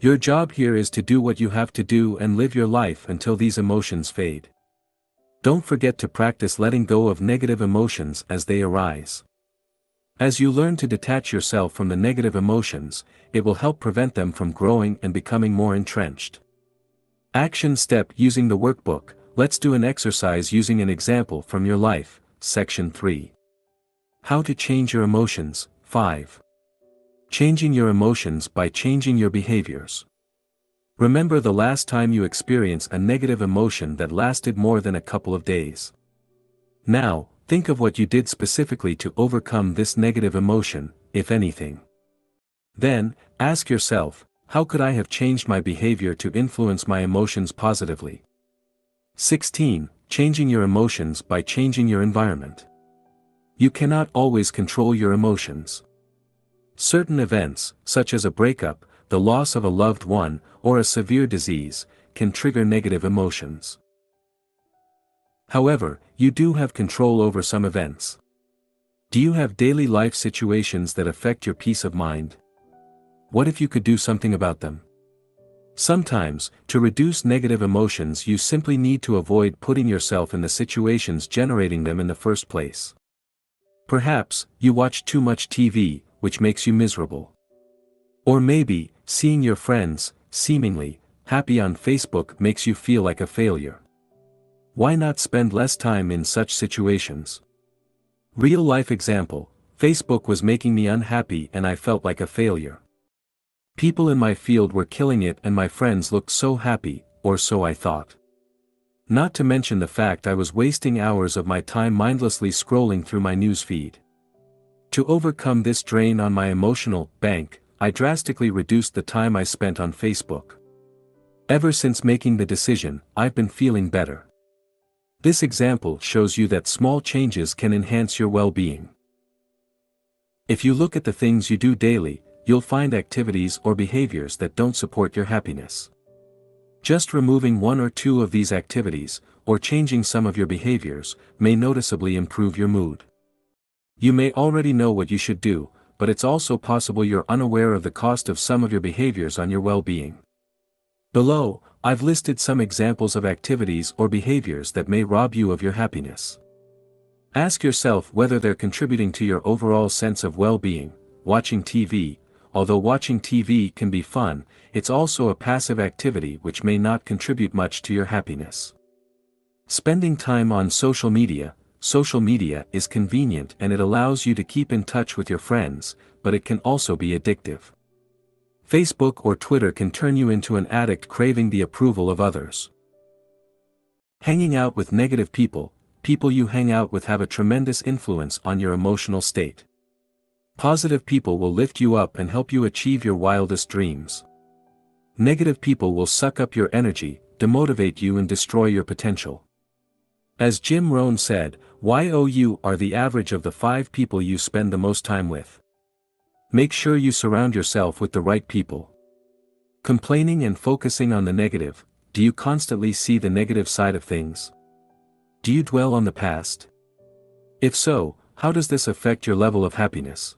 Your job here is to do what you have to do and live your life until these emotions fade. Don't forget to practice letting go of negative emotions as they arise. As you learn to detach yourself from the negative emotions, it will help prevent them from growing and becoming more entrenched. Action step using the workbook. Let's do an exercise using an example from your life. Section 3. How to change your emotions. 5. Changing your emotions by changing your behaviors. Remember the last time you experienced a negative emotion that lasted more than a couple of days. Now, think of what you did specifically to overcome this negative emotion, if anything. Then, ask yourself, how could I have changed my behavior to influence my emotions positively? 16. Changing your emotions by changing your environment. You cannot always control your emotions. Certain events, such as a breakup, the loss of a loved one, or a severe disease, can trigger negative emotions. However, you do have control over some events. Do you have daily life situations that affect your peace of mind? What if you could do something about them? Sometimes, to reduce negative emotions you simply need to avoid putting yourself in the situations generating them in the first place. Perhaps, you watch too much TV, which makes you miserable. Or maybe, seeing your friends, seemingly, happy on Facebook makes you feel like a failure. Why not spend less time in such situations? Real life example, Facebook was making me unhappy and I felt like a failure. People in my field were killing it and my friends looked so happy, or so I thought. Not to mention the fact I was wasting hours of my time mindlessly scrolling through my news feed. To overcome this drain on my emotional bank, I drastically reduced the time I spent on Facebook. Ever since making the decision, I've been feeling better. This example shows you that small changes can enhance your well-being. If you look at the things you do daily, you'll find activities or behaviors that don't support your happiness. Just removing one or two of these activities, or changing some of your behaviors, may noticeably improve your mood. You may already know what you should do, but it's also possible you're unaware of the cost of some of your behaviors on your well-being. Below, I've listed some examples of activities or behaviors that may rob you of your happiness. Ask yourself whether they're contributing to your overall sense of well-being. Watching TV. Although watching TV can be fun, it's also a passive activity which may not contribute much to your happiness. Spending time on social media. Social media is convenient and it allows you to keep in touch with your friends, but it can also be addictive. Facebook or Twitter can turn you into an addict craving the approval of others. Hanging out with negative people. People you hang out with have a tremendous influence on your emotional state. Positive people will lift you up and help you achieve your wildest dreams. Negative people will suck up your energy, demotivate you and destroy your potential. As Jim Rohn said, you are the average of the 5 people you spend the most time with. Make sure you surround yourself with the right people. Complaining and focusing on the negative. Do you constantly see the negative side of things? Do you dwell on the past? If so, how does this affect your level of happiness?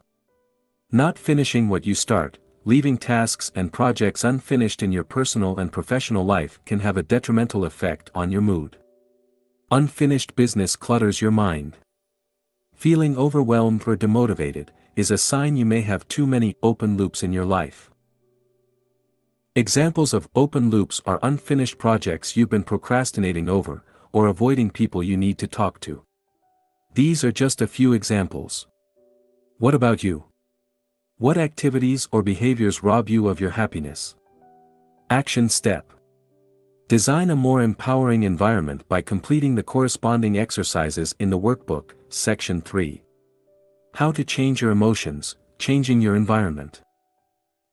Not finishing what you start, leaving tasks and projects unfinished in your personal and professional life can have a detrimental effect on your mood. Unfinished business clutters your mind. Feeling overwhelmed or demotivated is a sign you may have too many open loops in your life. Examples of open loops are unfinished projects you've been procrastinating over, or avoiding people you need to talk to. These are just a few examples. What about you? What activities or behaviors rob you of your happiness? Action step. Design a more empowering environment by completing the corresponding exercises in the workbook, Section 3. How to change your emotions, changing your environment.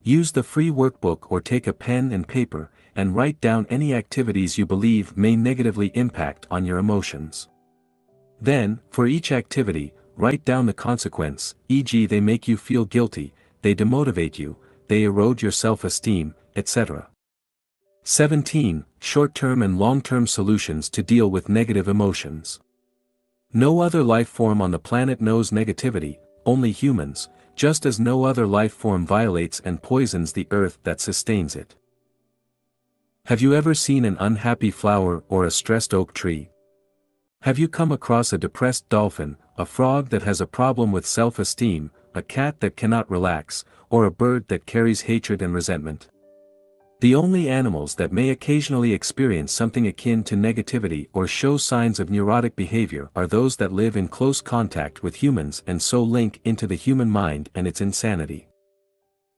Use the free workbook or take a pen and paper, and write down any activities you believe may negatively impact on your emotions. Then, for each activity, write down the consequence, e.g. they make you feel guilty, they demotivate you, they erode your self-esteem, etc. 17. Short-term and long-term solutions to deal with negative emotions. No other life form on the planet knows negativity, only humans, just as no other life form violates and poisons the earth that sustains it. Have you ever seen an unhappy flower or a stressed oak tree? Have you come across a depressed dolphin, a frog that has a problem with self-esteem, a cat that cannot relax, or a bird that carries hatred and resentment? The only animals that may occasionally experience something akin to negativity or show signs of neurotic behavior are those that live in close contact with humans and so link into the human mind and its insanity.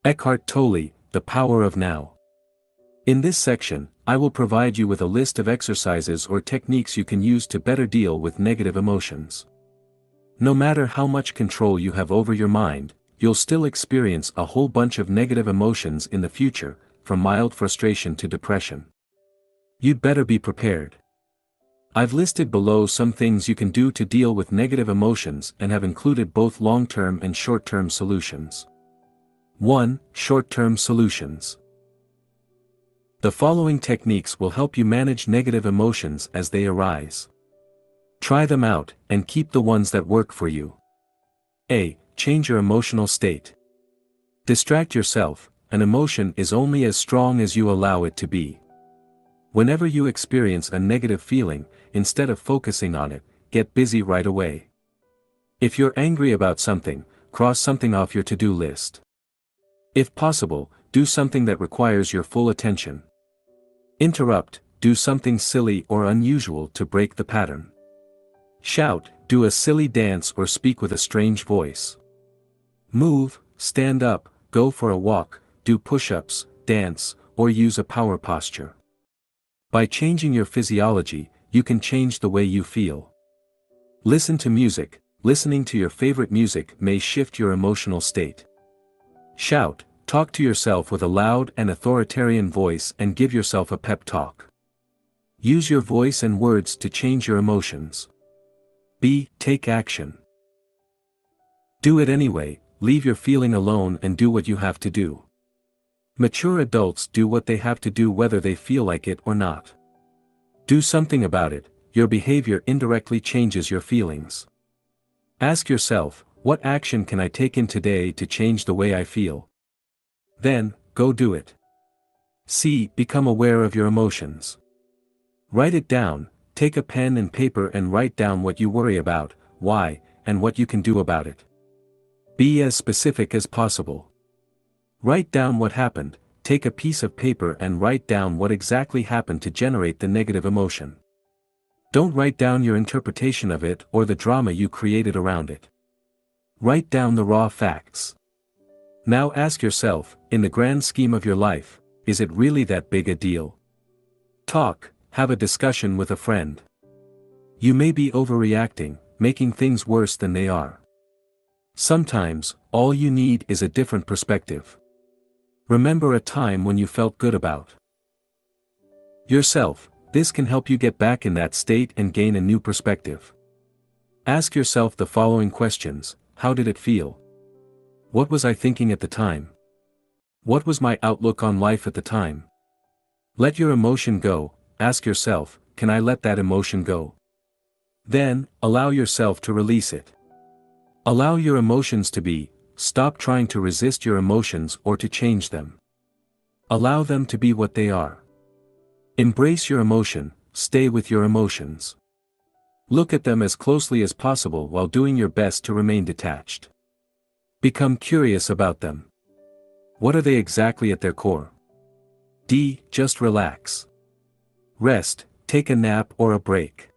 Eckhart Tolle, The Power of Now. In this section, I will provide you with a list of exercises or techniques you can use to better deal with negative emotions. No matter how much control you have over your mind, you'll still experience a whole bunch of negative emotions in the future, from mild frustration to depression. You'd better be prepared. I've listed below some things you can do to deal with negative emotions and have included both long-term and short-term solutions. 1. Short-term solutions. The following techniques will help you manage negative emotions as they arise. Try them out, and keep the ones that work for you. A. Change your emotional state. Distract yourself. An emotion is only as strong as you allow it to be. Whenever you experience a negative feeling, instead of focusing on it, get busy right away. If you're angry about something, cross something off your to-do list. If possible, do something that requires your full attention. Interrupt, do something silly or unusual to break the pattern. Shout, do a silly dance or speak with a strange voice. Move, stand up, go for a walk, do push-ups, dance, or use a power posture. By changing your physiology, you can change the way you feel. Listen to music. Listening to your favorite music may shift your emotional state. Shout, talk to yourself with a loud and authoritarian voice and give yourself a pep talk. Use your voice and words to change your emotions. B. Take action. Do it anyway. leave your feeling alone and do what you have to do. Mature adults do what they have to do whether they feel like it or not. Do something about it. Your behavior indirectly changes your feelings. Ask yourself, what action can I take in today to change the way I feel? Then, go do it. C. Become aware of your emotions. Write it down. Take a pen and paper and write down what you worry about, why, and what you can do about it. Be as specific as possible. Write down what happened. Take a piece of paper and write down what exactly happened to generate the negative emotion. Don't write down your interpretation of it or the drama you created around it. Write down the raw facts. Now ask yourself, in the grand scheme of your life, is it really that big a deal? Talk, have a discussion with a friend. You may be overreacting, making things worse than they are. Sometimes, all you need is a different perspective. Remember a time when you felt good about yourself. This can help you get back in that state and gain a new perspective. Ask yourself the following questions: how did it feel? What was I thinking at the time? What was my outlook on life at the time? Let your emotion go. Ask yourself, can I let that emotion go? Then, allow yourself to release it. Allow your emotions to be. Stop trying to resist your emotions or to change them. Allow them to be what they are. Embrace your emotion, stay with your emotions. Look at them as closely as possible while doing your best to remain detached. Become curious about them. What are they exactly at their core? D. Just relax. Rest, take a nap or a break.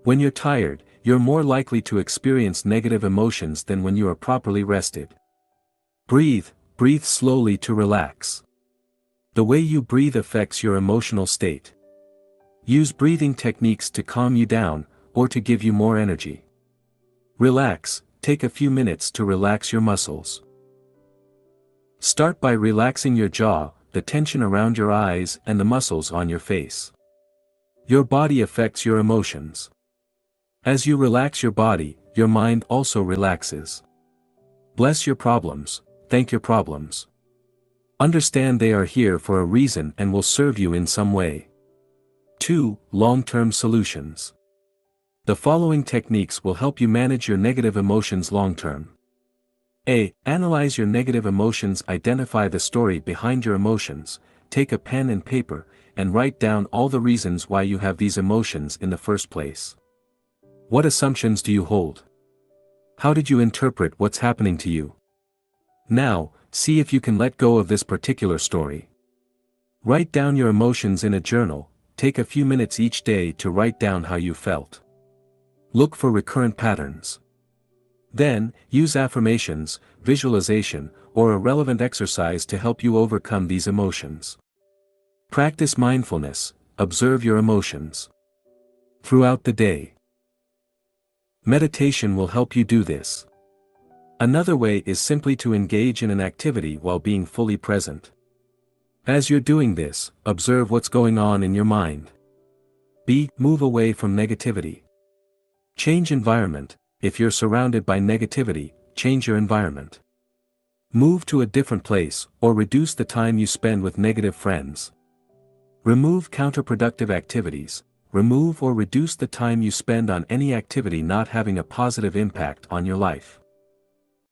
When you're tired, you're more likely to experience negative emotions than when you are properly rested. Breathe slowly to relax. The way you breathe affects your emotional state. Use breathing techniques to calm you down, or to give you more energy. Relax, take a few minutes to relax your muscles. Start by relaxing your jaw, the tension around your eyes and the muscles on your face. Your body affects your emotions. As you relax your body, your mind also relaxes. Bless your problems, thank your problems. Understand they are here for a reason and will serve you in some way. 2. Long-term solutions. The following techniques will help you manage your negative emotions long-term. A. Analyze your negative emotions. Identify the story behind your emotions. Take a pen and paper, and write down all the reasons why you have these emotions in the first place. What assumptions do you hold? How did you interpret what's happening to you? Now, see if you can let go of this particular story. Write down your emotions in a journal. Take a few minutes each day to write down how you felt. Look for recurrent patterns. Then, use affirmations, visualization, or a relevant exercise to help you overcome these emotions. Practice mindfulness. Observe your emotions throughout the day. Meditation will help you do this. Another way is simply to engage in an activity while being fully present. As you're doing this, observe what's going on in your mind. B. Move away from negativity. Change environment. If you're surrounded by negativity, change your environment. Move to a different place, or reduce the time you spend with negative friends. Remove counterproductive activities. Remove or reduce the time you spend on any activity not having a positive impact on your life.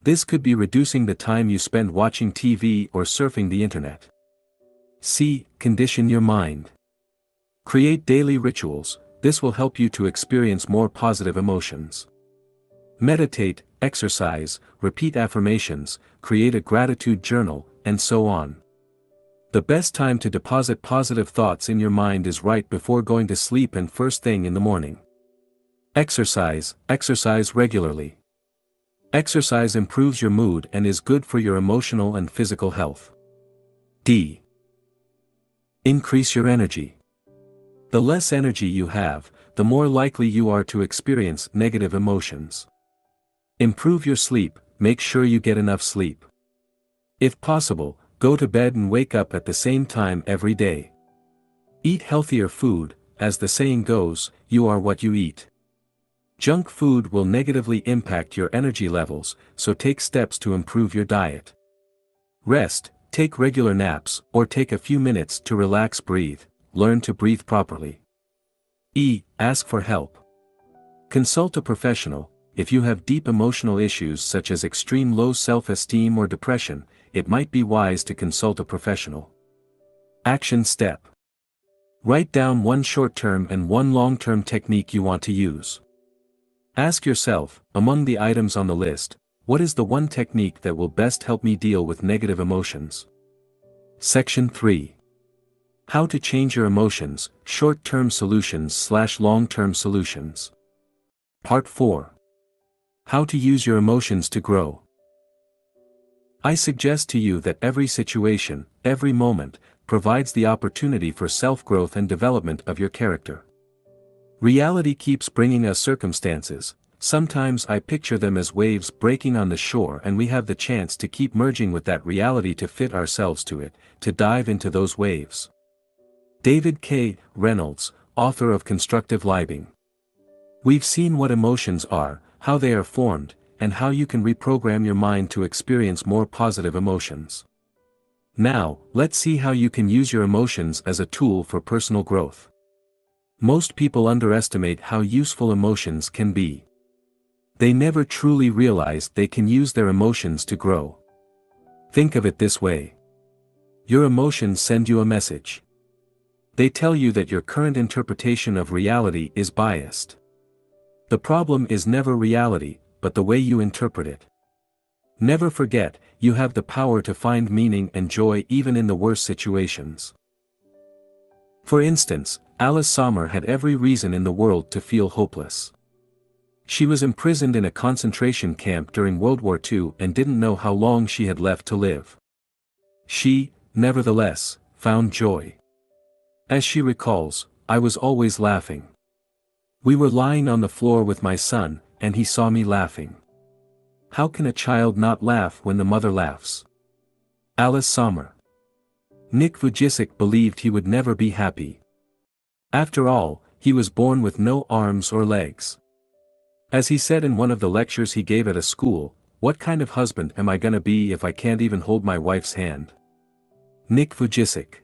This could be reducing the time you spend watching TV or surfing the internet. C. Condition your mind. Create daily rituals. This will help you to experience more positive emotions. Meditate, exercise, repeat affirmations, create a gratitude journal, and so on. The best time to deposit positive thoughts in your mind is right before going to sleep and first thing in the morning. Exercise regularly. Exercise improves your mood and is good for your emotional and physical health. D. Increase your energy. The less energy you have, the more likely you are to experience negative emotions. Improve your sleep. Make sure you get enough sleep. If possible, go to bed and wake up at the same time every day. Eat healthier food. As the saying goes, you are what you eat. Junk food will negatively impact your energy levels, so take steps to improve your diet. Rest, take regular naps, or take a few minutes to relax. Breathe, learn to breathe properly. Ask for help. Consult a professional. If you have deep emotional issues such as extreme low self-esteem or depression, it might be wise to consult a professional. Action step. Write down one short-term and one long-term technique you want to use. Ask yourself, among the items on the list, what is the one technique that will best help me deal with negative emotions? Section 3. How to change your emotions, short-term solutions/long-term solutions. Part 4. How to use your emotions to grow. I suggest to you that every situation, every moment, provides the opportunity for self-growth and development of your character. Reality keeps bringing us circumstances. Sometimes I picture them as waves breaking on the shore, and we have the chance to keep merging with that reality to fit ourselves to it, to dive into those waves. David K. Reynolds, author of Constructive Living. We've seen what emotions are, how they are formed, and how you can reprogram your mind to experience more positive emotions. Now, let's see how you can use your emotions as a tool for personal growth. Most people underestimate how useful emotions can be. They never truly realize they can use their emotions to grow. Think of it this way. Your emotions send you a message. They tell you that your current interpretation of reality is biased. The problem is never reality, but the way you interpret it. Never forget, you have the power to find meaning and joy even in the worst situations. For instance, Alice Sommer had every reason in the world to feel hopeless. She was imprisoned in a concentration camp during World War II and didn't know how long she had left to live. She, nevertheless, found joy. As she recalls, I was always laughing. We were lying on the floor with my son, and he saw me laughing. How can a child not laugh when the mother laughs? Alice Sommer. Nick Vujicic believed he would never be happy. After all, he was born with no arms or legs. As he said in one of the lectures he gave at a school, "What kind of husband am I gonna be if I can't even hold my wife's hand?" Nick Vujicic.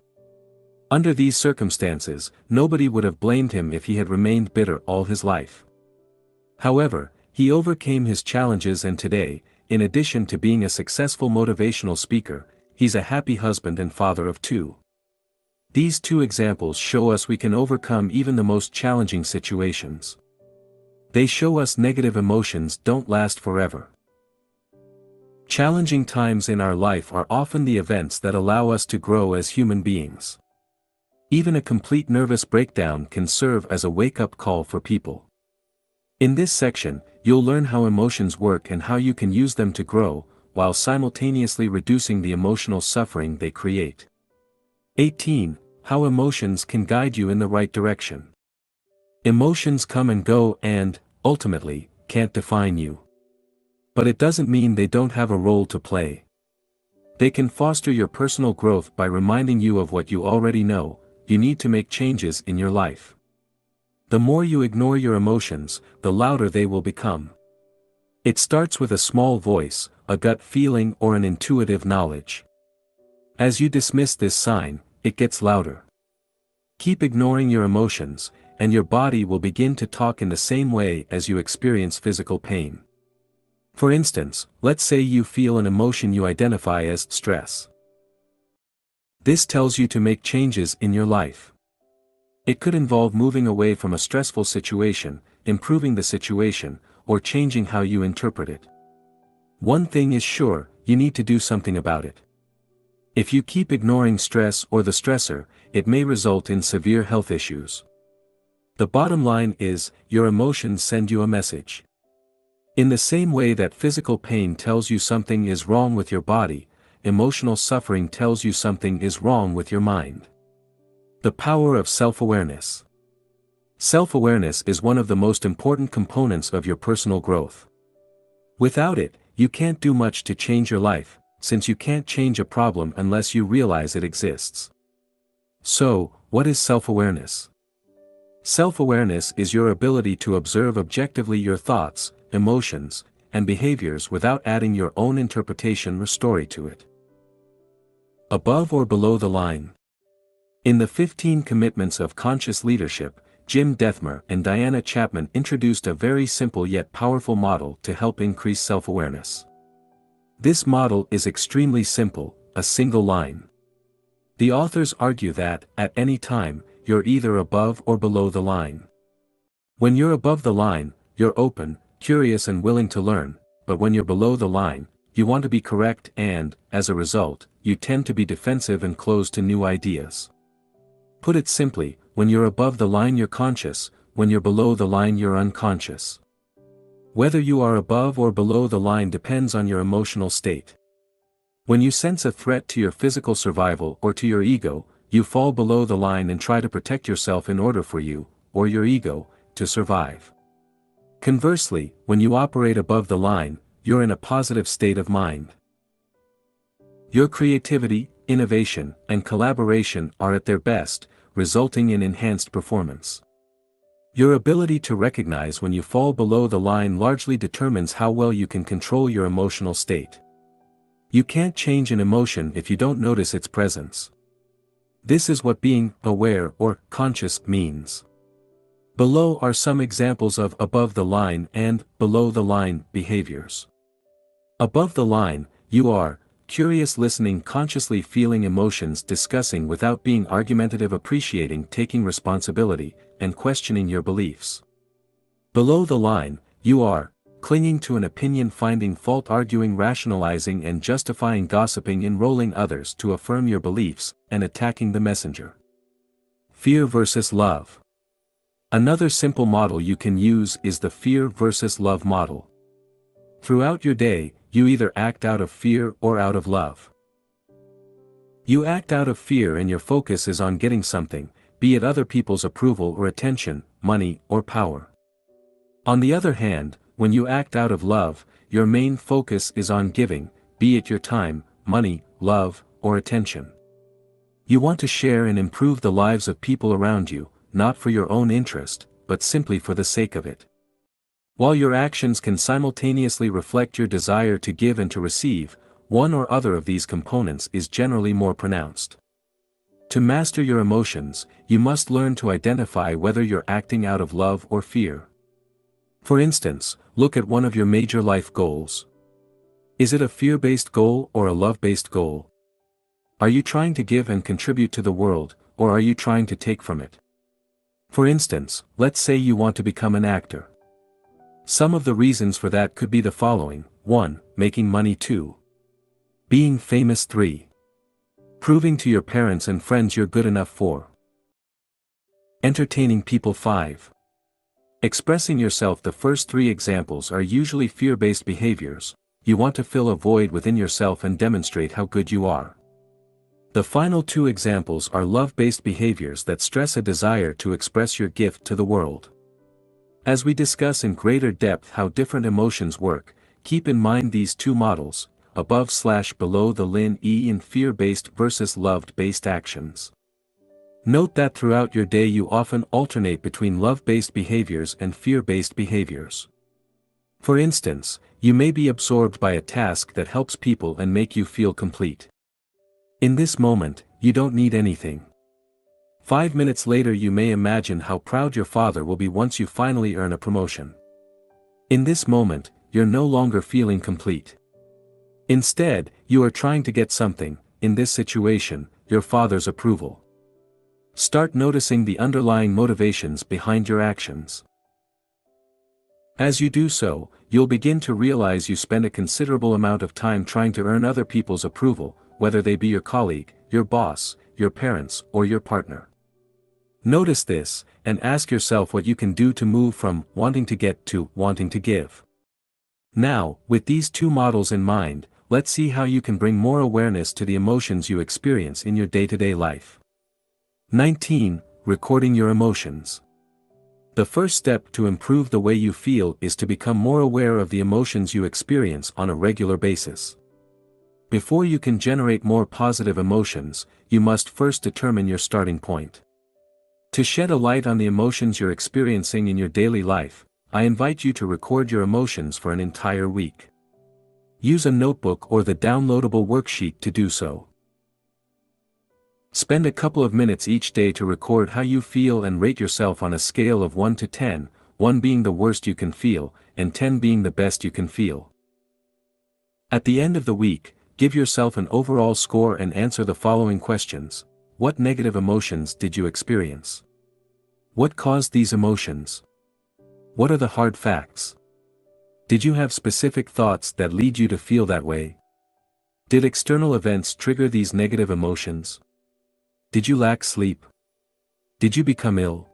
Under these circumstances, nobody would have blamed him if he had remained bitter all his life. However, he overcame his challenges, and today, in addition to being a successful motivational speaker, he's a happy husband and father of 2. These 2 examples show us we can overcome even the most challenging situations. They show us negative emotions don't last forever. Challenging times in our life are often the events that allow us to grow as human beings. Even a complete nervous breakdown can serve as a wake-up call for people. In this section, you'll learn how emotions work and how you can use them to grow, while simultaneously reducing the emotional suffering they create. 18. How emotions can guide you in the right direction. Emotions come and go and, ultimately, can't define you. But it doesn't mean they don't have a role to play. They can foster your personal growth by reminding you of what you already know: you need to make changes in your life. The more you ignore your emotions, the louder they will become. It starts with a small voice, a gut feeling, or an intuitive knowledge. As you dismiss this sign, it gets louder. Keep ignoring your emotions, and your body will begin to talk in the same way as you experience physical pain. For instance, let's say you feel an emotion you identify as stress. This tells you to make changes in your life. It could involve moving away from a stressful situation, improving the situation, or changing how you interpret it. One thing is sure, you need to do something about it. If you keep ignoring stress or the stressor, it may result in severe health issues. The bottom line is, your emotions send you a message. In the same way that physical pain tells you something is wrong with your body, emotional suffering tells you something is wrong with your mind. The power of self-awareness. Self-awareness is one of the most important components of your personal growth. Without it, you can't do much to change your life, since you can't change a problem unless you realize it exists. So, what is self-awareness? Self-awareness is your ability to observe objectively your thoughts, emotions, and behaviors without adding your own interpretation or story to it. Above or below the line? In the 15 Commitments of Conscious Leadership, Jim Dethmer and Diana Chapman introduced a very simple yet powerful model to help increase self-awareness. This model is extremely simple, a single line. The authors argue that, at any time, you're either above or below the line. When you're above the line, you're open, curious and willing to learn, but when you're below the line, you want to be correct and, as a result, you tend to be defensive and closed to new ideas. Put it simply, when you're above the line you're conscious, when you're below the line you're unconscious. Whether you are above or below the line depends on your emotional state. When you sense a threat to your physical survival or to your ego, you fall below the line and try to protect yourself in order for you, or your ego, to survive. Conversely, when you operate above the line, you're in a positive state of mind. Your creativity, innovation, and collaboration are at their best, resulting in enhanced performance. Your ability to recognize when you fall below the line largely determines how well you can control your emotional state. You can't change an emotion if you don't notice its presence. This is what being aware or conscious means. Below are some examples of above the line and below the line behaviors. Above the line, you are curious, listening, consciously feeling emotions, discussing without being argumentative, appreciating, taking responsibility, and questioning your beliefs. Below the line, you are clinging to an opinion, finding fault, arguing, rationalizing and justifying, gossiping, enrolling others to affirm your beliefs, and attacking the messenger. Fear versus love. Another simple model you can use is the fear versus love model. Throughout your day, you either act out of fear or out of love. You act out of fear and your focus is on getting something, be it other people's approval or attention, money or power. On the other hand, when you act out of love, your main focus is on giving, be it your time, money, love, or attention. You want to share and improve the lives of people around you, not for your own interest, but simply for the sake of it. While your actions can simultaneously reflect your desire to give and to receive, one or other of these components is generally more pronounced. To master your emotions, you must learn to identify whether you're acting out of love or fear. For instance, look at one of your major life goals. Is it a fear-based goal or a love-based goal? Are you trying to give and contribute to the world, or are you trying to take from it? For instance, let's say you want to become an actor. Some of the reasons for that could be the following: 1. Making money. 2. Being famous. 3. Proving to your parents and friends you're good enough. 4. Entertaining people. 5. Expressing yourself. The first three examples are usually fear-based behaviors. You want to fill a void within yourself and demonstrate how good you are. The final two examples are love-based behaviors that stress a desire to express your gift to the world. As we discuss in greater depth how different emotions work, keep in mind these two models, above/below the line in fear-based versus love-based actions. Note that throughout your day you often alternate between love-based behaviors and fear-based behaviors. For instance, you may be absorbed by a task that helps people and make you feel complete. In this moment, you don't need anything. 5 minutes later you may imagine how proud your father will be once you finally earn a promotion. In this moment, you're no longer feeling complete. Instead, you are trying to get something, in this situation, your father's approval. Start noticing the underlying motivations behind your actions. As you do so, you'll begin to realize you spend a considerable amount of time trying to earn other people's approval, whether they be your colleague, your boss, your parents, or your partner. Notice this, and ask yourself what you can do to move from wanting to get to wanting to give. Now, with these two models in mind, let's see how you can bring more awareness to the emotions you experience in your day-to-day life. 19. Recording your emotions. The first step to improve the way you feel is to become more aware of the emotions you experience on a regular basis. Before you can generate more positive emotions, you must first determine your starting point. To shed a light on the emotions you're experiencing in your daily life, I invite you to record your emotions for an entire week. Use a notebook or the downloadable worksheet to do so. Spend a couple of minutes each day to record how you feel and rate yourself on a scale of 1 to 10, 1 being the worst you can feel, and 10 being the best you can feel. At the end of the week, give yourself an overall score and answer the following questions. What negative emotions did you experience? What caused these emotions? What are the hard facts? Did you have specific thoughts that lead you to feel that way? Did external events trigger these negative emotions? Did you lack sleep? Did you become ill?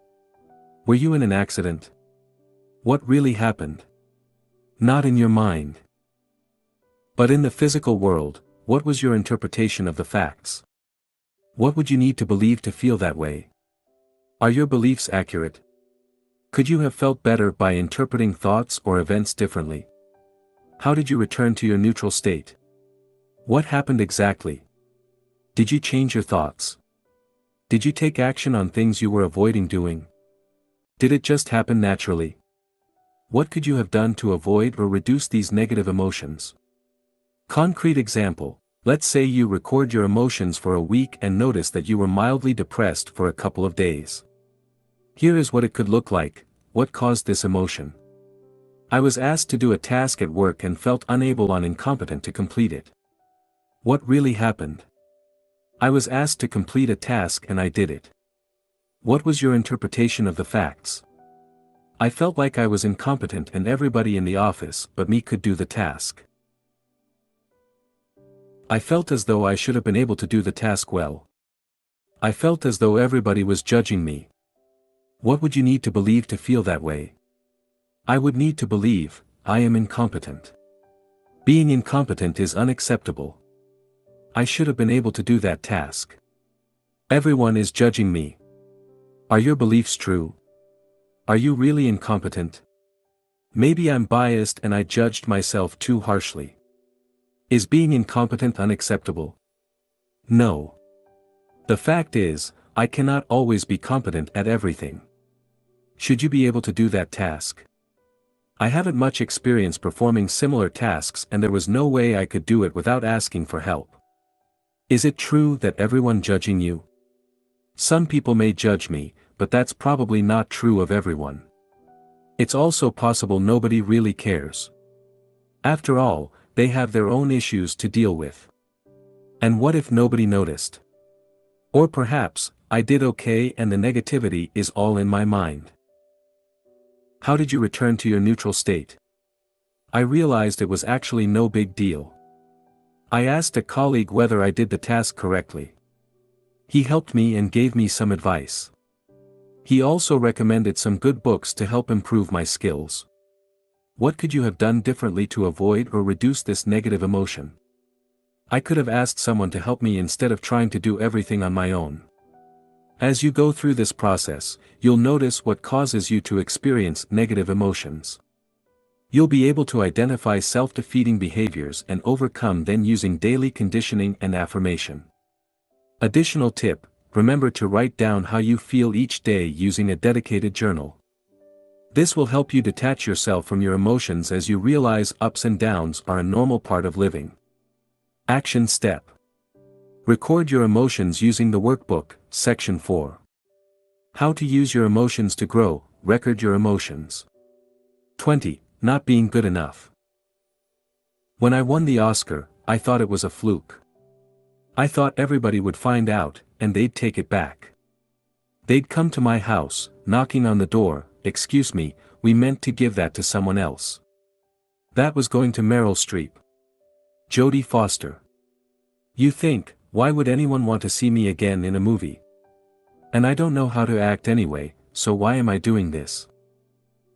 Were you in an accident? What really happened? Not in your mind, but in the physical world. What was your interpretation of the facts? What would you need to believe to feel that way? Are your beliefs accurate? Could you have felt better by interpreting thoughts or events differently? How did you return to your neutral state? What happened exactly? Did you change your thoughts? Did you take action on things you were avoiding doing? Did it just happen naturally? What could you have done to avoid or reduce these negative emotions? Concrete example. Let's say you record your emotions for a week and notice that you were mildly depressed for a couple of days. Here is what it could look like. What caused this emotion? I was asked to do a task at work and felt unable or incompetent to complete it. What really happened? I was asked to complete a task and I did it. What was your interpretation of the facts? I felt like I was incompetent and everybody in the office but me could do the task. I felt as though I should have been able to do the task well. I felt as though everybody was judging me. What would you need to believe to feel that way? I would need to believe, I am incompetent. Being incompetent is unacceptable. I should have been able to do that task. Everyone is judging me. Are your beliefs true? Are you really incompetent? Maybe I'm biased and I judged myself too harshly. Is being incompetent unacceptable? No. The fact is, I cannot always be competent at everything. Should you be able to do that task? I haven't much experience performing similar tasks and there was no way I could do it without asking for help. Is it true that everyone judging you? Some people may judge me, but that's probably not true of everyone. It's also possible nobody really cares. After all, they have their own issues to deal with. And what if nobody noticed? Or perhaps, I did okay and the negativity is all in my mind. How did you return to your neutral state? I realized it was actually no big deal. I asked a colleague whether I did the task correctly. He helped me and gave me some advice. He also recommended some good books to help improve my skills. What could you have done differently to avoid or reduce this negative emotion? I could have asked someone to help me instead of trying to do everything on my own. As you go through this process, you'll notice what causes you to experience negative emotions. You'll be able to identify self-defeating behaviors and overcome them using daily conditioning and affirmation. Additional tip: remember to write down how you feel each day using a dedicated journal. This will help you detach yourself from your emotions as you realize ups and downs are a normal part of living. Action step: record your emotions using the workbook, section 4. How to use your emotions to grow. Record your emotions. 20. Not being good enough. When I won the Oscar, I thought it was a fluke. I thought everybody would find out, and they'd take it back. They'd come to my house, knocking on the door. Excuse me, we meant to give that to someone else. That was going to Meryl Streep. Jodie Foster. You think, why would anyone want to see me again in a movie? And I don't know how to act anyway, so why am I doing this?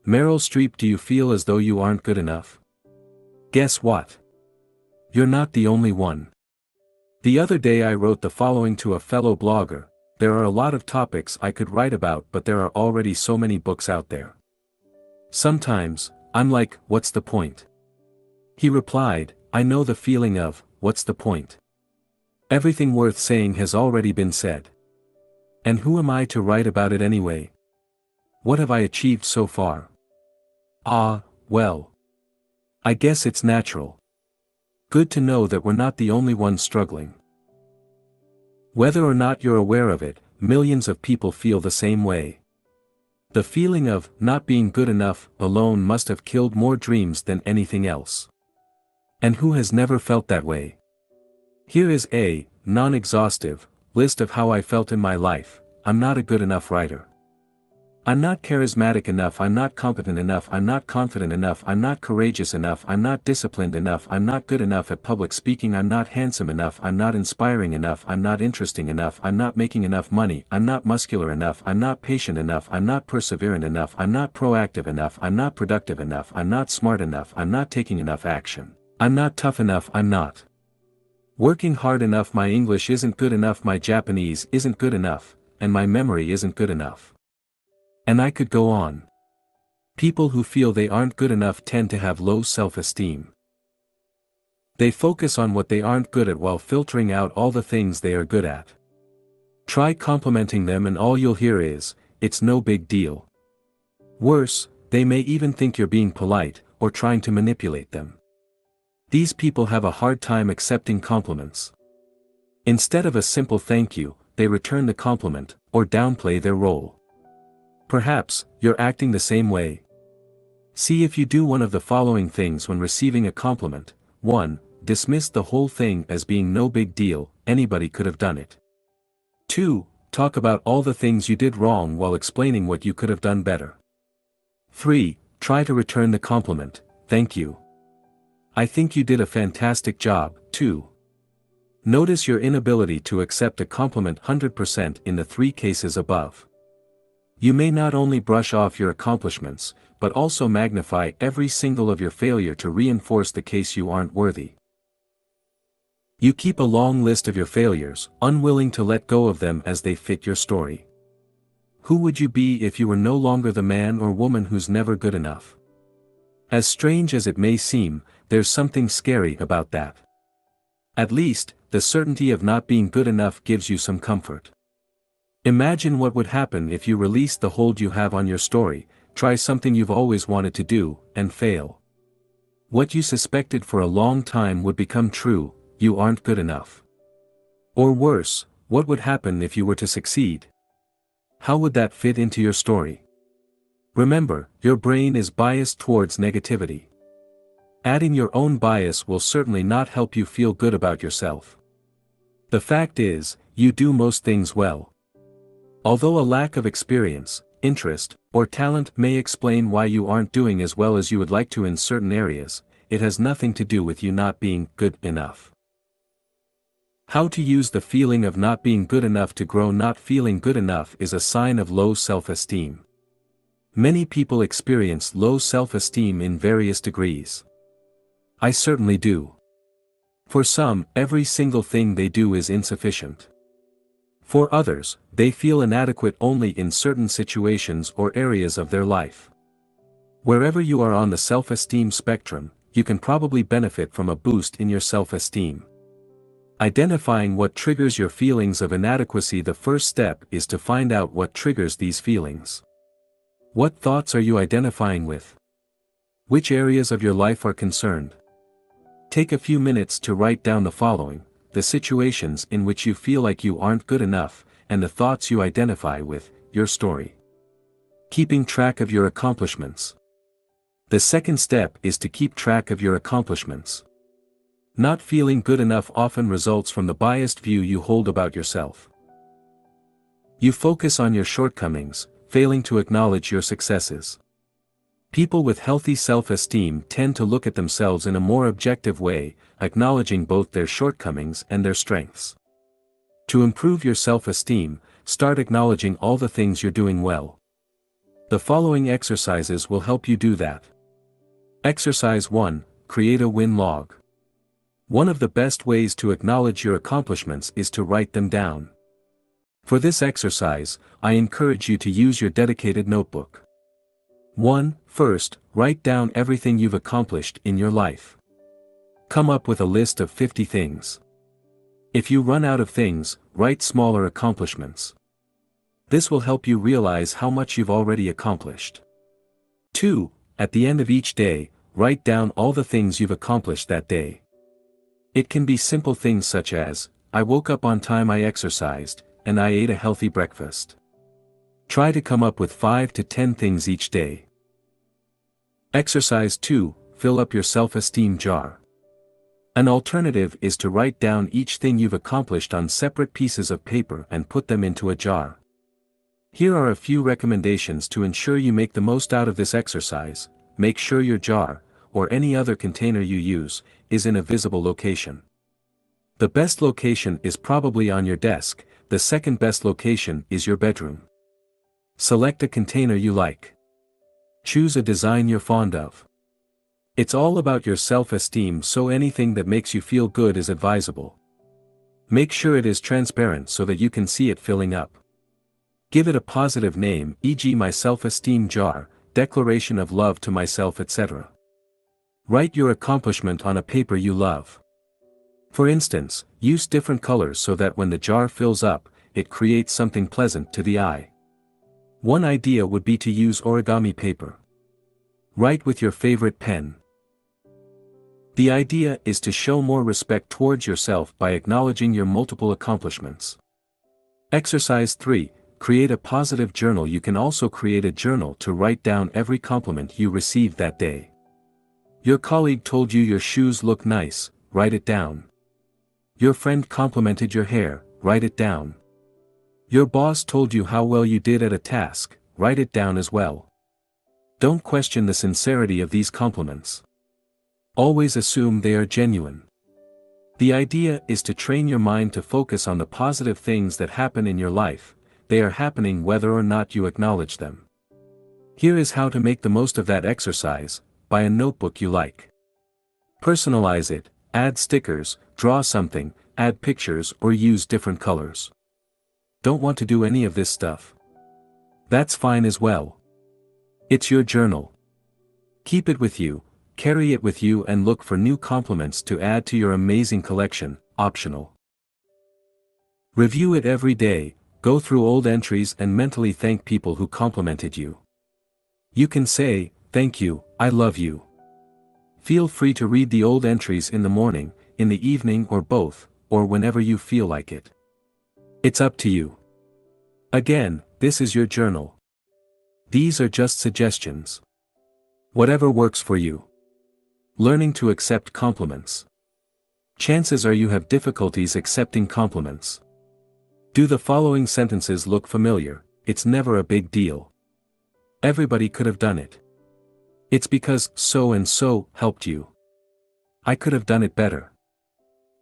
Meryl Streep, do you feel as though you aren't good enough? Guess what? You're not the only one. The other day I wrote the following to a fellow blogger: there are a lot of topics I could write about, but there are already so many books out there. Sometimes, I'm like, what's the point? He replied, I know the feeling of, what's the point? Everything worth saying has already been said. And who am I to write about it anyway? What have I achieved so far? Ah, well. I guess it's natural. Good to know that we're not the only ones struggling. Whether or not you're aware of it, millions of people feel the same way. The feeling of not being good enough alone must have killed more dreams than anything else. And who has never felt that way? Here is a non-exhaustive list of how I felt in my life. I'm not a good enough writer. I'm not charismatic enough, I'm not competent enough, I'm not confident enough, I'm not courageous enough, I'm not disciplined enough, I'm not good enough at public speaking, I'm not handsome enough, I'm not inspiring enough, I'm not interesting enough, I'm not making enough money, I'm not muscular enough, I'm not patient enough, I'm not perseverant enough, I'm not proactive enough, I'm not productive enough, I'm not smart enough, I'm not taking enough action, I'm not tough enough, I'm not working hard enough, my English isn't good enough, my Japanese isn't good enough, and my memory isn't good enough. And I could go on. People who feel they aren't good enough tend to have low self-esteem. They focus on what they aren't good at while filtering out all the things they are good at. Try complimenting them and all you'll hear is, "It's no big deal." Worse, they may even think you're being polite, or trying to manipulate them. These people have a hard time accepting compliments. Instead of a simple thank you, they return the compliment, or downplay their role. Perhaps, you're acting the same way. See if you do one of the following things when receiving a compliment. 1. Dismiss the whole thing as being no big deal, anybody could have done it. 2. Talk about all the things you did wrong while explaining what you could have done better. 3. Try to return the compliment, "Thank you. I think you did a fantastic job, too." Notice your inability to accept a compliment 100% in the 3 cases above. You may not only brush off your accomplishments, but also magnify every single of your failure to reinforce the case you aren't worthy. You keep a long list of your failures, unwilling to let go of them as they fit your story. Who would you be if you were no longer the man or woman who's never good enough? As strange as it may seem, there's something scary about that. At least, the certainty of not being good enough gives you some comfort. Imagine what would happen if you released the hold you have on your story, try something you've always wanted to do, and fail. What you suspected for a long time would become true: you aren't good enough. Or worse, what would happen if you were to succeed? How would that fit into your story? Remember, your brain is biased towards negativity. Adding your own bias will certainly not help you feel good about yourself. The fact is, you do most things well. Although a lack of experience, interest, or talent may explain why you aren't doing as well as you would like to in certain areas, it has nothing to do with you not being good enough. How to use the feeling of not being good enough to grow. Not feeling good enough is a sign of low self-esteem. Many people experience low self-esteem in various degrees. I certainly do. For some, every single thing they do is insufficient. For others, they feel inadequate only in certain situations or areas of their life. Wherever you are on the self-esteem spectrum, you can probably benefit from a boost in your self-esteem. Identifying what triggers your feelings of inadequacy. The first step is to find out what triggers these feelings. What thoughts are you identifying with? Which areas of your life are concerned? Take a few minutes to write down the following: the situations in which you feel like you aren't good enough, and the thoughts you identify with, your story. Keeping track of your accomplishments. The second step is to keep track of your accomplishments. Not feeling good enough often results from the biased view you hold about yourself. You focus on your shortcomings, failing to acknowledge your successes. People with healthy self-esteem tend to look at themselves in a more objective way, acknowledging both their shortcomings and their strengths. To improve your self-esteem, start acknowledging all the things you're doing well. The following exercises will help you do that. Exercise 1: Create a win log. One of the best ways to acknowledge your accomplishments is to write them down. For this exercise, I encourage you to use your dedicated notebook. 1. First, write down everything you've accomplished in your life. Come up with a list of 50 things. If you run out of things, write smaller accomplishments. This will help you realize how much you've already accomplished. 2. At the end of each day, write down all the things you've accomplished that day. It can be simple things such as, I woke up on time, I exercised, and I ate a healthy breakfast. Try to come up with 5 to 10 things each day. Exercise 2. Fill up your self-esteem jar. An alternative is to write down each thing you've accomplished on separate pieces of paper and put them into a jar. Here are a few recommendations to ensure you make the most out of this exercise. Make sure your jar, or any other container you use, is in a visible location. The best location is probably on your desk, the second best location is your bedroom. Select a container you like. Choose a design you're fond of. It's all about your self-esteem, so anything that makes you feel good is advisable. Make sure it is transparent so that you can see it filling up. Give it a positive name, e.g. my self-esteem jar, declaration of love to myself, etc. Write your accomplishment on a paper you love. For instance, use different colors so that when the jar fills up, it creates something pleasant to the eye. One idea would be to use origami paper. Write with your favorite pen. The idea is to show more respect towards yourself by acknowledging your multiple accomplishments. Exercise 3. Create a positive journal. You can also create a journal to write down every compliment you received that day. Your colleague told you your shoes look nice, write it down. Your friend complimented your hair, write it down. Your boss told you how well you did at a task, write it down as well. Don't question the sincerity of these compliments. Always assume they are genuine. The idea is to train your mind to focus on the positive things that happen in your life. They are happening whether or not you acknowledge them. Here is how to make the most of that exercise. Buy a notebook you like. Personalize it, add stickers, draw something, add pictures, or use different colors. Don't want to do any of this stuff? That's fine as well. It's your journal. Keep it with you, carry it with you, and look for new compliments to add to your amazing collection, optional. Review it every day, go through old entries and mentally thank people who complimented you. You can say, thank you, I love you. Feel free to read the old entries in the morning, in the evening, or both, or whenever you feel like it. It's up to you. Again, this is your journal. These are just suggestions. Whatever works for you. Learning to accept compliments. Chances are you have difficulties accepting compliments. Do the following sentences look familiar? It's never a big deal. Everybody could have done it. It's because so and so helped you. I could have done it better.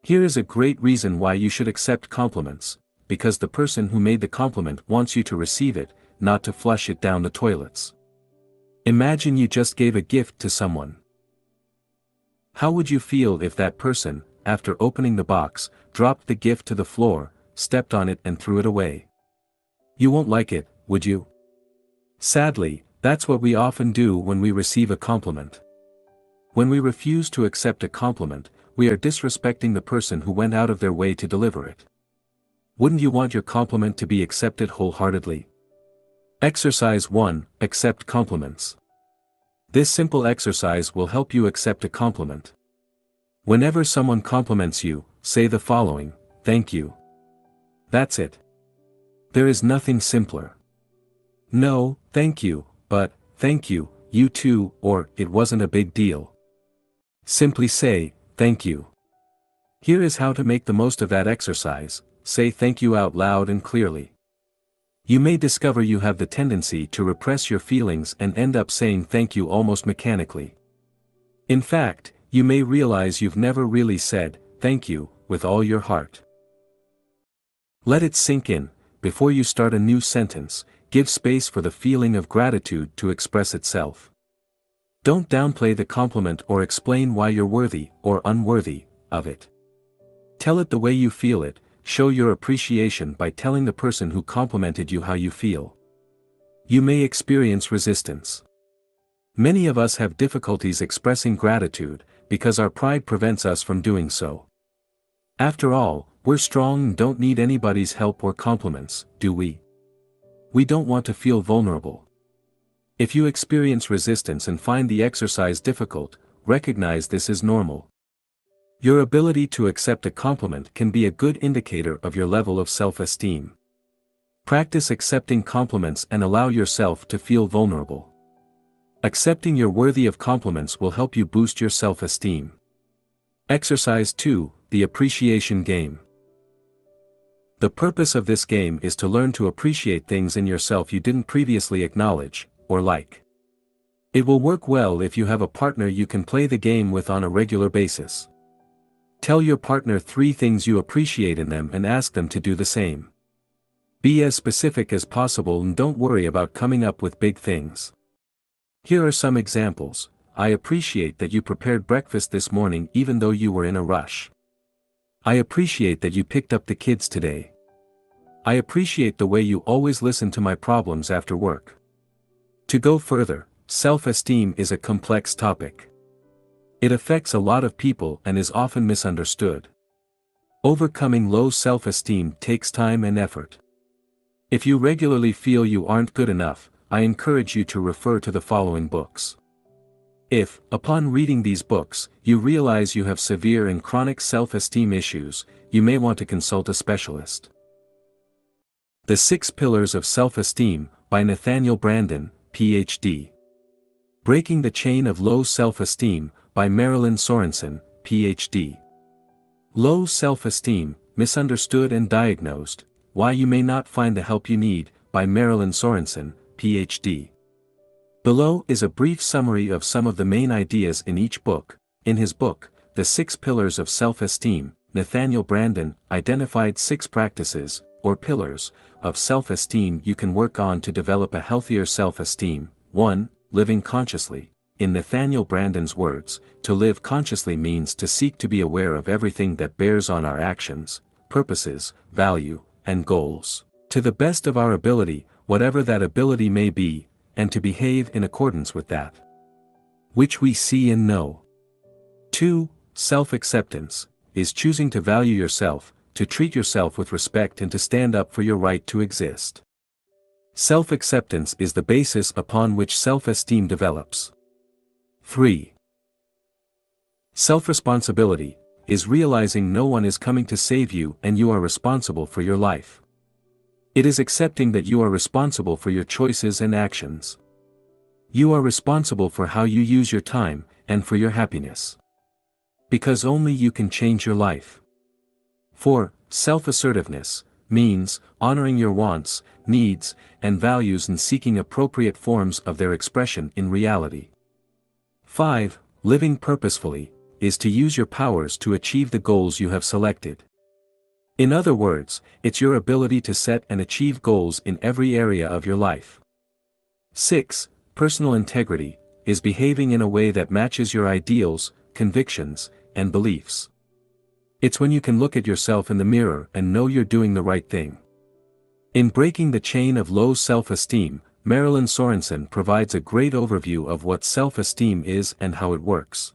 Here is a great reason why you should accept compliments. Because the person who made the compliment wants you to receive it, not to flush it down the toilets. Imagine you just gave a gift to someone. How would you feel if that person, after opening the box, dropped the gift to the floor, stepped on it and threw it away? You won't like it, would you? Sadly, that's what we often do when we receive a compliment. When we refuse to accept a compliment, we are disrespecting the person who went out of their way to deliver it. Wouldn't you want your compliment to be accepted wholeheartedly? Exercise 1. Accept compliments. This simple exercise will help you accept a compliment. Whenever someone compliments you, say the following, thank you. That's it. There is nothing simpler. No, thank you, but, thank you, you too, or, it wasn't a big deal. Simply say, thank you. Here is how to make the most of that exercise. Say thank you out loud and clearly. You may discover you have the tendency to repress your feelings and end up saying thank you almost mechanically. In fact, you may realize you've never really said, thank you, with all your heart. Let it sink in. Before you start a new sentence, give space for the feeling of gratitude to express itself. Don't downplay the compliment or explain why you're worthy or unworthy of it. Tell it the way you feel it. Show your appreciation by telling the person who complimented you how you feel. You may experience resistance. Many of us have difficulties expressing gratitude, because our pride prevents us from doing so. After all, we're strong and don't need anybody's help or compliments, do we? We don't want to feel vulnerable. If you experience resistance and find the exercise difficult, recognize this is normal. Your ability to accept a compliment can be a good indicator of your level of self-esteem. Practice accepting compliments and allow yourself to feel vulnerable. Accepting you're worthy of compliments will help you boost your self-esteem. Exercise 2, the appreciation game. The purpose of this game is to learn to appreciate things in yourself you didn't previously acknowledge, or like. It will work well if you have a partner you can play the game with on a regular basis. Tell your partner 3 things you appreciate in them and ask them to do the same. Be as specific as possible and don't worry about coming up with big things. Here are some examples. I appreciate that you prepared breakfast this morning even though you were in a rush. I appreciate that you picked up the kids today. I appreciate the way you always listen to my problems after work. To go further, self-esteem is a complex topic. It affects a lot of people and is often misunderstood. Overcoming low self-esteem takes time and effort. If you regularly feel you aren't good enough, I encourage you to refer to the following books. If, upon reading these books, you realize you have severe and chronic self-esteem issues, you may want to consult a specialist. The 6 Pillars of Self-Esteem, by Nathaniel Branden, Ph.D. Breaking the Chain of Low Self-Esteem, by Marilyn Sorensen, Ph.D. Low Self-Esteem, Misunderstood and Diagnosed, Why You May Not Find the Help You Need, by Marilyn Sorensen, Ph.D. Below is a brief summary of some of the main ideas in each book. In his book, The 6 Pillars of Self-Esteem, Nathaniel Branden identified 6 practices, or pillars, of self-esteem you can work on to develop a healthier self-esteem. 1. Living consciously. In Nathaniel Branden's words, to live consciously means to seek to be aware of everything that bears on our actions, purposes, value, and goals, to the best of our ability, whatever that ability may be, and to behave in accordance with that which we see and know. 2. Self-acceptance, is choosing to value yourself, to treat yourself with respect and to stand up for your right to exist. Self-acceptance is the basis upon which self-esteem develops. 3. Self-responsibility, is realizing no one is coming to save you and you are responsible for your life. It is accepting that you are responsible for your choices and actions. You are responsible for how you use your time, and for your happiness. Because only you can change your life. 4. Self-assertiveness, means honoring your wants, needs, and values and seeking appropriate forms of their expression in reality. 5. Living purposefully, is to use your powers to achieve the goals you have selected. In other words, it's your ability to set and achieve goals in every area of your life. 6. Personal integrity, is behaving in a way that matches your ideals, convictions, and beliefs. It's when you can look at yourself in the mirror and know you're doing the right thing. In Breaking the Chain of Low Self-Esteem, Marilyn Sorensen provides a great overview of what self-esteem is and how it works.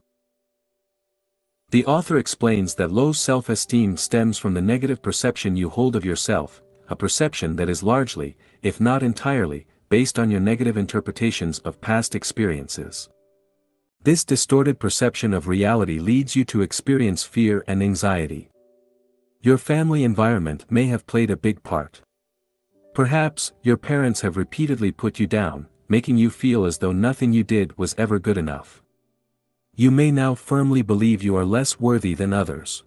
The author explains that low self-esteem stems from the negative perception you hold of yourself, a perception that is largely, if not entirely, based on your negative interpretations of past experiences. This distorted perception of reality leads you to experience fear and anxiety. Your family environment may have played a big part. Perhaps, your parents have repeatedly put you down, making you feel as though nothing you did was ever good enough. You may now firmly believe you are less worthy than others.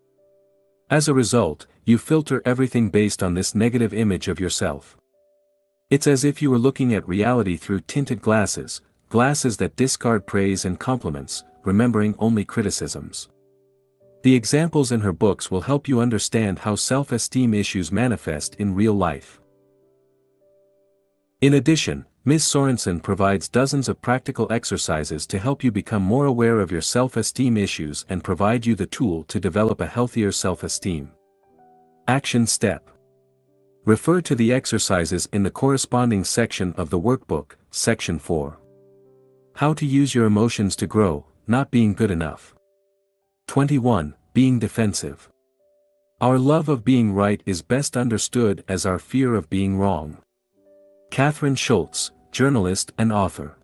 As a result, you filter everything based on this negative image of yourself. It's as if you were looking at reality through tinted glasses, glasses that discard praise and compliments, remembering only criticisms. The examples in her books will help you understand how self-esteem issues manifest in real life. In addition, Ms. Sorensen provides dozens of practical exercises to help you become more aware of your self-esteem issues and provide you the tool to develop a healthier self-esteem. Action Step. Refer to the exercises in the corresponding section of the workbook, Section 4. How to use your emotions to grow, not being good enough. 21. Being defensive. Our love of being right is best understood as our fear of being wrong. Catherine Schultz, journalist and author.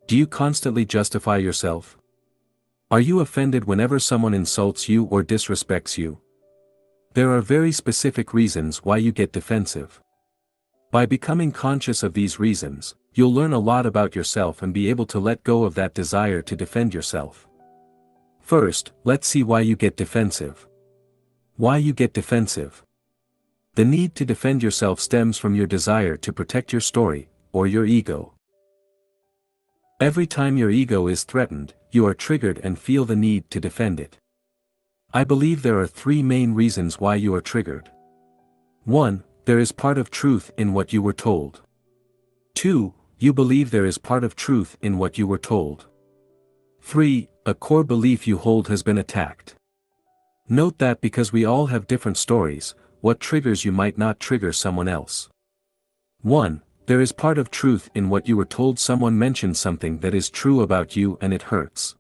Do you constantly justify yourself? Are you offended whenever someone insults you or disrespects you? There are very specific reasons why you get defensive. By becoming conscious of these reasons, you'll learn a lot about yourself and be able to let go of that desire to defend yourself. First, let's see why you get defensive. Why you get defensive. The need to defend yourself stems from your desire to protect your story, or your ego. Every time your ego is threatened, you are triggered and feel the need to defend it. I believe there are three main reasons why you are triggered. 1. There is part of truth in what you were told. 2. You believe there is part of truth in what you were told. 3. A core belief you hold has been attacked. Note that because we all have different stories, what triggers you might not trigger someone else. 1. There is part of truth in what you were told. Someone mentioned something that is true about you and it hurts.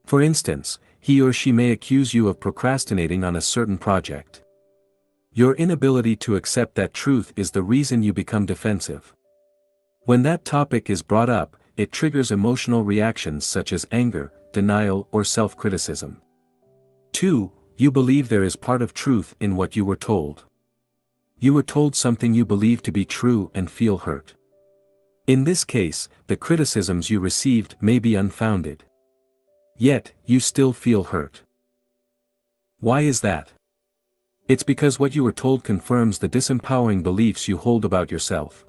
For instance, he or she may accuse you of procrastinating on a certain project. Your inability to accept that truth is the reason you become defensive. When that topic is brought up, it triggers emotional reactions such as anger, denial, or self-criticism. 2. You believe there is part of truth in what you were told. You were told something you believe to be true and feel hurt. In this case, the criticisms you received may be unfounded. Yet, you still feel hurt. Why is that? It's because what you were told confirms the disempowering beliefs you hold about yourself.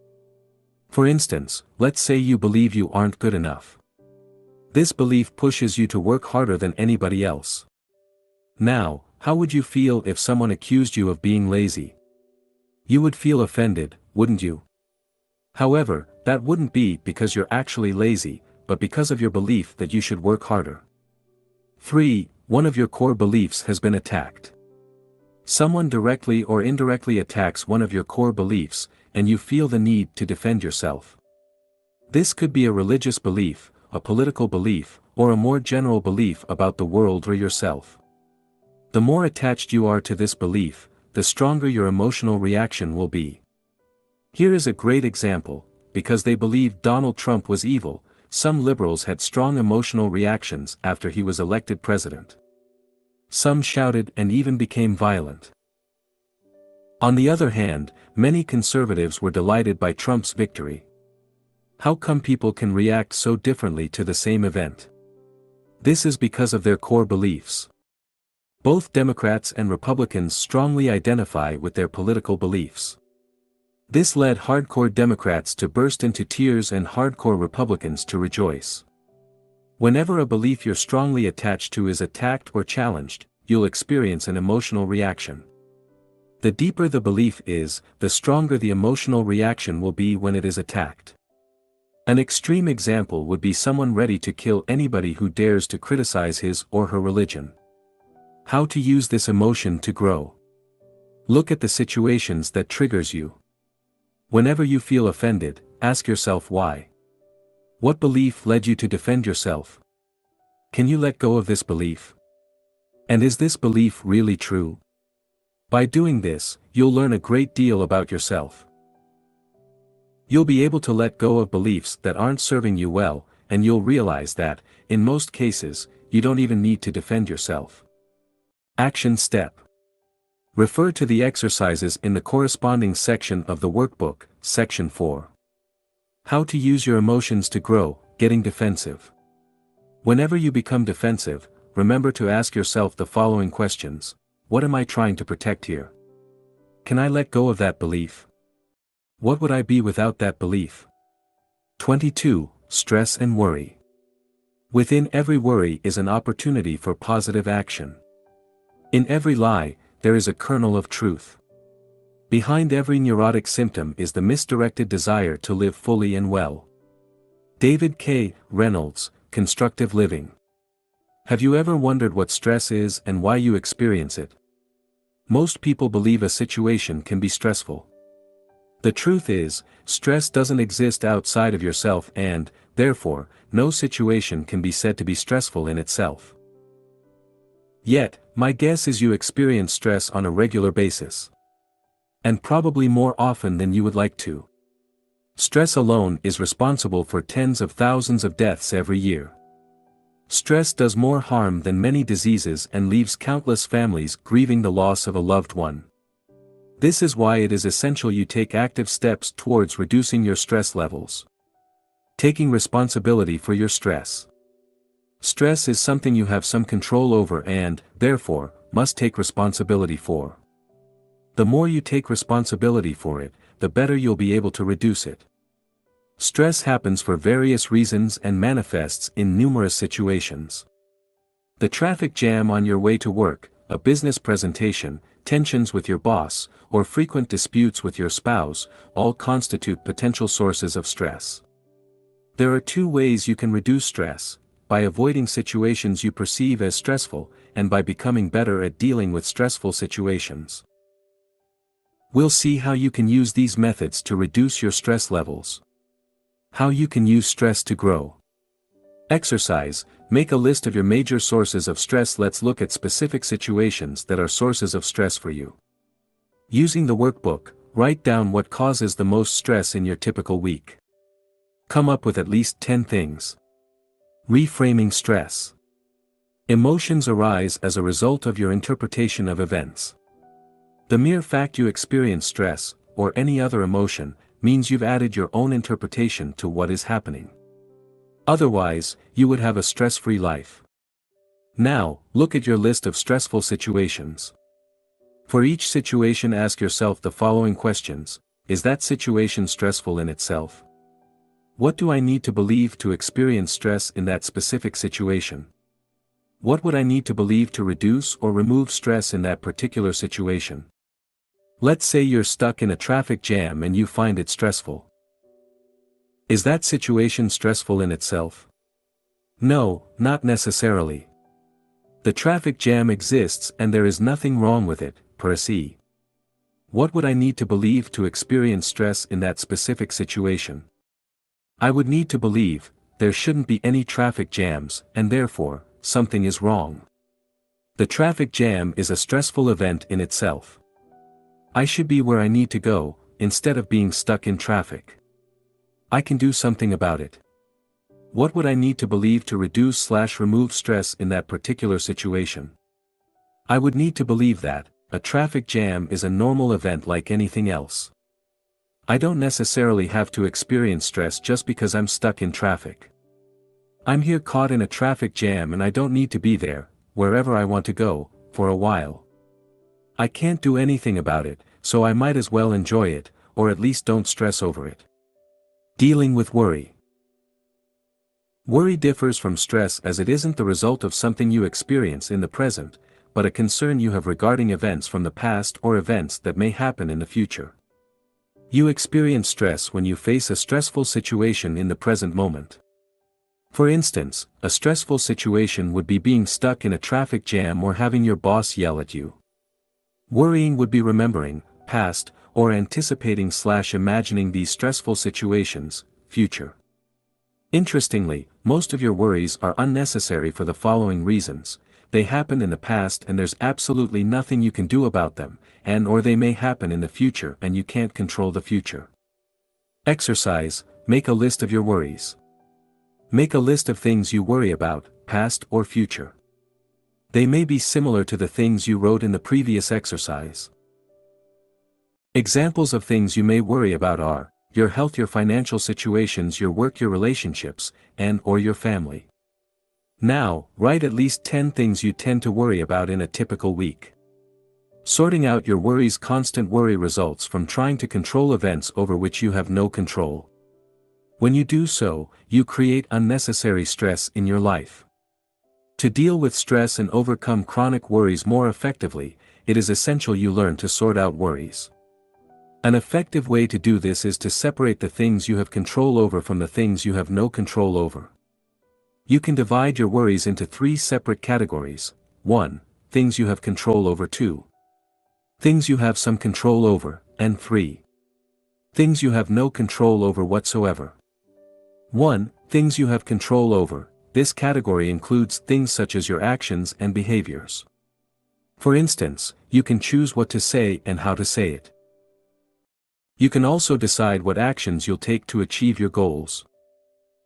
For instance, let's say you believe you aren't good enough. This belief pushes you to work harder than anybody else. Now, how would you feel if someone accused you of being lazy? You would feel offended, wouldn't you? However, that wouldn't be because you're actually lazy, but because of your belief that you should work harder. 3. One of your core beliefs has been attacked. Someone directly or indirectly attacks one of your core beliefs, and you feel the need to defend yourself. This could be a religious belief, a political belief, or a more general belief about the world or yourself. The more attached you are to this belief, the stronger your emotional reaction will be. Here is a great example: because they believed Donald Trump was evil, some liberals had strong emotional reactions after he was elected president. Some shouted and even became violent. On the other hand, many conservatives were delighted by Trump's victory. How come people can react so differently to the same event? This is because of their core beliefs. Both Democrats and Republicans strongly identify with their political beliefs. This led hardcore Democrats to burst into tears and hardcore Republicans to rejoice. Whenever a belief you're strongly attached to is attacked or challenged, you'll experience an emotional reaction. The deeper the belief is, the stronger the emotional reaction will be when it is attacked. An extreme example would be someone ready to kill anybody who dares to criticize his or her religion. How to use this emotion to grow. Look at the situations that triggers you. Whenever you feel offended, ask yourself why. What belief led you to defend yourself? Can you let go of this belief? And is this belief really true? By doing this, you'll learn a great deal about yourself. You'll be able to let go of beliefs that aren't serving you well, and you'll realize that, in most cases, you don't even need to defend yourself. Action step. Refer to the exercises in the corresponding section of the workbook, Section 4. How to use your emotions to grow, getting defensive. Whenever you become defensive, remember to ask yourself the following questions. What am I trying to protect here? Can I let go of that belief? What would I be without that belief? 22. Stress and worry. Within every worry is an opportunity for positive action. In every lie, there is a kernel of truth. Behind every neurotic symptom is the misdirected desire to live fully and well. David K. Reynolds, Constructive Living. Have you ever wondered what stress is and why you experience it? Most people believe a situation can be stressful. The truth is, stress doesn't exist outside of yourself and, therefore, no situation can be said to be stressful in itself. Yet, my guess is you experience stress on a regular basis. And probably more often than you would like to. Stress alone is responsible for tens of thousands of deaths every year. Stress does more harm than many diseases and leaves countless families grieving the loss of a loved one. This is why it is essential you take active steps towards reducing your stress levels. Taking responsibility for your stress. Stress is something you have some control over and, therefore, must take responsibility for. The more you take responsibility for it, the better you'll be able to reduce it. Stress happens for various reasons and manifests in numerous situations. The traffic jam on your way to work, a business presentation, tensions with your boss, or frequent disputes with your spouse, all constitute potential sources of stress. There are two ways you can reduce stress: by avoiding situations you perceive as stressful, and by becoming better at dealing with stressful situations. We'll see how you can use these methods to reduce your stress levels. How you can use stress to grow. Exercise: make a list of your major sources of stress. Let's look at specific situations that are sources of stress for you. Using the workbook, write down what causes the most stress in your typical week. Come up with at least 10 things. Reframing stress. Emotions arise as a result of your interpretation of events. The mere fact you experience stress, or any other emotion, means you've added your own interpretation to what is happening. Otherwise, you would have a stress-free life. Now, look at your list of stressful situations. For each situation, ask yourself the following questions: is that situation stressful in itself? What do I need to believe to experience stress in that specific situation? What would I need to believe to reduce or remove stress in that particular situation? Let's say you're stuck in a traffic jam and you find it stressful. Is that situation stressful in itself? No, not necessarily. The traffic jam exists and there is nothing wrong with it, per se. What would I need to believe to experience stress in that specific situation? I would need to believe there shouldn't be any traffic jams, and therefore, something is wrong. The traffic jam is a stressful event in itself. I should be where I need to go, instead of being stuck in traffic. I can do something about it. What would I need to believe to reduce/remove stress in that particular situation? I would need to believe that a traffic jam is a normal event like anything else. I don't necessarily have to experience stress just because I'm stuck in traffic. I'm here caught in a traffic jam and I don't need to be there, wherever I want to go, for a while. I can't do anything about it, so I might as well enjoy it, or at least don't stress over it. Dealing with worry. Worry differs from stress as it isn't the result of something you experience in the present, but a concern you have regarding events from the past or events that may happen in the future. You experience stress when you face a stressful situation in the present moment. For instance, a stressful situation would be being stuck in a traffic jam or having your boss yell at you. Worrying would be remembering, past, or anticipating/imagining these stressful situations, future. Interestingly, most of your worries are unnecessary for the following reasons: they happened in the past and there's absolutely nothing you can do about them, or they may happen in the future and you can't control the future. Exercise: make a list of your worries. Make a list of things you worry about, past or future. They may be similar to the things you wrote in the previous exercise. Examples of things you may worry about are your health, your financial situations, your work, your relationships, and/or your family. Now, write at least 10 things you tend to worry about in a typical week. Sorting out your worries. Constant worry results from trying to control events over which you have no control. When you do so, you create unnecessary stress in your life. To deal with stress and overcome chronic worries more effectively, it is essential you learn to sort out worries. An effective way to do this is to separate the things you have control over from the things you have no control over. You can divide your worries into 3 separate categories: 1. Things you have control over; 2. Things you have some control over; and 3. Things you have no control over whatsoever. 1. Things you have control over. This category includes things such as your actions and behaviors. For instance, you can choose what to say and how to say it. You can also decide what actions you'll take to achieve your goals.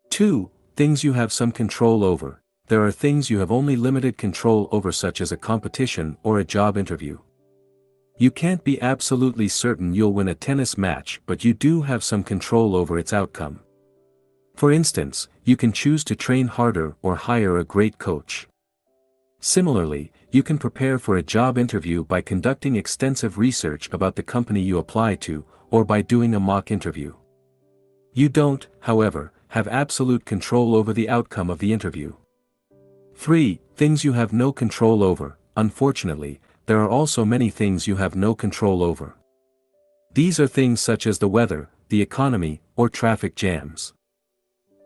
2. Things you have some control over. There are things you have only limited control over, such as a competition or a job interview. You can't be absolutely certain you'll win a tennis match, but you do have some control over its outcome. For instance, you can choose to train harder or hire a great coach. Similarly, you can prepare for a job interview by conducting extensive research about the company you apply to, or by doing a mock interview. You don't, however, have absolute control over the outcome of the interview. 3. Things you have no control over. Unfortunately, there are also many things you have no control over. These are things such as the weather, the economy, or traffic jams.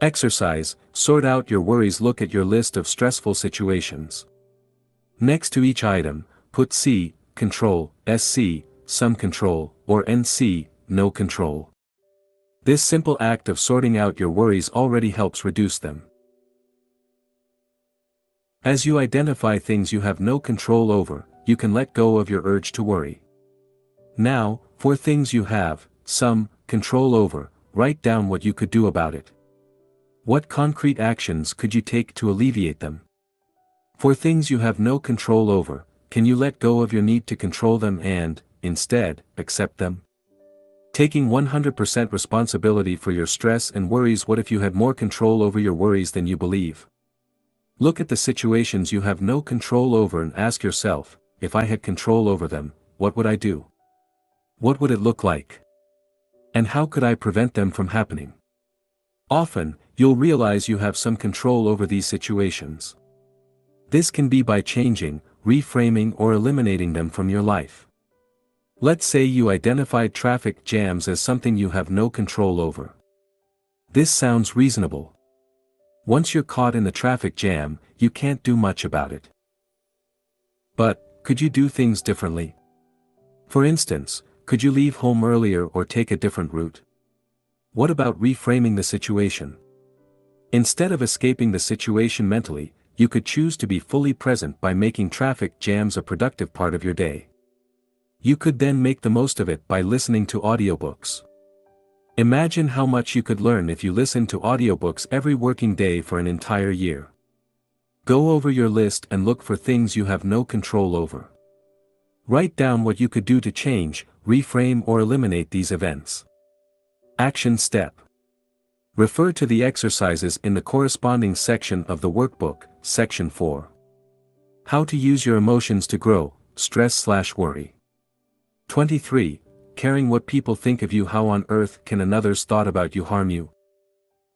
Exercise. Sort out your worries. Look at your list of stressful situations. Next to each item, put C, control, SC, some control, or NC, no control. This simple act of sorting out your worries already helps reduce them. As you identify things you have no control over, you can let go of your urge to worry. Now, for things you have some control over, write down what you could do about it. What concrete actions could you take to alleviate them? For things you have no control over, can you let go of your need to control them and, instead, accept them? Taking 100% responsibility for your stress and worries. What if you had more control over your worries than you believe? Look at the situations you have no control over and ask yourself, if I had control over them, what would I do? What would it look like? And how could I prevent them from happening? Often, you'll realize you have some control over these situations. This can be by changing, reframing, or eliminating them from your life. Let's say you identified traffic jams as something you have no control over. This sounds reasonable. Once you're caught in the traffic jam, you can't do much about it. But, could you do things differently? For instance, could you leave home earlier or take a different route? What about reframing the situation? Instead of escaping the situation mentally, you could choose to be fully present by making traffic jams a productive part of your day. You could then make the most of it by listening to audiobooks. Imagine how much you could learn if you listened to audiobooks every working day for an entire year. Go over your list and look for things you have no control over. Write down what you could do to change, reframe, or eliminate these events. Action step. Refer to the exercises in the corresponding section of the workbook, Section 4. How to use your emotions to grow, stress/worry. 23. Caring what people think of you. How on earth can another's thought about you harm you?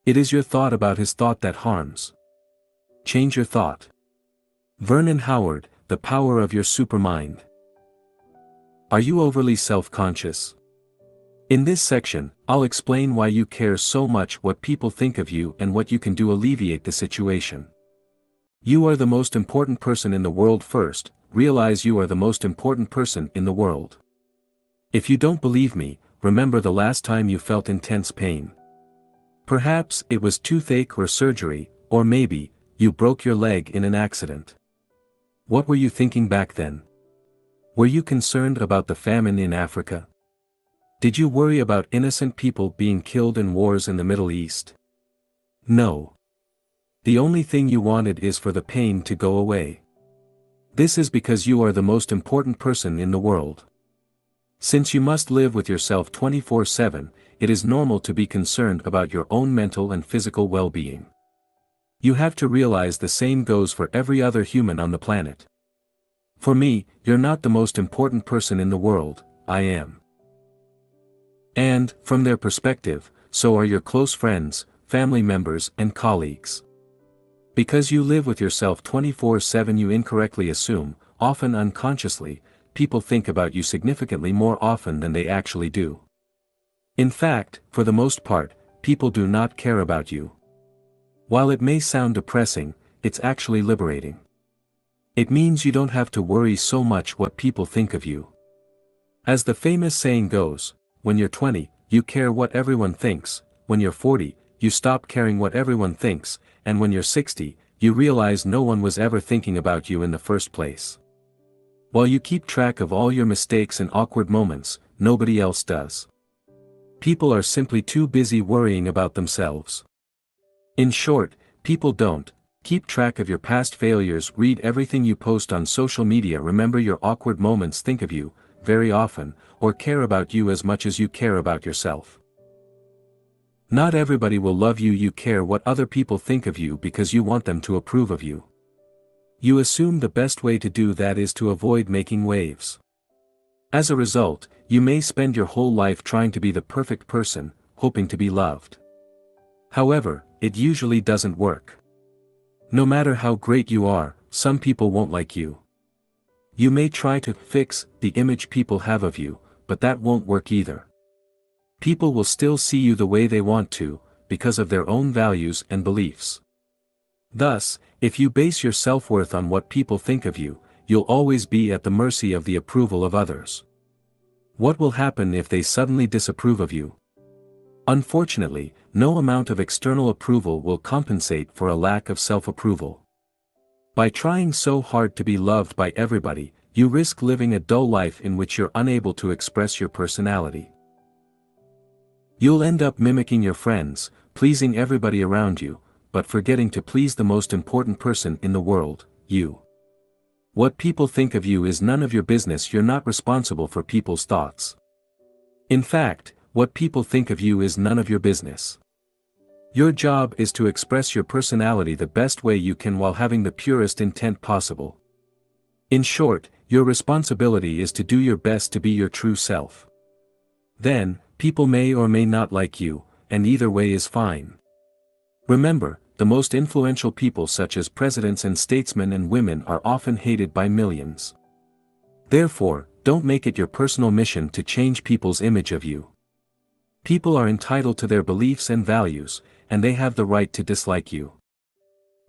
It is your thought about his thought that harms. Change your thought. Vernon Howard, The Power of Your Supermind. Are you overly self-conscious? In this section, I'll explain why you care so much what people think of you and what you can do to alleviate the situation. You are the most important person in the world. First, realize you are the most important person in the world. If you don't believe me, remember the last time you felt intense pain. Perhaps it was toothache or surgery, or maybe, you broke your leg in an accident. What were you thinking back then? Were you concerned about the famine in Africa? Did you worry about innocent people being killed in wars in the Middle East? No. The only thing you wanted is for the pain to go away. This is because you are the most important person in the world. Since you must live with yourself 24/7, it is normal to be concerned about your own mental and physical well-being. You have to realize the same goes for every other human on the planet. For me, you're not the most important person in the world, I am. And, from their perspective, so are your close friends, family members, and colleagues. Because you live with yourself 24/7, you incorrectly assume, often unconsciously, people think about you significantly more often than they actually do. In fact, for the most part, people do not care about you. While it may sound depressing, it's actually liberating. It means you don't have to worry so much what people think of you. As the famous saying goes, when you're 20, you care what everyone thinks, when you're 40, you stop caring what everyone thinks, and when you're 60, you realize no one was ever thinking about you in the first place. While you keep track of all your mistakes and awkward moments, nobody else does. People are simply too busy worrying about themselves. In short, people don't keep track of your past failures, read everything you post on social media, remember your awkward moments, think of you very often, or care about you as much as you care about yourself. Not everybody will love you. You care what other people think of you because you want them to approve of you. You assume the best way to do that is to avoid making waves. As a result, you may spend your whole life trying to be the perfect person, hoping to be loved. However, it usually doesn't work. No matter how great you are, some people won't like you. You may try to fix the image people have of you, but that won't work either. People will still see you the way they want to, because of their own values and beliefs. Thus, if you base your self-worth on what people think of you, you'll always be at the mercy of the approval of others. What will happen if they suddenly disapprove of you? Unfortunately, no amount of external approval will compensate for a lack of self-approval. By trying so hard to be loved by everybody, you risk living a dull life in which you're unable to express your personality. You'll end up mimicking your friends, pleasing everybody around you, but forgetting to please the most important person in the world, you. What people think of you is none of your business. You're not responsible for people's thoughts. In fact, what people think of you is none of your business. Your job is to express your personality the best way you can while having the purest intent possible. In short, your responsibility is to do your best to be your true self. Then, people may or may not like you, and either way is fine. Remember, the most influential people such as presidents and statesmen and women are often hated by millions. Therefore, don't make it your personal mission to change people's image of you. People are entitled to their beliefs and values, and they have the right to dislike you.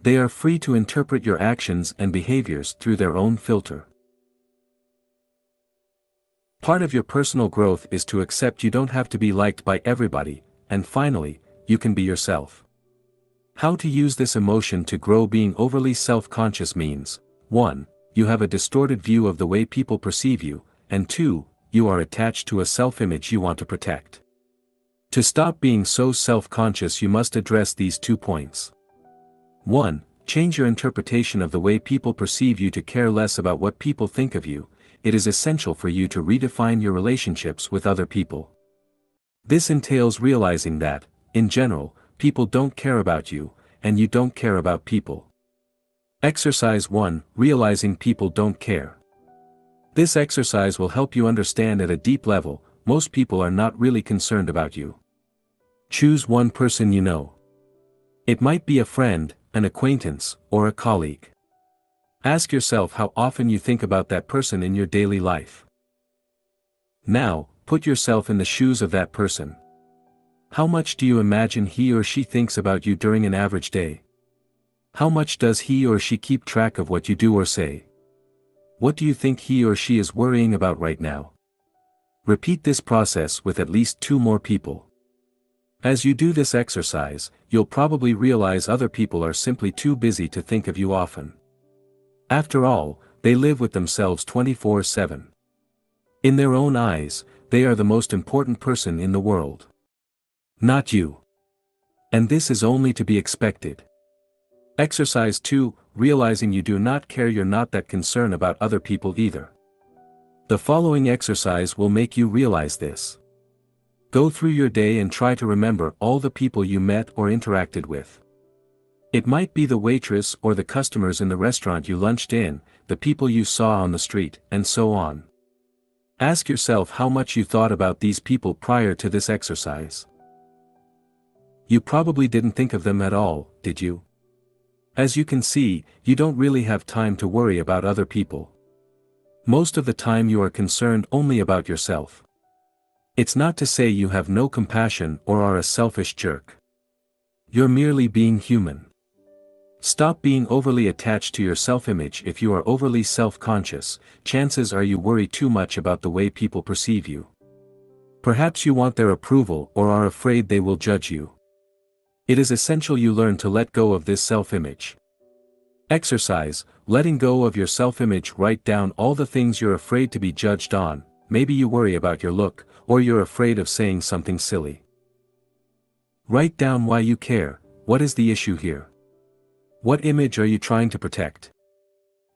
They are free to interpret your actions and behaviors through their own filter. Part of your personal growth is to accept you don't have to be liked by everybody, and finally, you can be yourself. How to use this emotion to grow? Being overly self-conscious means, 1. You have a distorted view of the way people perceive you, and 2. You are attached to a self-image you want to protect. To stop being so self-conscious, you must address these 2 points. 1. Change your interpretation of the way people perceive you to care less about what people think of you. It is essential for you to redefine your relationships with other people. This entails realizing that, in general, people don't care about you, and you don't care about people. Exercise 1. Realizing people don't care. This exercise will help you understand at a deep level, most people are not really concerned about you. Choose one person you know. It might be a friend, an acquaintance, or a colleague. Ask yourself how often you think about that person in your daily life. Now, put yourself in the shoes of that person. How much do you imagine he or she thinks about you during an average day? How much does he or she keep track of what you do or say? What do you think he or she is worrying about right now? Repeat this process with at least 2 more people. As you do this exercise, you'll probably realize other people are simply too busy to think of you often. After all, they live with themselves 24/7. In their own eyes, they are the most important person in the world. Not you. And this is only to be expected. Exercise 2, realizing you do not care. You're not that concerned about other people either. The following exercise will make you realize this. Go through your day and try to remember all the people you met or interacted with. It might be the waitress or the customers in the restaurant you lunched in, the people you saw on the street, and so on. Ask yourself how much you thought about these people prior to this exercise. You probably didn't think of them at all, did you? As you can see, you don't really have time to worry about other people. Most of the time you are concerned only about yourself. It's not to say you have no compassion or are a selfish jerk. You're merely being human. Stop being overly attached to your self-image. If you are overly self-conscious, chances are you worry too much about the way people perceive you. Perhaps you want their approval or are afraid they will judge you. It is essential you learn to let go of this self-image. Exercise, letting go of your self-image. Write down all the things you're afraid to be judged on, maybe you worry about your look, or you're afraid of saying something silly. Write down why you care. What is the issue here? What image are you trying to protect?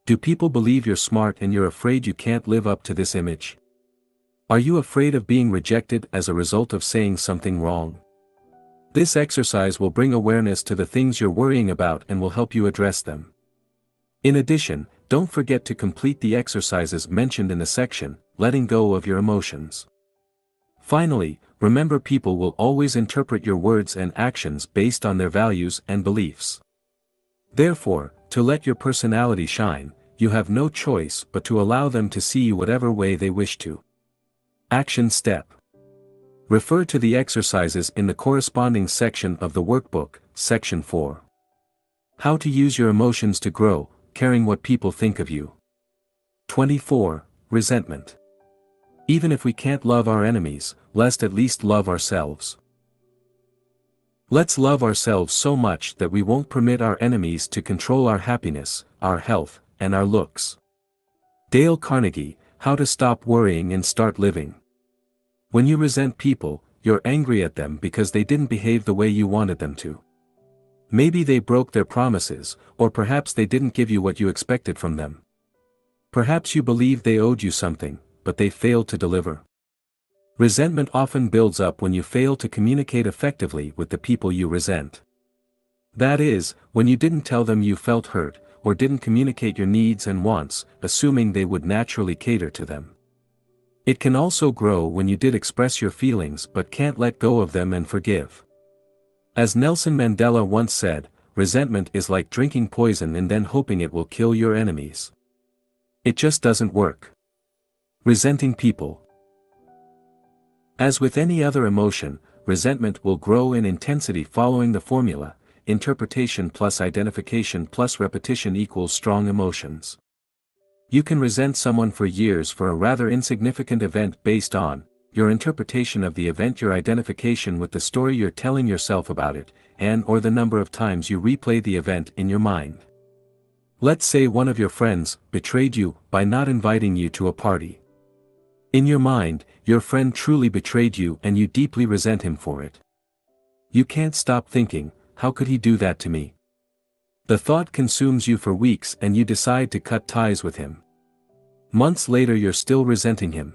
Do people believe you're smart and you're afraid you can't live up to this image? Are you afraid of being rejected as a result of saying something wrong? This exercise will bring awareness to the things you're worrying about and will help you address them. In addition, don't forget to complete the exercises mentioned in the section, letting go of your emotions. Finally, remember people will always interpret your words and actions based on their values and beliefs. Therefore, to let your personality shine, you have no choice but to allow them to see you whatever way they wish to. Action step. Refer to the exercises in the corresponding section of the workbook, Section 4. How to use your emotions to grow, caring what people think of you. 24. Resentment. Even if we can't love our enemies, let's at least love ourselves. Let's love ourselves so much that we won't permit our enemies to control our happiness, our health, and our looks. Dale Carnegie, How to Stop Worrying and Start Living. When you resent people, you're angry at them because they didn't behave the way you wanted them to. Maybe they broke their promises, or perhaps they didn't give you what you expected from them. Perhaps you believed they owed you something, but they failed to deliver. Resentment often builds up when you fail to communicate effectively with the people you resent. That is, when you didn't tell them you felt hurt, or didn't communicate your needs and wants, assuming they would naturally cater to them. It can also grow when you did express your feelings but can't let go of them and forgive. As Nelson Mandela once said, resentment is like drinking poison and then hoping it will kill your enemies. It just doesn't work. Resenting people. As with any other emotion, resentment will grow in intensity following the formula, interpretation plus identification plus repetition equals strong emotions. You can resent someone for years for a rather insignificant event based on your interpretation of the event, your identification with the story you're telling yourself about it, and/or the number of times you replay the event in your mind. Let's say one of your friends betrayed you by not inviting you to a party. In your mind, your friend truly betrayed you and you deeply resent him for it. You can't stop thinking, how could he do that to me? The thought consumes you for weeks and you decide to cut ties with him. Months later you're still resenting him.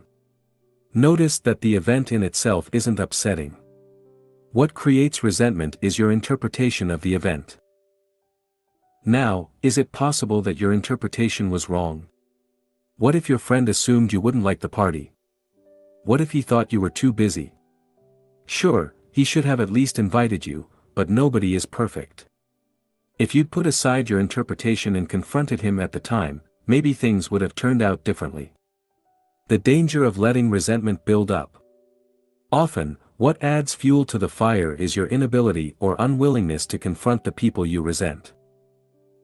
Notice that the event in itself isn't upsetting. What creates resentment is your interpretation of the event. Now, is it possible that your interpretation was wrong? What if your friend assumed you wouldn't like the party? What if he thought you were too busy? Sure, he should have at least invited you, but nobody is perfect. If you'd put aside your interpretation and confronted him at the time, maybe things would have turned out differently. The danger of letting resentment build up. Often, what adds fuel to the fire is your inability or unwillingness to confront the people you resent.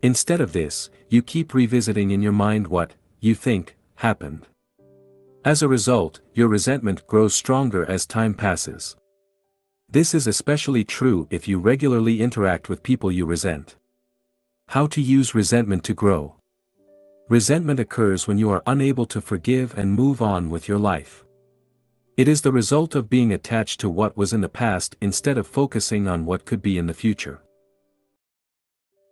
Instead of this, you keep revisiting in your mind what you think happened. As a result, your resentment grows stronger as time passes. This is especially true if you regularly interact with people you resent. How to use resentment to grow. Resentment occurs when you are unable to forgive and move on with your life. It is the result of being attached to what was in the past instead of focusing on what could be in the future.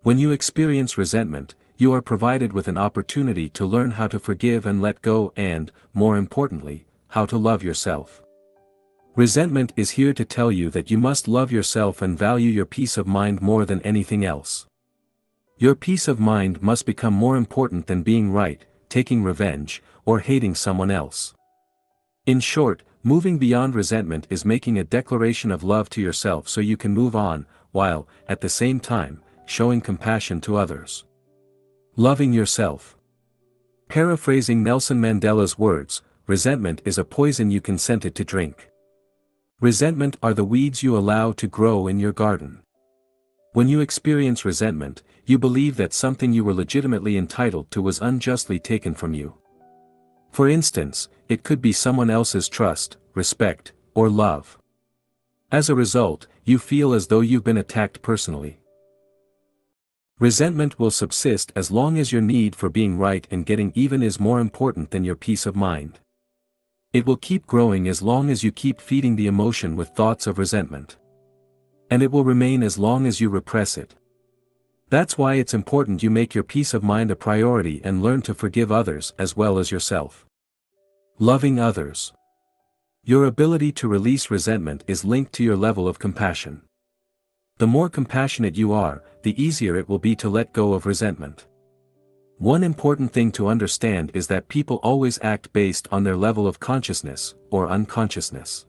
When you experience resentment, you are provided with an opportunity to learn how to forgive and let go and, more importantly, how to love yourself. Resentment is here to tell you that you must love yourself and value your peace of mind more than anything else. Your peace of mind must become more important than being right, taking revenge, or hating someone else. In short, moving beyond resentment is making a declaration of love to yourself so you can move on, while, at the same time, showing compassion to others. Loving yourself. Paraphrasing Nelson Mandela's words, resentment is a poison you consented to drink. Resentment are the weeds you allow to grow in your garden. When you experience resentment, you believe that something you were legitimately entitled to was unjustly taken from you. For instance, it could be someone else's trust, respect, or love. As a result, you feel as though you've been attacked personally. Resentment will subsist as long as your need for being right and getting even is more important than your peace of mind. It will keep growing as long as you keep feeding the emotion with thoughts of resentment. And it will remain as long as you repress it. That's why it's important you make your peace of mind a priority and learn to forgive others as well as yourself. Loving others. Your ability to release resentment is linked to your level of compassion. The more compassionate you are, the easier it will be to let go of resentment. One important thing to understand is that people always act based on their level of consciousness, or unconsciousness.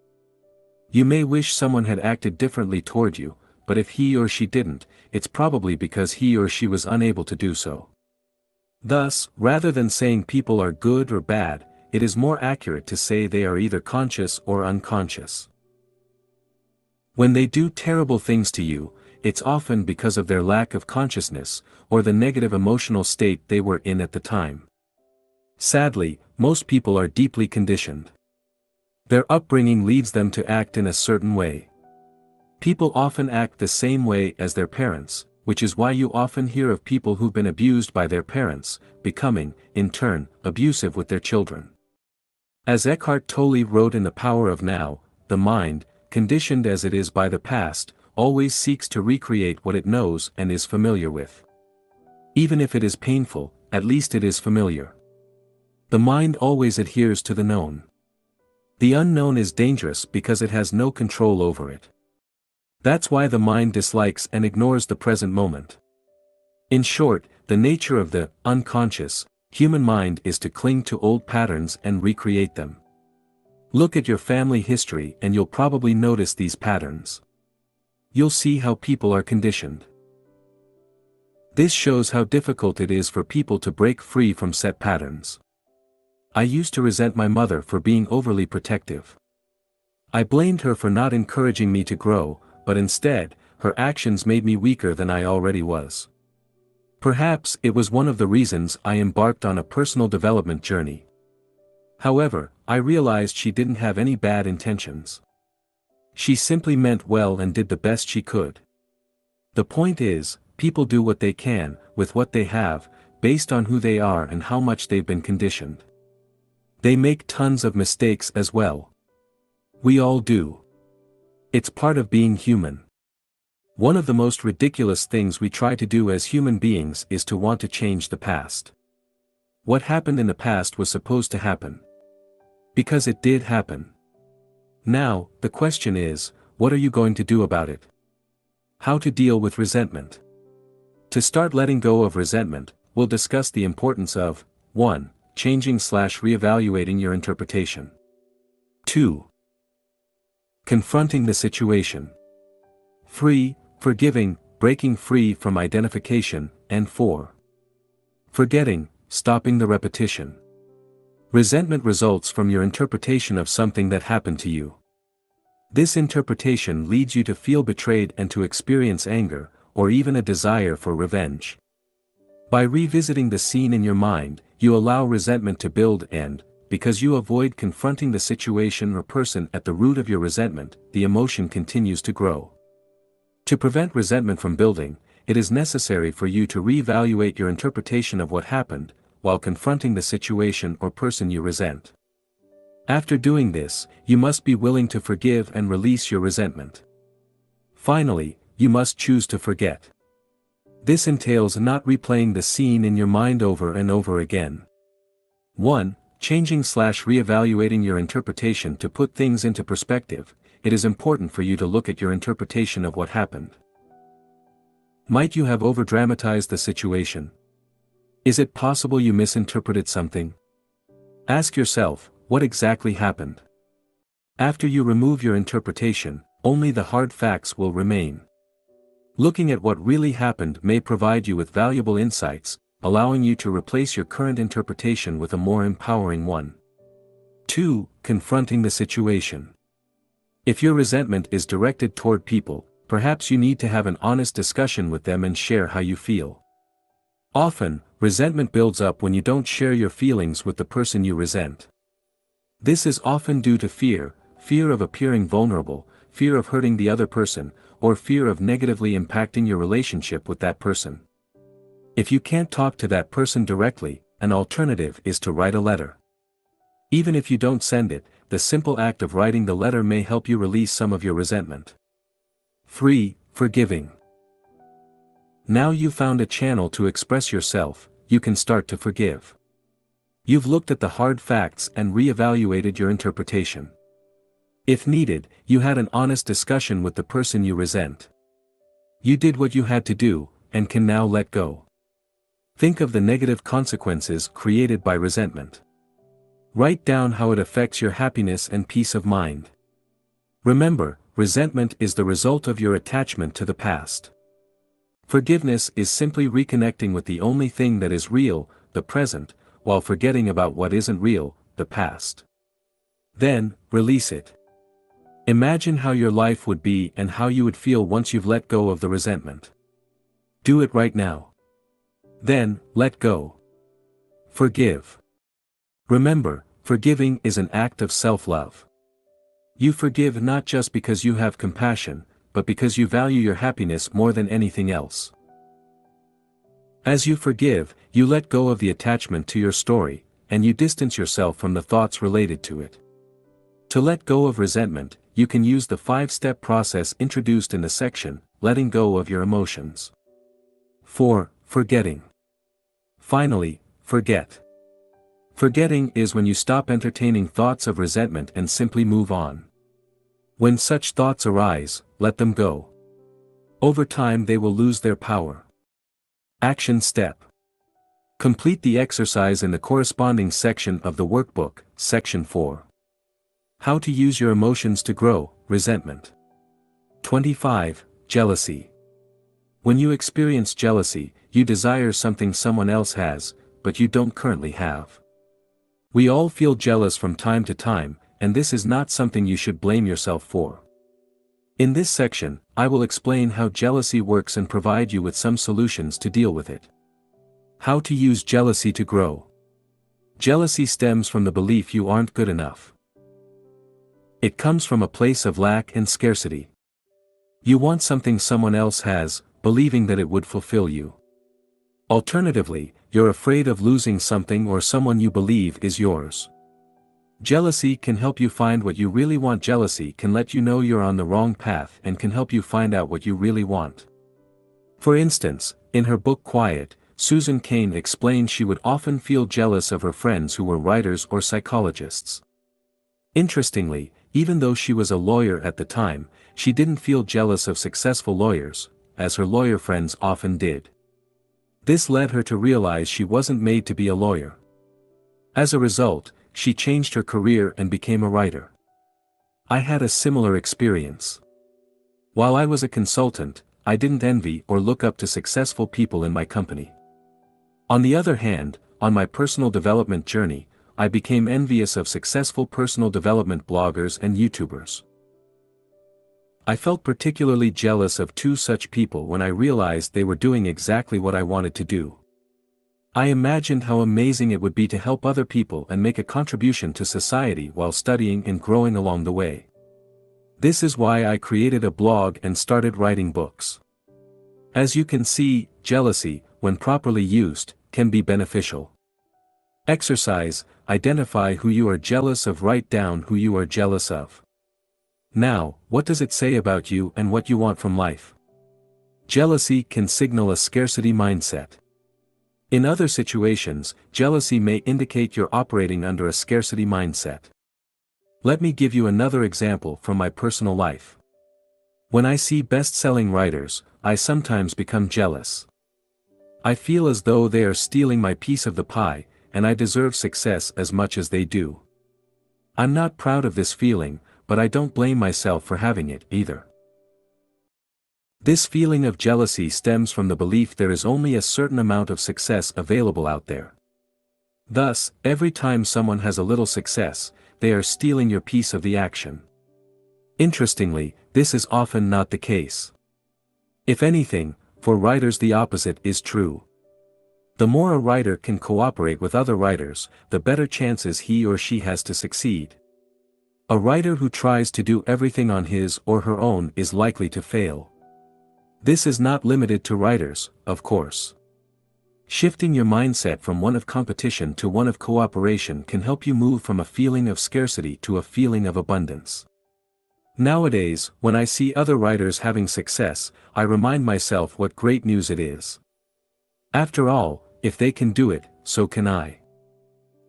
You may wish someone had acted differently toward you, but if he or she didn't, it's probably because he or she was unable to do so. Thus, rather than saying people are good or bad, it is more accurate to say they are either conscious or unconscious. When they do terrible things to you, it's often because of their lack of consciousness, or the negative emotional state they were in at the time. Sadly, most people are deeply conditioned. Their upbringing leads them to act in a certain way. People often act the same way as their parents, which is why you often hear of people who've been abused by their parents, becoming, in turn, abusive with their children. As Eckhart Tolle wrote in The Power of Now, the mind, conditioned as it is by the past, always seeks to recreate what it knows and is familiar with. Even if it is painful, at least it is familiar. The mind always adheres to the known. The unknown is dangerous because it has no control over it. That's why the mind dislikes and ignores the present moment. In short, the nature of the unconscious human mind is to cling to old patterns and recreate them. Look at your family history and you'll probably notice these patterns. You'll see how people are conditioned. This shows how difficult it is for people to break free from set patterns. I used to resent my mother for being overly protective. I blamed her for not encouraging me to grow, but instead, her actions made me weaker than I already was. Perhaps it was one of the reasons I embarked on a personal development journey. However, I realized she didn't have any bad intentions. She simply meant well and did the best she could. The point is, people do what they can, with what they have, based on who they are and how much they've been conditioned. They make tons of mistakes as well. We all do. It's part of being human. One of the most ridiculous things we try to do as human beings is to want to change the past. What happened in the past was supposed to happen. Because it did happen. Now, the question is, what are you going to do about it? How to deal with resentment. To start letting go of resentment, we'll discuss the importance of 1. Changing/reevaluating your interpretation. 2. Confronting the situation. 3. Forgiving, breaking free from identification, and 4. Forgetting, stopping the repetition. Resentment results from your interpretation of something that happened to you. This interpretation leads you to feel betrayed and to experience anger, or even a desire for revenge. By revisiting the scene in your mind, you allow resentment to build and, because you avoid confronting the situation or person at the root of your resentment, the emotion continues to grow. To prevent resentment from building, it is necessary for you to reevaluate your interpretation of what happened, while confronting the situation or person you resent. After doing this, you must be willing to forgive and release your resentment. Finally, you must choose to forget. This entails not replaying the scene in your mind over and over again. 1. Changing/reevaluating your interpretation. To put things into perspective, it is important for you to look at your interpretation of what happened. Might you have overdramatized the situation? Is it possible you misinterpreted something? Ask yourself, what exactly happened? After you remove your interpretation, only the hard facts will remain. Looking at what really happened may provide you with valuable insights, allowing you to replace your current interpretation with a more empowering one. 2. Confronting the situation. If your resentment is directed toward people, perhaps you need to have an honest discussion with them and share how you feel. Often, resentment builds up when you don't share your feelings with the person you resent. This is often due to fear of appearing vulnerable, fear of hurting the other person, or fear of negatively impacting your relationship with that person. If you can't talk to that person directly, an alternative is to write a letter. Even if you don't send it, the simple act of writing the letter may help you release some of your resentment. 3. Forgiving. Now you've found a channel to express yourself, you can start to forgive. You've looked at the hard facts and re-evaluated your interpretation. If needed, you had an honest discussion with the person you resent. You did what you had to do, and can now let go. Think of the negative consequences created by resentment. Write down how it affects your happiness and peace of mind. Remember, resentment is the result of your attachment to the past. Forgiveness is simply reconnecting with the only thing that is real, the present, while forgetting about what isn't real, the past. Then, release it. Imagine how your life would be and how you would feel once you've let go of the resentment. Do it right now. Then, let go. Forgive. Remember, forgiving is an act of self-love. You forgive not just because you have compassion, but because you value your happiness more than anything else. As you forgive, you let go of the attachment to your story, and you distance yourself from the thoughts related to it. To let go of resentment, you can use the 5-step process introduced in the section, Letting Go of Your Emotions. 4. Forgetting. Finally, forget. Forgetting is when you stop entertaining thoughts of resentment and simply move on. When such thoughts arise, let them go. Over time they will lose their power. Action step. Complete the exercise in the corresponding section of the workbook, Section 4. How to use your emotions to grow, resentment. 25. Jealousy. When you experience jealousy, you desire something someone else has, but you don't currently have. We all feel jealous from time to time, and this is not something you should blame yourself for. In this section, I will explain how jealousy works and provide you with some solutions to deal with it. How to use jealousy to grow. Jealousy stems from the belief you aren't good enough. It comes from a place of lack and scarcity. You want something someone else has, believing that it would fulfill you. Alternatively, you're afraid of losing something or someone you believe is yours. Jealousy can help you find what you really want. Jealousy can let you know you're on the wrong path and can help you find out what you really want. For instance, in her book Quiet, Susan Cain explained she would often feel jealous of her friends who were writers or psychologists. Interestingly, even though she was a lawyer at the time, she didn't feel jealous of successful lawyers, as her lawyer friends often did. This led her to realize she wasn't made to be a lawyer. As a result, she changed her career and became a writer. I had a similar experience. While I was a consultant, I didn't envy or look up to successful people in my company. On the other hand, on my personal development journey, I became envious of successful personal development bloggers and YouTubers. I felt particularly jealous of 2 such people when I realized they were doing exactly what I wanted to do. I imagined how amazing it would be to help other people and make a contribution to society while studying and growing along the way. This is why I created a blog and started writing books. As you can see, jealousy, when properly used, can be beneficial. Exercise, identify who you are jealous of. Write down who you are jealous of. Now, what does it say about you and what you want from life? Jealousy can signal a scarcity mindset. In other situations, jealousy may indicate you're operating under a scarcity mindset. Let me give you another example from my personal life. When I see best-selling writers, I sometimes become jealous. I feel as though they are stealing my piece of the pie, and I deserve success as much as they do. I'm not proud of this feeling, but I don't blame myself for having it either. This feeling of jealousy stems from the belief there is only a certain amount of success available out there. Thus, every time someone has a little success, they are stealing your piece of the action. Interestingly, this is often not the case. If anything, for writers the opposite is true. The more a writer can cooperate with other writers, the better chances he or she has to succeed. A writer who tries to do everything on his or her own is likely to fail. This is not limited to writers, of course. Shifting your mindset from one of competition to one of cooperation can help you move from a feeling of scarcity to a feeling of abundance. Nowadays, when I see other writers having success, I remind myself what great news it is. After all, if they can do it, so can I.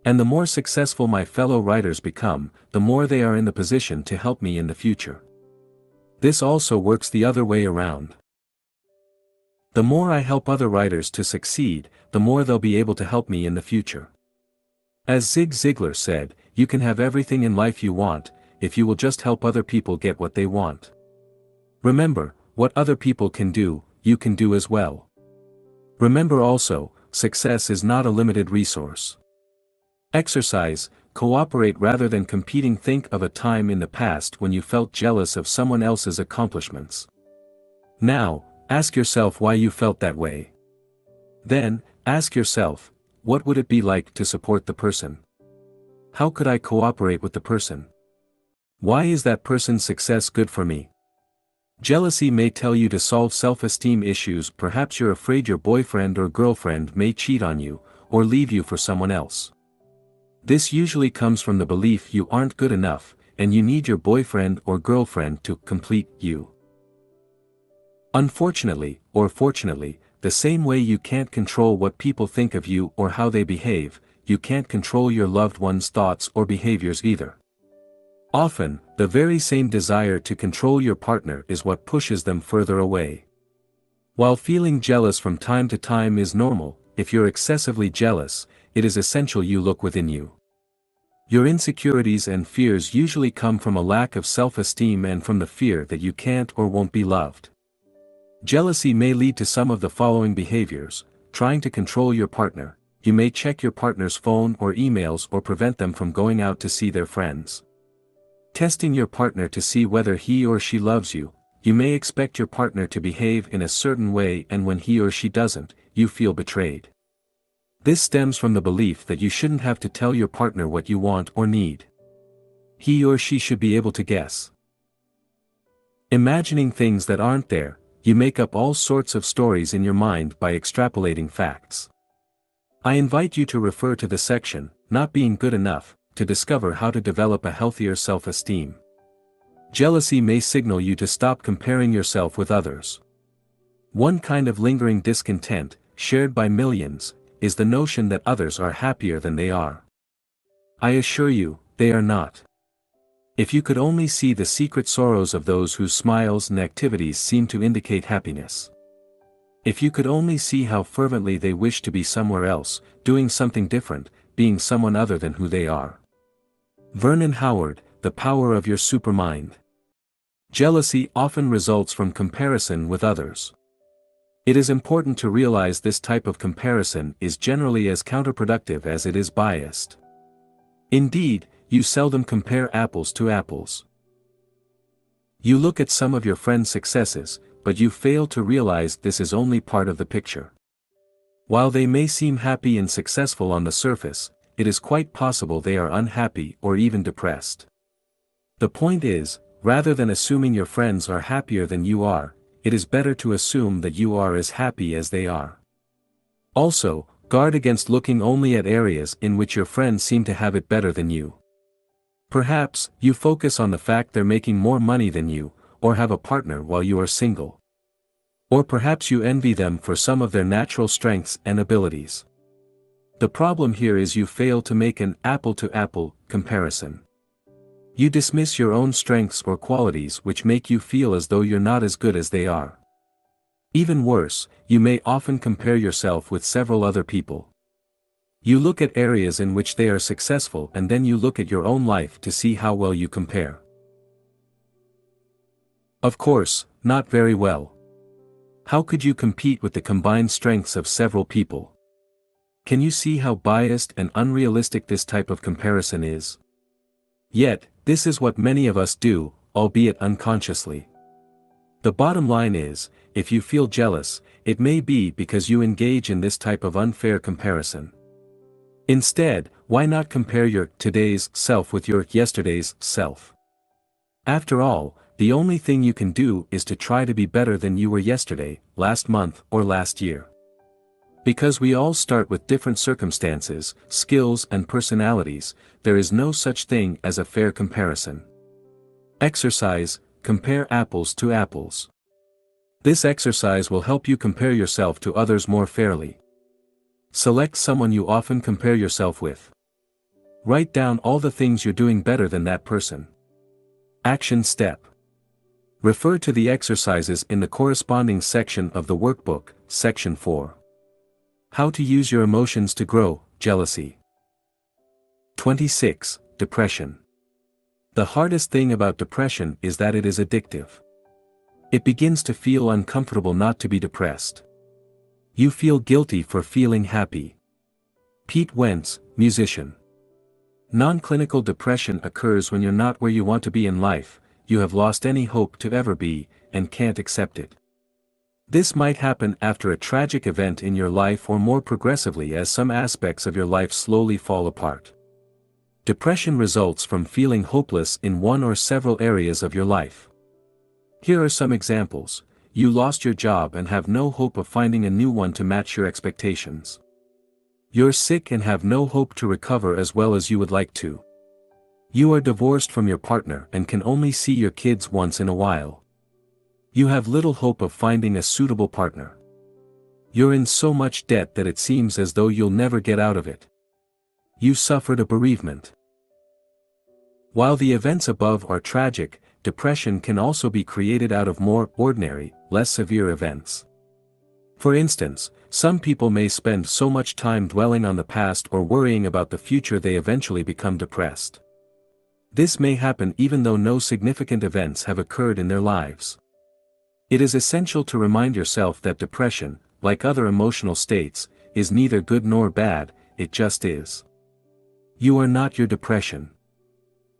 And the more successful my fellow writers become, the more they are in the position to help me in the future. This also works the other way around. The more I help other writers to succeed, the more they'll be able to help me in the future. As Zig Ziglar said, you can have everything in life you want, if you will just help other people get what they want. Remember, what other people can do, you can do as well. Remember also, success is not a limited resource. Exercise, cooperate rather than competing. Think of a time in the past when you felt jealous of someone else's accomplishments. Now, ask yourself why you felt that way. Then, ask yourself, what would it be like to support the person? How could I cooperate with the person? Why is that person's success good for me? Jealousy may tell you to solve self-esteem issues. Perhaps you're afraid your boyfriend or girlfriend may cheat on you, or leave you for someone else. This usually comes from the belief you aren't good enough, and you need your boyfriend or girlfriend to complete you. Unfortunately, or fortunately, the same way you can't control what people think of you or how they behave, you can't control your loved one's thoughts or behaviors either. Often, the very same desire to control your partner is what pushes them further away. While feeling jealous from time to time is normal, if you're excessively jealous, it is essential you look within you. Your insecurities and fears usually come from a lack of self-esteem and from the fear that you can't or won't be loved. Jealousy may lead to some of the following behaviors: trying to control your partner. You may check your partner's phone or emails or prevent them from going out to see their friends. Testing your partner to see whether he or she loves you. You may expect your partner to behave in a certain way, and when he or she doesn't, you feel betrayed. This stems from the belief that you shouldn't have to tell your partner what you want or need. He or she should be able to guess. Imagining things that aren't there. You make up all sorts of stories in your mind by extrapolating facts. I invite you to refer to the section, Not Being Good Enough, to discover how to develop a healthier self-esteem. Jealousy may signal you to stop comparing yourself with others. One kind of lingering discontent, shared by millions, is the notion that others are happier than they are. I assure you, they are not. If you could only see the secret sorrows of those whose smiles and activities seem to indicate happiness. If you could only see how fervently they wish to be somewhere else, doing something different, being someone other than who they are. Vernon Howard, The Power of Your Supermind. Jealousy often results from comparison with others. It is important to realize this type of comparison is generally as counterproductive as it is biased. Indeed, you seldom compare apples to apples. You look at some of your friends' successes, but you fail to realize this is only part of the picture. While they may seem happy and successful on the surface, it is quite possible they are unhappy or even depressed. The point is, rather than assuming your friends are happier than you are, it is better to assume that you are as happy as they are. Also, guard against looking only at areas in which your friends seem to have it better than you. Perhaps, you focus on the fact they're making more money than you, or have a partner while you are single. Or perhaps you envy them for some of their natural strengths and abilities. The problem here is you fail to make an apple-to-apple comparison. You dismiss your own strengths or qualities which make you feel as though you're not as good as they are. Even worse, you may often compare yourself with several other people. You look at areas in which they are successful and then you look at your own life to see how well you compare. Of course, not very well. How could you compete with the combined strengths of several people? Can you see how biased and unrealistic this type of comparison is? Yet, this is what many of us do, albeit unconsciously. The bottom line is, if you feel jealous, it may be because you engage in this type of unfair comparison. Instead, why not compare your today's self with your yesterday's self? After all, the only thing you can do is to try to be better than you were yesterday, last month, or last year. Because we all start with different circumstances, skills and personalities, there is no such thing as a fair comparison. Exercise: compare apples to apples. This exercise will help you compare yourself to others more fairly. Select someone you often compare yourself with. Write down all the things you're doing better than that person. Action step. Refer to the exercises in the corresponding section of the workbook, Section 4. How to use your emotions to grow: jealousy. 26. Depression. The hardest thing about depression is that it is addictive. It begins to feel uncomfortable not to be depressed. You feel guilty for feeling happy. Pete Wentz, musician. Non-clinical depression occurs when you're not where you want to be in life, you have lost any hope to ever be, and can't accept it. This might happen after a tragic event in your life or more progressively as some aspects of your life slowly fall apart. Depression results from feeling hopeless in one or several areas of your life. Here are some examples. You lost your job and have no hope of finding a new one to match your expectations. You're sick and have no hope to recover as well as you would like to. You are divorced from your partner and can only see your kids once in a while. You have little hope of finding a suitable partner. You're in so much debt that it seems as though you'll never get out of it. You suffered a bereavement. While the events above are tragic, depression can also be created out of more ordinary, less severe events. For instance, some people may spend so much time dwelling on the past or worrying about the future they eventually become depressed. This may happen even though no significant events have occurred in their lives. It is essential to remind yourself that depression, like other emotional states, is neither good nor bad, it just is. You are not your depression.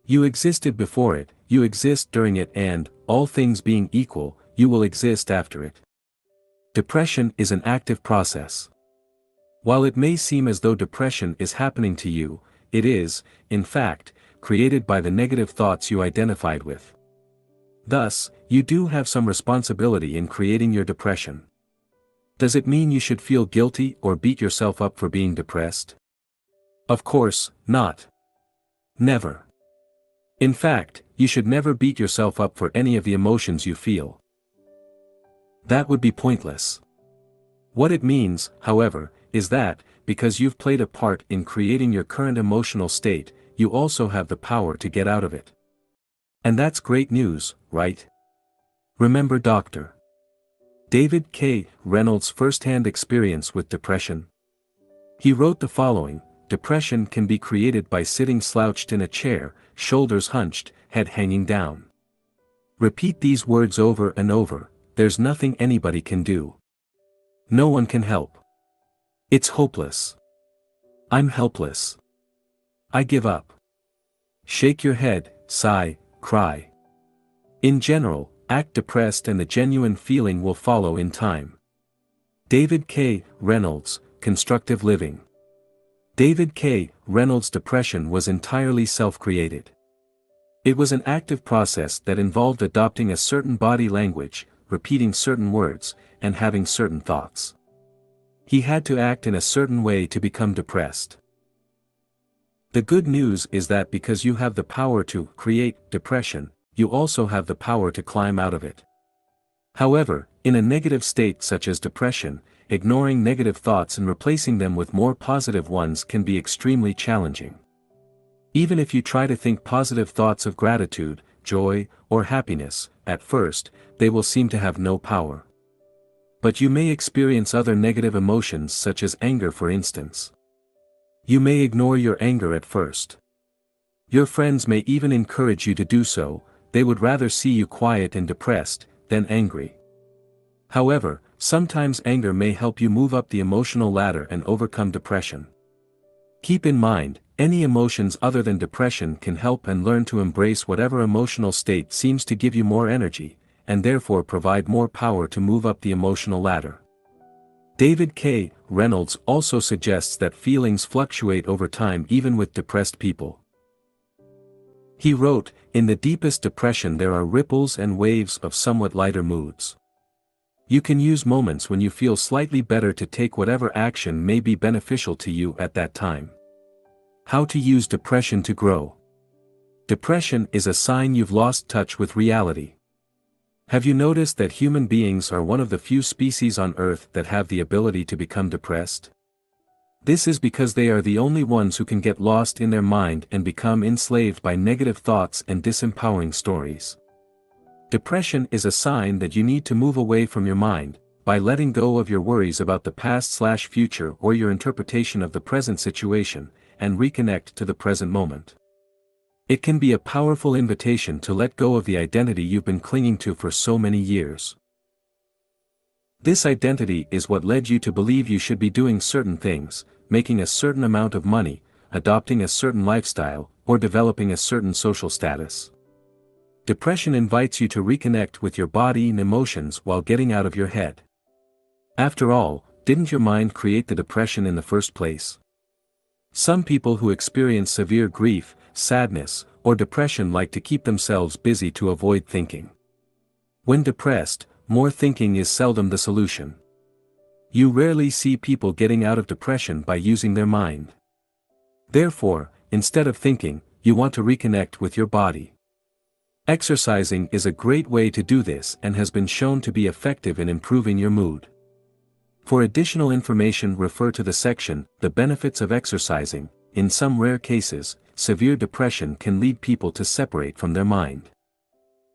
You existed before it, you exist during it, and, all things being equal, you will exist after it. Depression is an active process. While it may seem as though depression is happening to you, it is, in fact, created by the negative thoughts you identified with. Thus, you do have some responsibility in creating your depression. Does it mean you should feel guilty or beat yourself up for being depressed? Of course, not. Never. In fact, you should never beat yourself up for any of the emotions you feel. That would be pointless. What it means, however, is that, because you've played a part in creating your current emotional state, you also have the power to get out of it. And that's great news, right? Remember Dr. David K. Reynolds' first-hand experience with depression? He wrote the following: depression can be created by sitting slouched in a chair, shoulders hunched, head hanging down. Repeat these words over and over: there's nothing anybody can do. No one can help. It's hopeless. I'm helpless. I give up. Shake your head, sigh, cry. In general, act depressed and the genuine feeling will follow in time. David K. Reynolds, Constructive Living. David K. Reynolds' depression was entirely self-created. It was an active process that involved adopting a certain body language, repeating certain words, and having certain thoughts. He had to act in a certain way to become depressed. The good news is that because you have the power to create depression, you also have the power to climb out of it. However, in a negative state such as depression, ignoring negative thoughts and replacing them with more positive ones can be extremely challenging. Even if you try to think positive thoughts of gratitude, joy, or happiness, at first, they will seem to have no power. But you may experience other negative emotions such as anger, for instance. You may ignore your anger at first. Your friends may even encourage you to do so, they would rather see you quiet and depressed than angry. However, sometimes anger may help you move up the emotional ladder and overcome depression. Keep in mind, any emotions other than depression can help, and learn to embrace whatever emotional state seems to give you more energy, and therefore provide more power to move up the emotional ladder. David K. Reynolds also suggests that feelings fluctuate over time even with depressed people. He wrote, "In the deepest depression there are ripples and waves of somewhat lighter moods. You can use moments when you feel slightly better to take whatever action may be beneficial to you at that time. How to use depression to grow. Depression is a sign you've lost touch with reality. Have you noticed that human beings are one of the few species on Earth that have the ability to become depressed? This is because they are the only ones who can get lost in their mind and become enslaved by negative thoughts and disempowering stories. Depression is a sign that you need to move away from your mind, by letting go of your worries about the past/future or your interpretation of the present situation, and reconnect to the present moment. It can be a powerful invitation to let go of the identity you've been clinging to for so many years. This identity is what led you to believe you should be doing certain things, making a certain amount of money, adopting a certain lifestyle, or developing a certain social status. Depression invites you to reconnect with your body and emotions while getting out of your head. After all, didn't your mind create the depression in the first place? Some people who experience severe grief, sadness, or depression like to keep themselves busy to avoid thinking. When depressed, more thinking is seldom the solution. You rarely see people getting out of depression by using their mind. Therefore, instead of thinking, you want to reconnect with your body. Exercising is a great way to do this and has been shown to be effective in improving your mood. For additional information, refer to the section, The Benefits of Exercising. In some rare cases, severe depression can lead people to separate from their mind.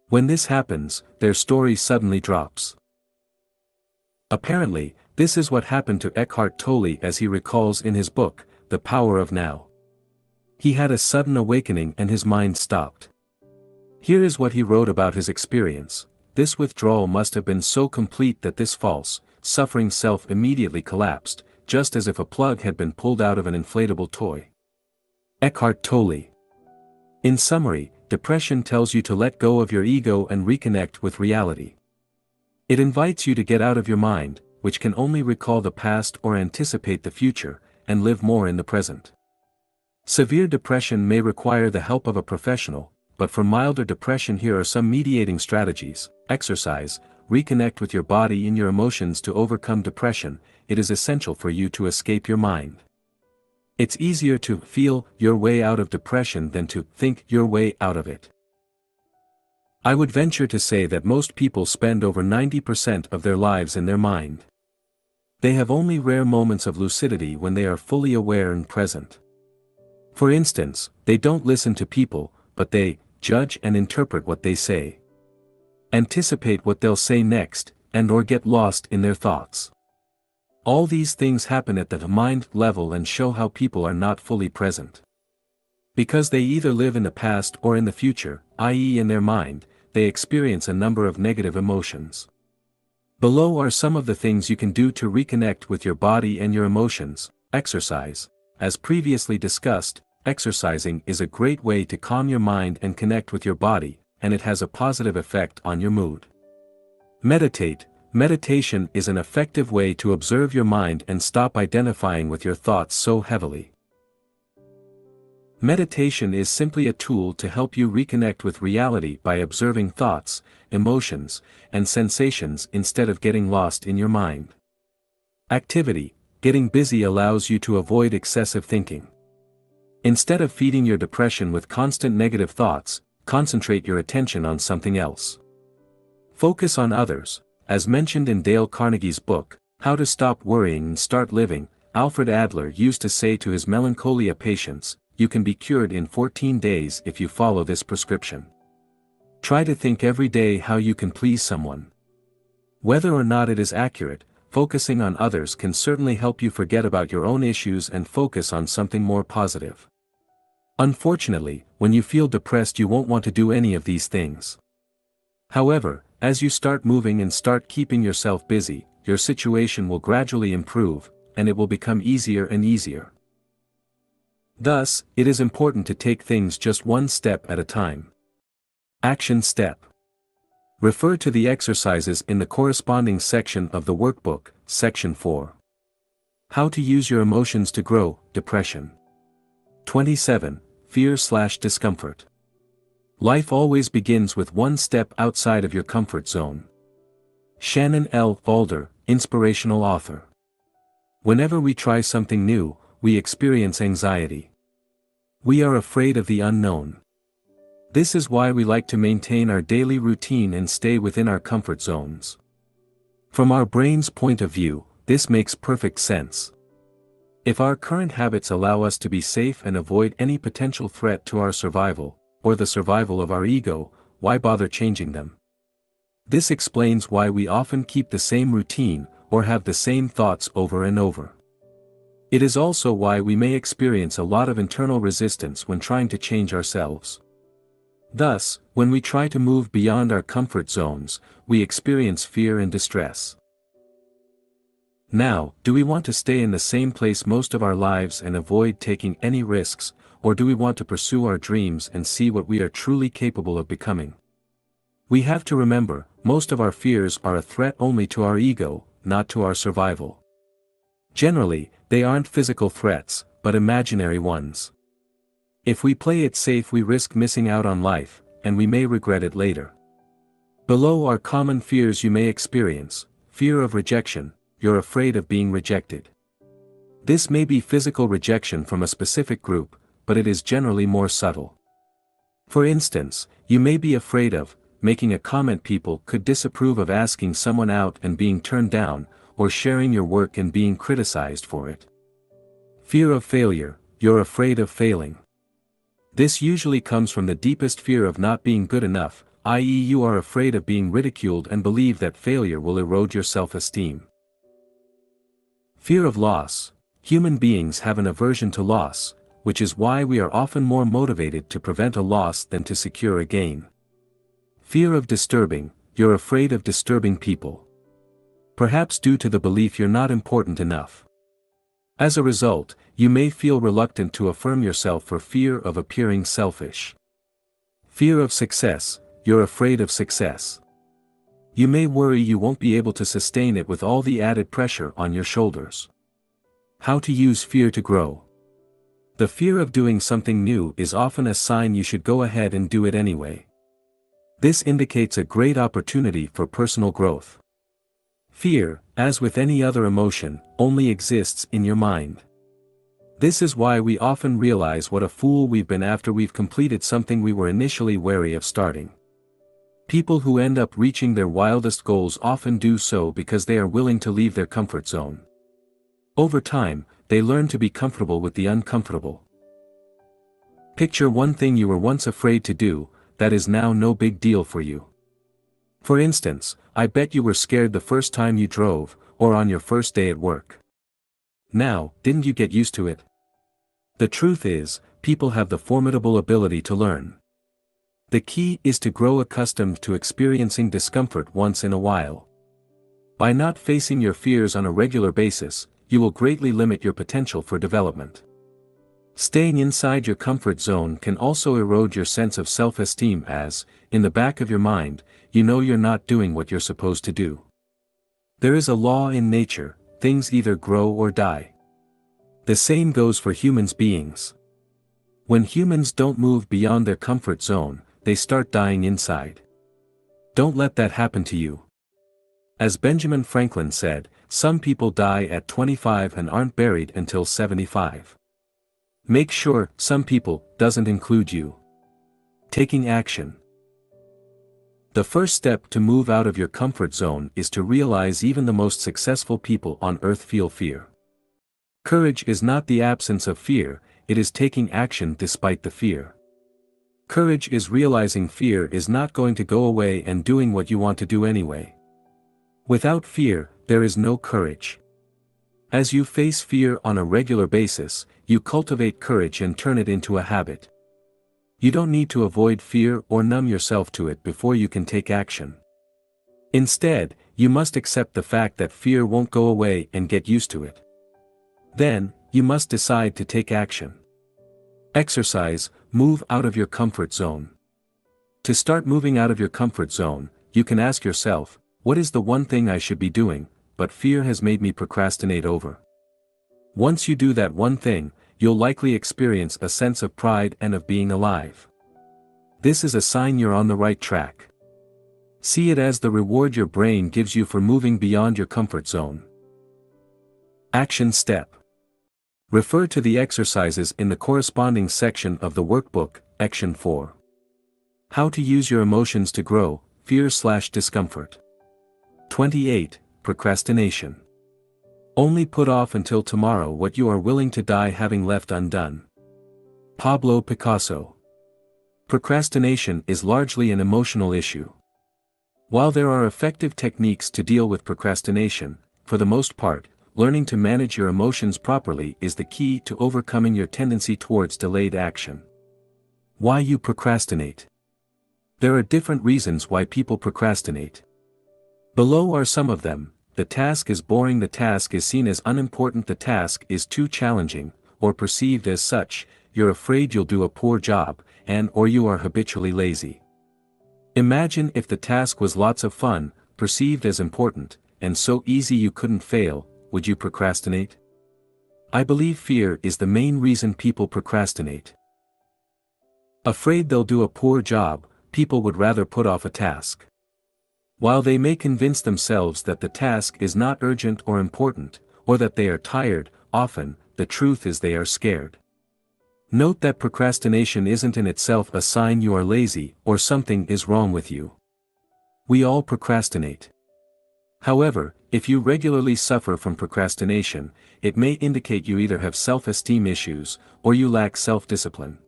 When this happens, their story suddenly drops. Apparently, this is what happened to Eckhart Tolle, as he recalls in his book, The Power of Now. He had a sudden awakening and his mind stopped. Here is what he wrote about his experience. This withdrawal must have been so complete that this false, suffering self immediately collapsed, just as if a plug had been pulled out of an inflatable toy. Eckhart Tolle. In summary, depression tells you to let go of your ego and reconnect with reality. It invites you to get out of your mind, which can only recall the past or anticipate the future, and live more in the present. Severe depression may require the help of a professional, but for milder depression, here are some mediating strategies. Exercise. Reconnect with your body and your emotions to overcome depression. It is essential for you to escape your mind. It's easier to feel your way out of depression than to think your way out of it. I would venture to say that most people spend over 90% of their lives in their mind. They have only rare moments of lucidity when they are fully aware and present. For instance, they don't listen to people, but they judge and interpret what they say. Anticipate what they'll say next, and/or get lost in their thoughts. All these things happen at the mind level and show how people are not fully present. Because they either live in the past or in the future, i.e. in their mind, they experience a number of negative emotions. Below are some of the things you can do to reconnect with your body and your emotions. Exercise. As previously discussed, exercising is a great way to calm your mind and connect with your body, and it has a positive effect on your mood. Meditate. Meditation is an effective way to observe your mind and stop identifying with your thoughts so heavily. Meditation is simply a tool to help you reconnect with reality by observing thoughts, emotions, and sensations instead of getting lost in your mind. Activity. Getting busy allows you to avoid excessive thinking. Instead of feeding your depression with constant negative thoughts, concentrate your attention on something else. Focus on others. As mentioned in Dale Carnegie's book, How to Stop Worrying and Start Living, Alfred Adler used to say to his melancholia patients, "You can be cured in 14 days if you follow this prescription." Try to think every day how you can please someone. Whether or not it is accurate, focusing on others can certainly help you forget about your own issues and focus on something more positive. Unfortunately, when you feel depressed, you won't want to do any of these things. However, as you start moving and start keeping yourself busy, your situation will gradually improve, and it will become easier and easier. Thus, it is important to take things just one step at a time. Action step. Refer to the exercises in the corresponding section of the workbook, Section 4. How to use your emotions to grow, depression. 27. Fear/discomfort. Life always begins with one step outside of your comfort zone. Shannon L. Alder, inspirational author. Whenever we try something new, we experience anxiety. We are afraid of the unknown. This is why we like to maintain our daily routine and stay within our comfort zones. From our brain's point of view, this makes perfect sense. If our current habits allow us to be safe and avoid any potential threat to our survival, or the survival of our ego, why bother changing them? This explains why we often keep the same routine, or have the same thoughts over and over. It is also why we may experience a lot of internal resistance when trying to change ourselves. Thus, when we try to move beyond our comfort zones, we experience fear and distress. Now, do we want to stay in the same place most of our lives and avoid taking any risks, or do we want to pursue our dreams and see what we are truly capable of becoming? We have to remember, most of our fears are a threat only to our ego, not to our survival. Generally, they aren't physical threats, but imaginary ones. If we play it safe, we risk missing out on life, and we may regret it later. Below are common fears you may experience: fear of rejection. You're afraid of being rejected. This may be physical rejection from a specific group, but it is generally more subtle. For instance, you may be afraid of making a comment people could disapprove of, asking someone out and being turned down, or sharing your work and being criticized for it. Fear of failure. You're afraid of failing. This usually comes from the deepest fear of not being good enough, i.e., you are afraid of being ridiculed and believe that failure will erode your self-esteem. Fear of loss. Human beings have an aversion to loss, which is why we are often more motivated to prevent a loss than to secure a gain. Fear of disturbing. You're afraid of disturbing people. Perhaps due to the belief you're not important enough. As a result, you may feel reluctant to affirm yourself for fear of appearing selfish. Fear of success. You're afraid of success. You may worry you won't be able to sustain it with all the added pressure on your shoulders. How to use fear to grow. The fear of doing something new is often a sign you should go ahead and do it anyway. This indicates a great opportunity for personal growth. Fear, as with any other emotion, only exists in your mind. This is why we often realize what a fool we've been after we've completed something we were initially wary of starting. People who end up reaching their wildest goals often do so because they are willing to leave their comfort zone. Over time, they learn to be comfortable with the uncomfortable. Picture one thing you were once afraid to do, that is now no big deal for you. For instance, I bet you were scared the first time you drove, or on your first day at work. Now, didn't you get used to it? The truth is, people have the formidable ability to learn. The key is to grow accustomed to experiencing discomfort once in a while. By not facing your fears on a regular basis, you will greatly limit your potential for development. Staying inside your comfort zone can also erode your sense of self-esteem as, in the back of your mind, you know you're not doing what you're supposed to do. There is a law in nature: things either grow or die. The same goes for human beings. When humans don't move beyond their comfort zone, they start dying inside. Don't let that happen to you. As Benjamin Franklin said, some people die at 25 and aren't buried until 75. Make sure "some people" doesn't include you. Taking action. The first step to move out of your comfort zone is to realize even the most successful people on earth feel fear. Courage is not the absence of fear, it is taking action despite the fear. Courage is realizing fear is not going to go away and doing what you want to do anyway. Without fear, there is no courage. As you face fear on a regular basis, you cultivate courage and turn it into a habit. You don't need to avoid fear or numb yourself to it before you can take action. Instead, you must accept the fact that fear won't go away and get used to it. Then, you must decide to take action. Exercise. Move out of your comfort zone. To start moving out of your comfort zone, you can ask yourself, what is the one thing I should be doing, but fear has made me procrastinate over? Once you do that one thing, you'll likely experience a sense of pride and of being alive. This is a sign you're on the right track. See it as the reward your brain gives you for moving beyond your comfort zone. Action step. Refer to the exercises in the corresponding section of the workbook, Action 4. How to use your emotions to grow, fear/discomfort. 28. Procrastination. Only put off until tomorrow what you are willing to die having left undone. Pablo Picasso. Procrastination is largely an emotional issue. While there are effective techniques to deal with procrastination, for the most part, learning to manage your emotions properly is the key to overcoming your tendency towards delayed action. Why you procrastinate. There are different reasons why people procrastinate. Below are some of them. The task is boring, the task is seen as unimportant, the task is too challenging, or perceived as such, you're afraid you'll do a poor job, or you are habitually lazy. Imagine if the task was lots of fun, perceived as important, and so easy you couldn't fail, would you procrastinate? I believe fear is the main reason people procrastinate. Afraid they'll do a poor job, people would rather put off a task. While they may convince themselves that the task is not urgent or important, or that they are tired, often, the truth is they are scared. Note that procrastination isn't in itself a sign you are lazy or something is wrong with you. We all procrastinate. However, if you regularly suffer from procrastination, it may indicate you either have self-esteem issues, or you lack self-discipline.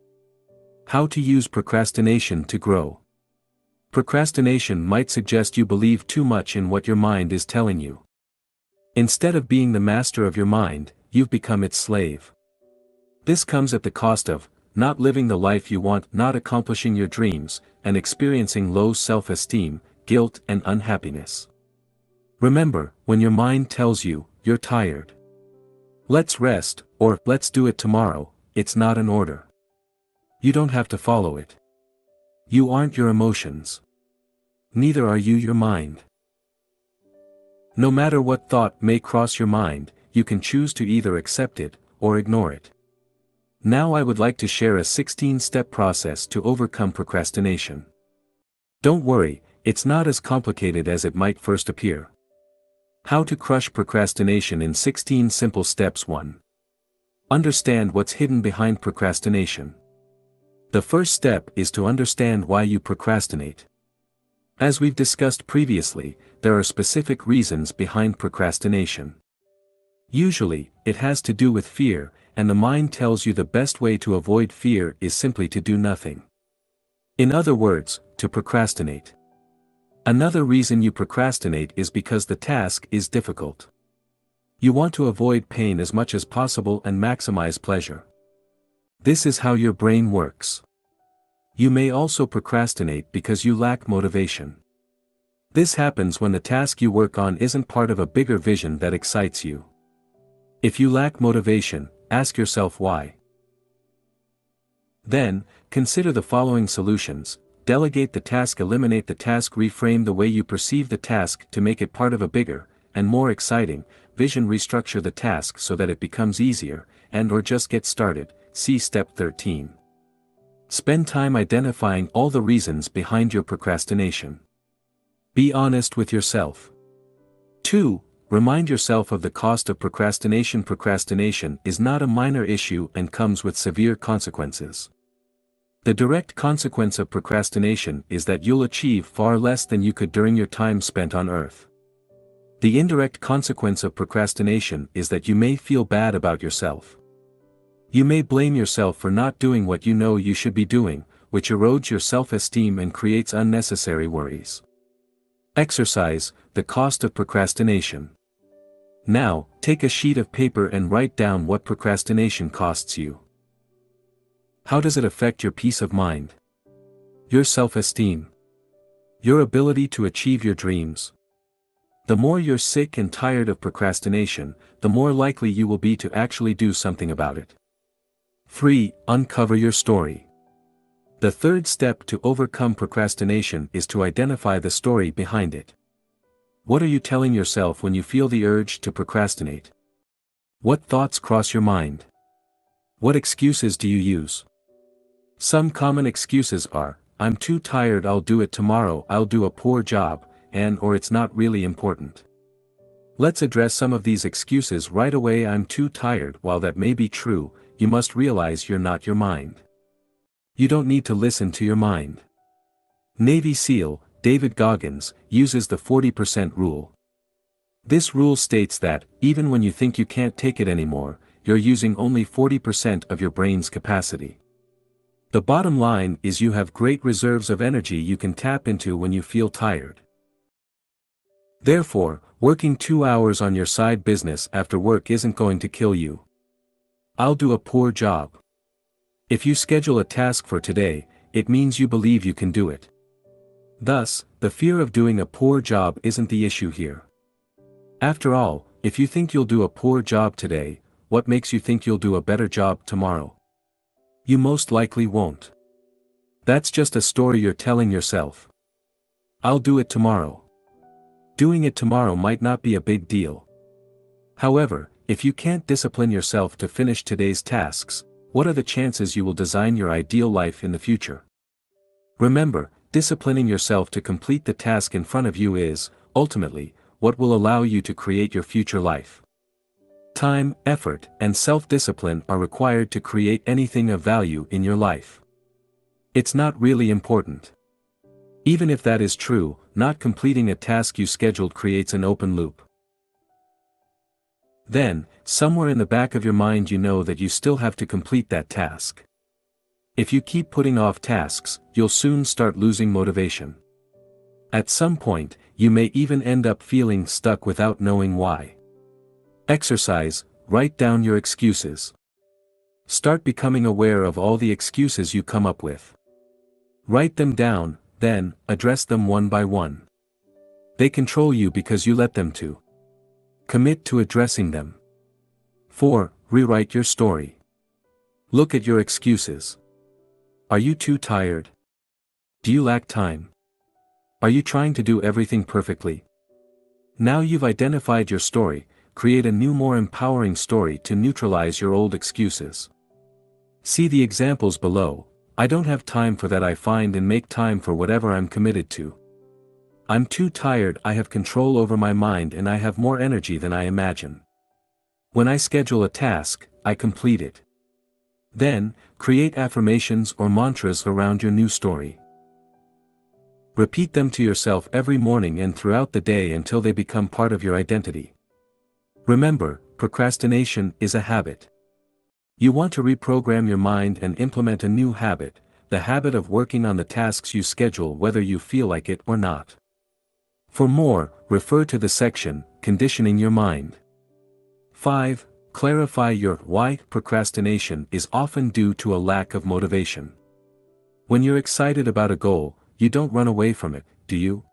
How to use procrastination to grow. Procrastination might suggest you believe too much in what your mind is telling you. Instead of being the master of your mind, you've become its slave. This comes at the cost of not living the life you want, not accomplishing your dreams, and experiencing low self-esteem, guilt, and unhappiness. Remember, when your mind tells you, you're tired, let's rest, or let's do it tomorrow, it's not an order. You don't have to follow it. You aren't your emotions. Neither are you your mind. No matter what thought may cross your mind, you can choose to either accept it, or ignore it. Now I would like to share a 16-step process to overcome procrastination. Don't worry, it's not as complicated as it might first appear. How to crush procrastination in 16 simple steps. 1. Understand what's hidden behind procrastination. The first step is to understand why you procrastinate. As we've discussed previously, there are specific reasons behind procrastination. Usually, it has to do with fear, and the mind tells you the best way to avoid fear is simply to do nothing. In other words, to procrastinate. Another reason you procrastinate is because the task is difficult. You want to avoid pain as much as possible and maximize pleasure. This is how your brain works. You may also procrastinate because you lack motivation. This happens when the task you work on isn't part of a bigger vision that excites you. If you lack motivation, ask yourself why. Then, consider the following solutions: delegate the task, eliminate the task, reframe the way you perceive the task to make it part of a bigger, and more exciting, vision, restructure the task so that it becomes easier, or just get started. See Step 13. Spend time identifying all the reasons behind your procrastination. Be honest with yourself. 2. Remind yourself of the cost of procrastination. Procrastination is not a minor issue and comes with severe consequences. The direct consequence of procrastination is that you'll achieve far less than you could during your time spent on Earth. The indirect consequence of procrastination is that you may feel bad about yourself. You may blame yourself for not doing what you know you should be doing, which erodes your self-esteem and creates unnecessary worries. Exercise, the cost of procrastination. Now, take a sheet of paper and write down what procrastination costs you. How does it affect your peace of mind? Your self-esteem? Your ability to achieve your dreams? The more you're sick and tired of procrastination, the more likely you will be to actually do something about it. 3. Uncover your story. The third step to overcome procrastination is to identify the story behind it. What are you telling yourself when you feel the urge to procrastinate? What thoughts cross your mind? What excuses do you use? Some common excuses are, I'm too tired, I'll do it tomorrow, I'll do a poor job, and or it's not really important. Let's address some of these excuses right away. I'm too tired. While that may be true, you must realize you're not your mind. You don't need to listen to your mind. Navy SEAL, David Goggins, uses the 40% rule. This rule states that, even when you think you can't take it anymore, you're using only 40% of your brain's capacity. The bottom line is you have great reserves of energy you can tap into when you feel tired. Therefore, working 2 hours on your side business after work isn't going to kill you. I'll do a poor job. If you schedule a task for today, it means you believe you can do it. Thus, the fear of doing a poor job isn't the issue here. After all, if you think you'll do a poor job today, what makes you think you'll do a better job tomorrow? You most likely won't. That's just a story you're telling yourself. I'll do it tomorrow. Doing it tomorrow might not be a big deal. However, if you can't discipline yourself to finish today's tasks, what are the chances you will design your ideal life in the future? Remember, disciplining yourself to complete the task in front of you is, ultimately, what will allow you to create your future life. Time, effort, and self-discipline are required to create anything of value in your life. It's not really important. Even if that is true, not completing a task you scheduled creates an open loop. Then, somewhere in the back of your mind you know that you still have to complete that task. If you keep putting off tasks, you'll soon start losing motivation. At some point, you may even end up feeling stuck without knowing why. Exercise, write down your excuses. Start becoming aware of all the excuses you come up with. Write them down, then, address them one by one. They control you because you let them to. Commit to addressing them. 4. Rewrite your story. Look at your excuses. Are you too tired? Do you lack time? Are you trying to do everything perfectly? Now you've identified your story, create a new, more empowering story to neutralize your old excuses. See the examples below. I don't have time for that. I find and make time for whatever I'm committed to. I'm too tired. I have control over my mind and I have more energy than I imagine. When I schedule a task, I complete it. Then, create affirmations or mantras around your new story. Repeat them to yourself every morning and throughout the day until they become part of your identity. Remember, procrastination is a habit. You want to reprogram your mind and implement a new habit, the habit of working on the tasks you schedule whether you feel like it or not. For more, refer to the section, Conditioning Your Mind. 5. Clarify your why. Procrastination is often due to a lack of motivation. When you're excited about a goal, you don't run away from it, do you?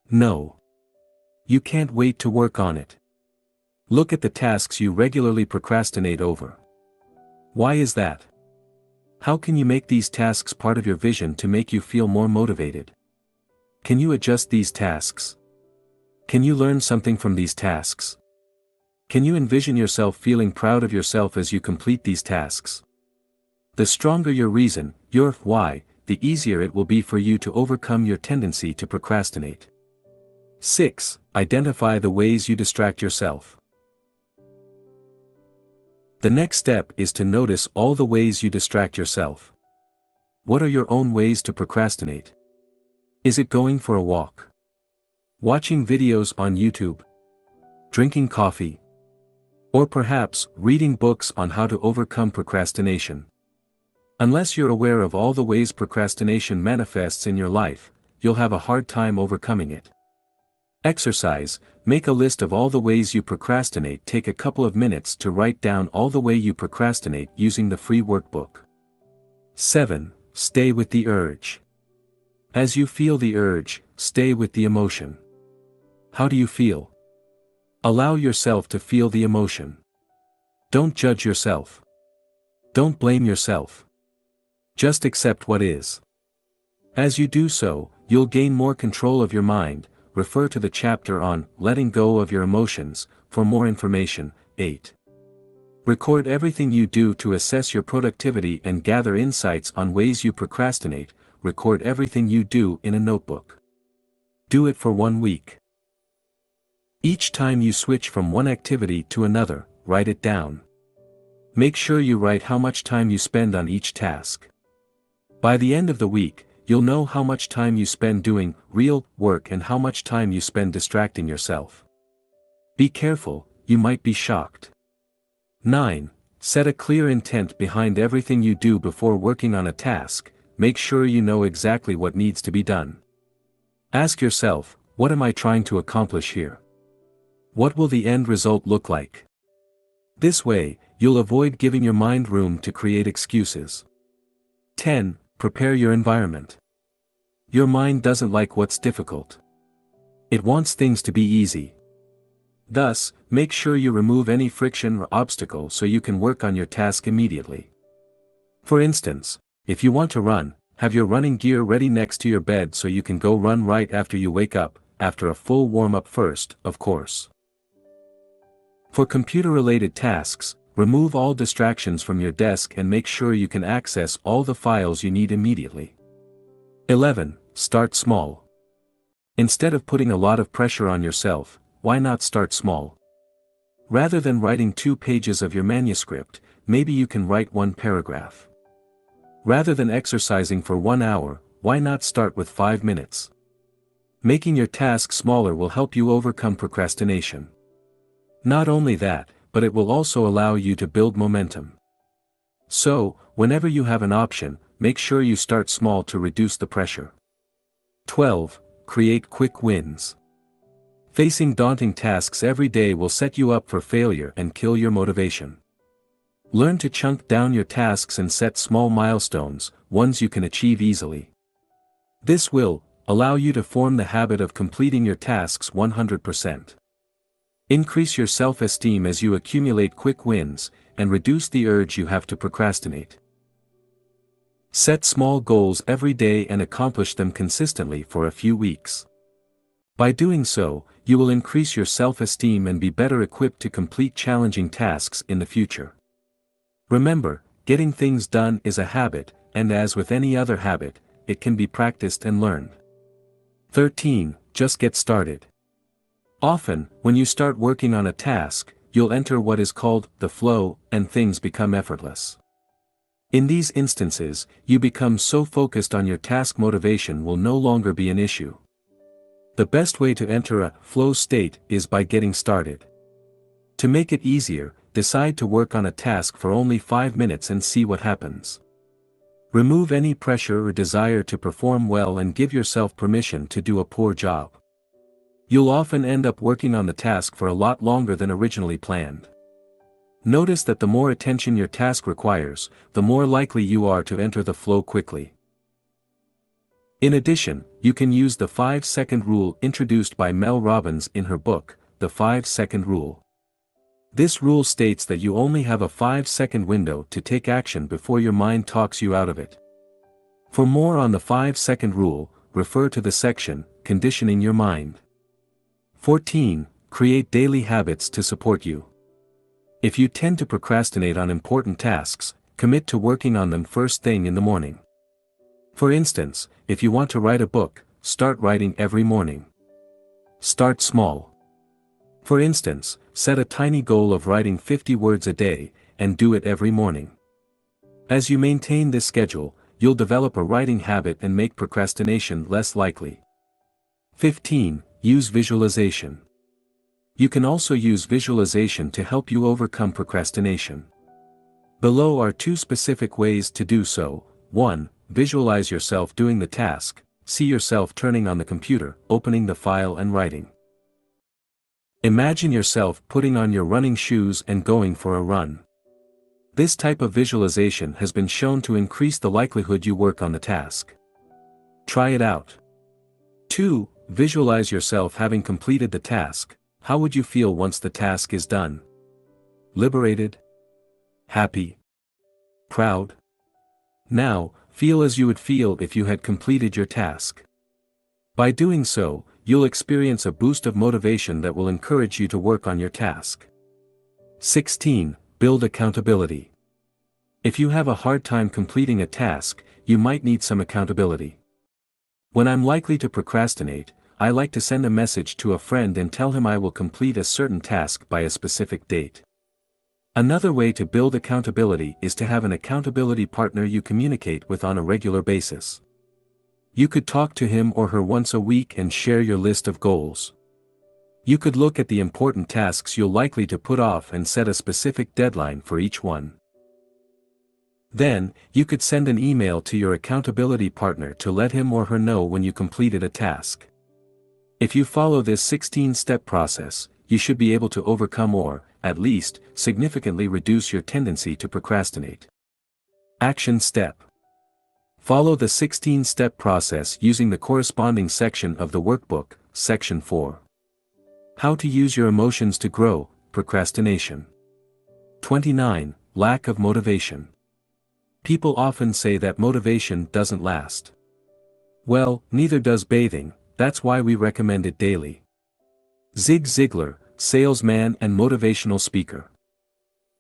No. You can't wait to work on it. Look at the tasks you regularly procrastinate over. Why is that? How can you make these tasks part of your vision to make you feel more motivated? Can you adjust these tasks? Can you learn something from these tasks? Can you envision yourself feeling proud of yourself as you complete these tasks? The stronger your reason, your why, the easier it will be for you to overcome your tendency to procrastinate. 6. Identify the ways you distract yourself. The next step is to notice all the ways you distract yourself. What are your own ways to procrastinate? Is it going for a walk? Watching videos on YouTube? Drinking coffee? Or perhaps, reading books on how to overcome procrastination? Unless you're aware of all the ways procrastination manifests in your life, you'll have a hard time overcoming it. Exercise, make a list of all the ways you procrastinate. Take a couple of minutes to write down all the way you procrastinate using the free workbook. 7. Stay with the urge. As you feel the urge, stay with the emotion. How do you feel? Allow yourself to feel the emotion. Don't judge yourself. Don't blame yourself. Just accept what is. As you do so, you'll gain more control of your mind. Refer to the chapter on letting go of your emotions for more information. 8. Record everything you do to assess your productivity and gather insights on ways you procrastinate. record everything you do in a notebook. Do it for 1 week. Each time you switch from one activity to another, write it down. Make sure you write how much time you spend on each task. By the end of the week, you'll know how much time you spend doing real work and how much time you spend distracting yourself. Be careful, you might be shocked. 9. Set a clear intent behind everything you do before working on a task. Make sure you know exactly what needs to be done. Ask yourself, what am I trying to accomplish here? What will the end result look like? This way, you'll avoid giving your mind room to create excuses. 10. Prepare your environment. Your mind doesn't like what's difficult. It wants things to be easy. Thus, make sure you remove any friction or obstacle so you can work on your task immediately. For instance, if you want to run, have your running gear ready next to your bed so you can go run right after you wake up, after a full warm-up first, of course. For computer-related tasks, remove all distractions from your desk and make sure you can access all the files you need immediately. 11. Start small. Instead of putting a lot of pressure on yourself, why not start small? Rather than writing 2 pages of your manuscript, maybe you can write 1 paragraph. Rather than exercising for 1 hour, why not start with 5 minutes? Making your task smaller will help you overcome procrastination. Not only that, but it will also allow you to build momentum. So, whenever you have an option, make sure you start small to reduce the pressure. 12. Create quick wins. Facing daunting tasks every day will set you up for failure and kill your motivation. Learn to chunk down your tasks and set small milestones, ones you can achieve easily. This will allow you to form the habit of completing your tasks 100%. Increase your self-esteem as you accumulate quick wins, and reduce the urge you have to procrastinate. Set small goals every day and accomplish them consistently for a few weeks. By doing so, you will increase your self-esteem and be better equipped to complete challenging tasks in the future. Remember, getting things done is a habit, and as with any other habit, it can be practiced and learned. 13. Just get started. Often, when you start working on a task, you'll enter what is called the flow, and things become effortless. In these instances, you become so focused on your task motivation will no longer be an issue. The best way to enter a flow state is by getting started. To make it easier, decide to work on a task for only 5 minutes and see what happens. Remove any pressure or desire to perform well and give yourself permission to do a poor job. You'll often end up working on the task for a lot longer than originally planned. Notice that the more attention your task requires, the more likely you are to enter the flow quickly. In addition, you can use the 5-second rule introduced by Mel Robbins in her book, The 5-Second Rule. This rule states that you only have a 5-second window to take action before your mind talks you out of it. For more on the 5-second rule, refer to the section, Conditioning Your Mind. 14. Create daily habits to support you. If you tend to procrastinate on important tasks, commit to working on them first thing in the morning. For instance, if you want to write a book, start writing every morning. Start small. For instance, set a tiny goal of writing 50 words a day, and do it every morning. As you maintain this schedule, you'll develop a writing habit and make procrastination less likely. 15. Use visualization. You can also use visualization to help you overcome procrastination. Below are 2 specific ways to do so. 1. Visualize yourself doing the task. See yourself turning on the computer, opening the file and writing. Imagine yourself putting on your running shoes and going for a run. This type of visualization has been shown to increase the likelihood you work on the task. Try it out. 2. Visualize yourself having completed the task. How would you feel once the task is done? Liberated? Happy? Proud? Now, feel as you would feel if you had completed your task. By doing so, you'll experience a boost of motivation that will encourage you to work on your task. 16. Build accountability. If you have a hard time completing a task, you might need some accountability. When I'm likely to procrastinate, I like to send a message to a friend and tell him I will complete a certain task by a specific date. Another way to build accountability is to have an accountability partner you communicate with on a regular basis. You could talk to him or her once a week and share your list of goals. You could look at the important tasks you're likely to put off and set a specific deadline for each one. Then, you could send an email to your accountability partner to let him or her know when you completed a task. If you follow this 16-step process, you should be able to overcome or, at least, significantly reduce your tendency to procrastinate. Action step. Follow the 16-step process using the corresponding section of the workbook, Section 4. How to use your emotions to grow, procrastination. 29. Lack of motivation. People often say that motivation doesn't last. Well, neither does bathing, that's why we recommend it daily. Zig Ziglar, salesman and motivational speaker.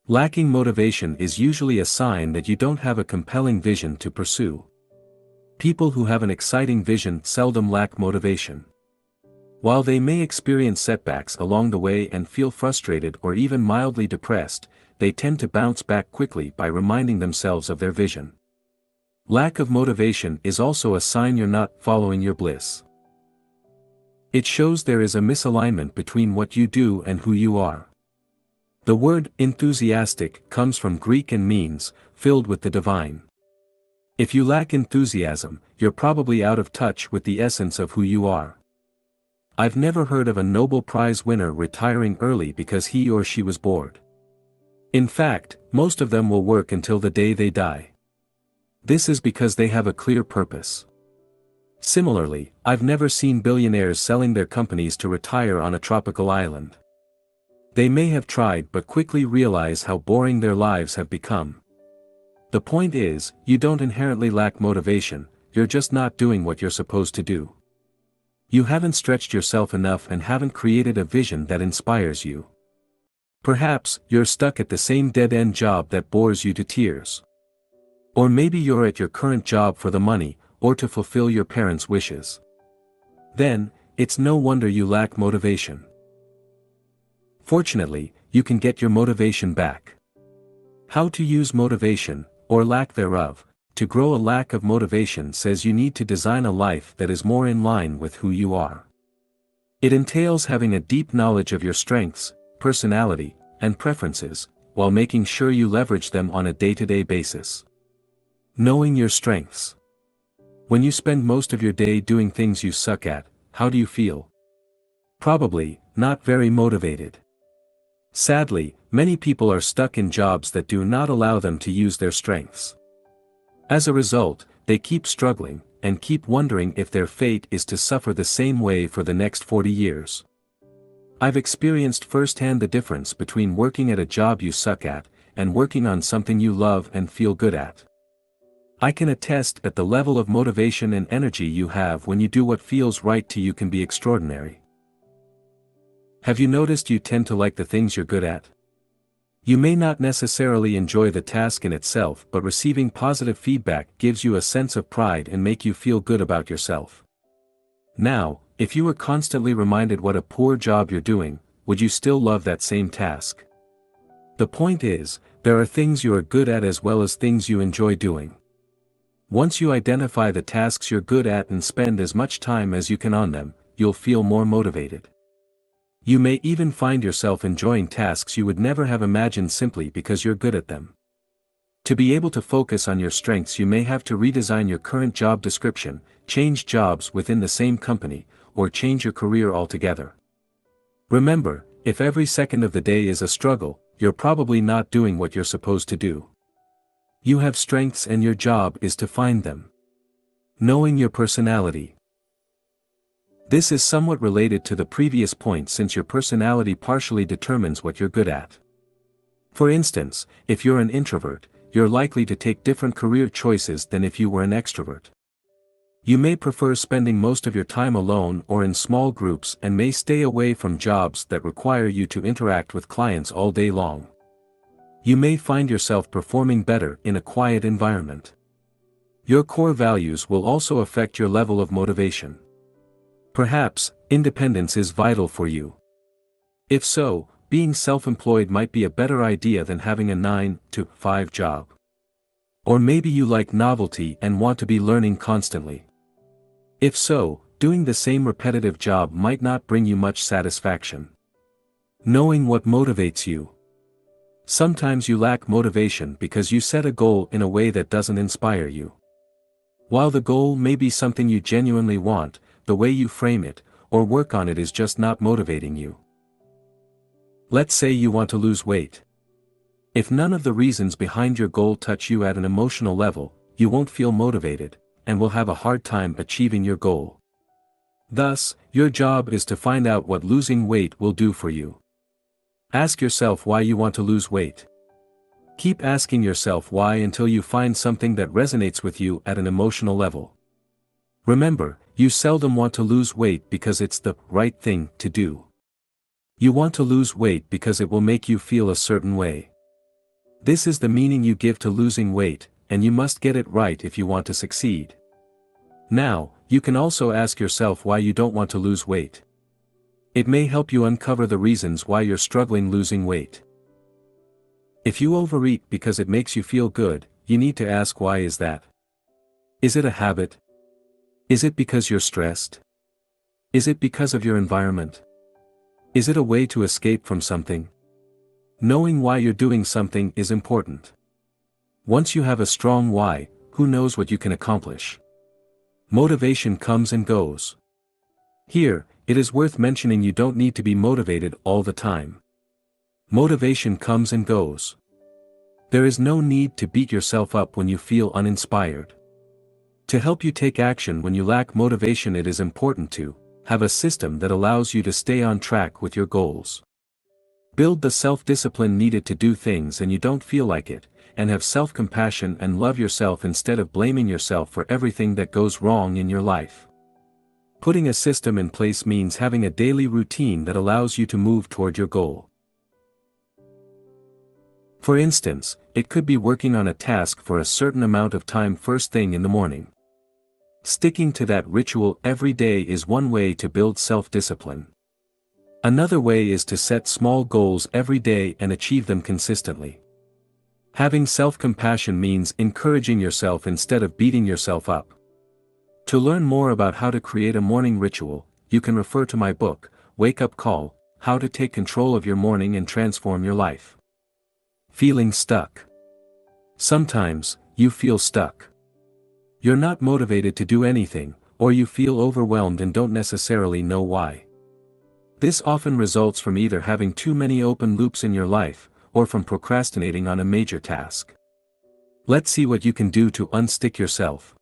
Lacking motivation is usually a sign that you don't have a compelling vision to pursue. People who have an exciting vision seldom lack motivation. While they may experience setbacks along the way and feel frustrated or even mildly depressed, they tend to bounce back quickly by reminding themselves of their vision. Lack of motivation is also a sign you're not following your bliss. It shows there is a misalignment between what you do and who you are. The word enthusiastic comes from Greek and means filled with the divine. If you lack enthusiasm, you're probably out of touch with the essence of who you are. I've never heard of a Nobel Prize winner retiring early because he or she was bored. In fact, most of them will work until the day they die. This is because they have a clear purpose. Similarly, I've never seen billionaires selling their companies to retire on a tropical island. They may have tried but quickly realize how boring their lives have become. The point is, you don't inherently lack motivation, you're just not doing what you're supposed to do. You haven't stretched yourself enough and haven't created a vision that inspires you. Perhaps, you're stuck at the same dead-end job that bores you to tears. Or maybe you're at your current job for the money, or to fulfill your parents' wishes. Then, it's no wonder you lack motivation. Fortunately, you can get your motivation back. How to use motivation, or lack thereof, to grow a lack of motivation says you need to design a life that is more in line with who you are. It entails having a deep knowledge of your strengths, personality, and preferences, while making sure you leverage them on a day-to-day basis. Knowing your strengths. When you spend most of your day doing things you suck at, how do you feel? Probably, not very motivated. Sadly, many people are stuck in jobs that do not allow them to use their strengths. As a result, they keep struggling, and keep wondering if their fate is to suffer the same way for the next 40 years. I've experienced firsthand the difference between working at a job you suck at, and working on something you love and feel good at. I can attest that the level of motivation and energy you have when you do what feels right to you can be extraordinary. Have you noticed you tend to like the things you're good at? You may not necessarily enjoy the task in itself, but receiving positive feedback gives you a sense of pride and make you feel good about yourself. Now, if you were constantly reminded what a poor job you're doing, would you still love that same task? The point is, there are things you are good at as well as things you enjoy doing. Once you identify the tasks you're good at and spend as much time as you can on them, you'll feel more motivated. You may even find yourself enjoying tasks you would never have imagined simply because you're good at them. To be able to focus on your strengths, you may have to redesign your current job description, change jobs within the same company, or change your career altogether. Remember, if every second of the day is a struggle, you're probably not doing what you're supposed to do. You have strengths and your job is to find them. Knowing your personality. This is somewhat related to the previous point since your personality partially determines what you're good at. For instance, if you're an introvert, you're likely to take different career choices than if you were an extrovert. You may prefer spending most of your time alone or in small groups and may stay away from jobs that require you to interact with clients all day long. You may find yourself performing better in a quiet environment. Your core values will also affect your level of motivation. Perhaps, independence is vital for you. If so, being self-employed might be a better idea than having a 9-to-5 job. Or maybe you like novelty and want to be learning constantly. If so, doing the same repetitive job might not bring you much satisfaction. Knowing what motivates you. Sometimes you lack motivation because you set a goal in a way that doesn't inspire you. While the goal may be something you genuinely want, the way you frame it, or work on it is just not motivating you. Let's say you want to lose weight. If none of the reasons behind your goal touch you at an emotional level, you won't feel motivated, and will have a hard time achieving your goal. Thus, your job is to find out what losing weight will do for you. Ask yourself why you want to lose weight. Keep asking yourself why until you find something that resonates with you at an emotional level. Remember, you seldom want to lose weight because it's the right thing to do. You want to lose weight because it will make you feel a certain way. This is the meaning you give to losing weight, and you must get it right if you want to succeed. Now, you can also ask yourself why you don't want to lose weight. It may help you uncover the reasons why you're struggling losing weight. If you overeat because it makes you feel good, you need to ask why is that? Is it a habit? Is it because you're stressed? Is it because of your environment? Is it a way to escape from something? Knowing why you're doing something is important. Once you have a strong why, who knows what you can accomplish? Motivation comes and goes. Here, it is worth mentioning you don't need to be motivated all the time. Motivation comes and goes. There is no need to beat yourself up when you feel uninspired. To help you take action when you lack motivation, it is important to have a system that allows you to stay on track with your goals. Build the self-discipline needed to do things when you don't feel like it, and have self-compassion and love yourself instead of blaming yourself for everything that goes wrong in your life. Putting a system in place means having a daily routine that allows you to move toward your goal. For instance, it could be working on a task for a certain amount of time first thing in the morning. Sticking to that ritual every day is one way to build self-discipline. Another way is to set small goals every day and achieve them consistently. Having self-compassion means encouraging yourself instead of beating yourself up. To learn more about how to create a morning ritual, you can refer to my book, Wake Up Call: How to Take Control of Your Morning and Transform Your Life. Feeling stuck. Sometimes, you feel stuck. You're not motivated to do anything, or you feel overwhelmed and don't necessarily know why. This often results from either having too many open loops in your life, or from procrastinating on a major task. Let's see what you can do to unstick yourself.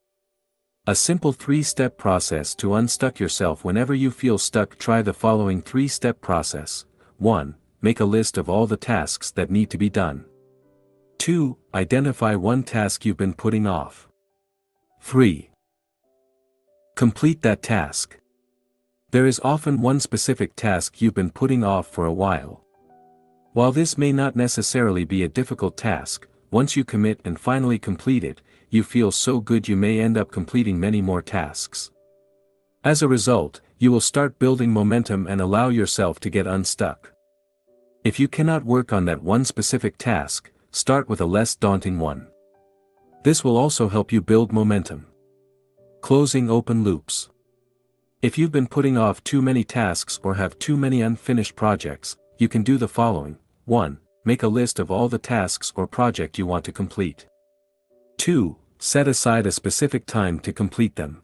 A simple 3-step process to unstuck yourself whenever you feel stuck. Try the following 3-step process. 1. Make a list of all the tasks that need to be done. 2. Identify one task you've been putting off. 3. Complete that task. There is often one specific task you've been putting off for a while. While this may not necessarily be a difficult task, once you commit and finally complete it, you feel so good you may end up completing many more tasks. As a result, you will start building momentum and allow yourself to get unstuck. If you cannot work on that one specific task, start with a less daunting one. This will also help you build momentum. Closing open loops. If you've been putting off too many tasks or have too many unfinished projects, you can do the following. 1. Make a list of all the tasks or project you want to complete. 2. Set aside a specific time to complete them.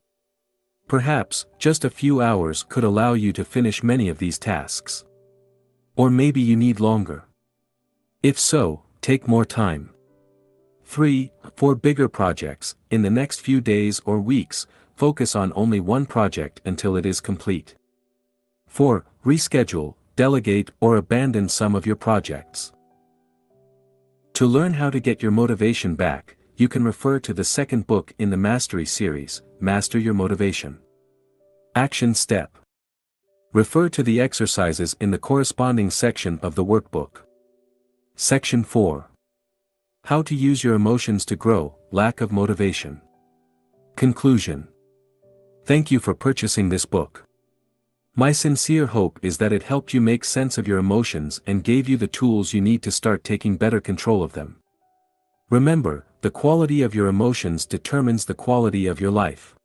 Perhaps, just a few hours could allow you to finish many of these tasks. Or maybe you need longer. If so, take more time. 3. For bigger projects, in the next few days or weeks, focus on only one project until it is complete. 4. Reschedule, delegate or abandon some of your projects. To learn how to get your motivation back, you can refer to the second book in the Mastery series, Master Your Motivation. Action Step. Refer to the exercises in the corresponding section of the workbook. Section 4. How to use your emotions to grow: lack of motivation. Conclusion. Thank you for purchasing this book. My sincere hope is that it helped you make sense of your emotions and gave you the tools you need to start taking better control of them. Remember, the quality of your emotions determines the quality of your life.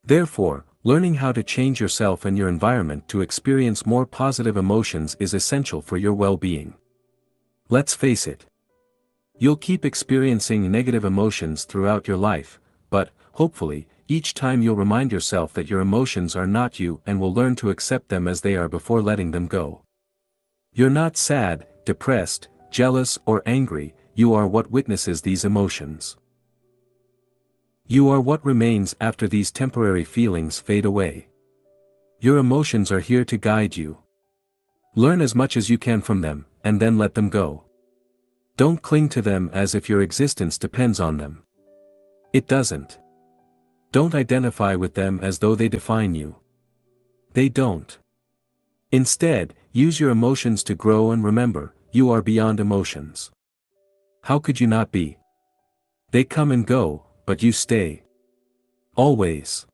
Therefore, learning how to change yourself and your environment to experience more positive emotions is essential for your well-being. Let's face it. You'll keep experiencing negative emotions throughout your life, but, hopefully, each time you'll remind yourself that your emotions are not you and will learn to accept them as they are before letting them go. You're not sad, depressed, jealous, or angry, you are what witnesses these emotions. You are what remains after these temporary feelings fade away. Your emotions are here to guide you. Learn as much as you can from them, and then let them go. Don't cling to them as if your existence depends on them. It doesn't. Don't identify with them as though they define you. They don't. Instead, use your emotions to grow and remember, you are beyond emotions. How could you not be? They come and go, but you stay. Always.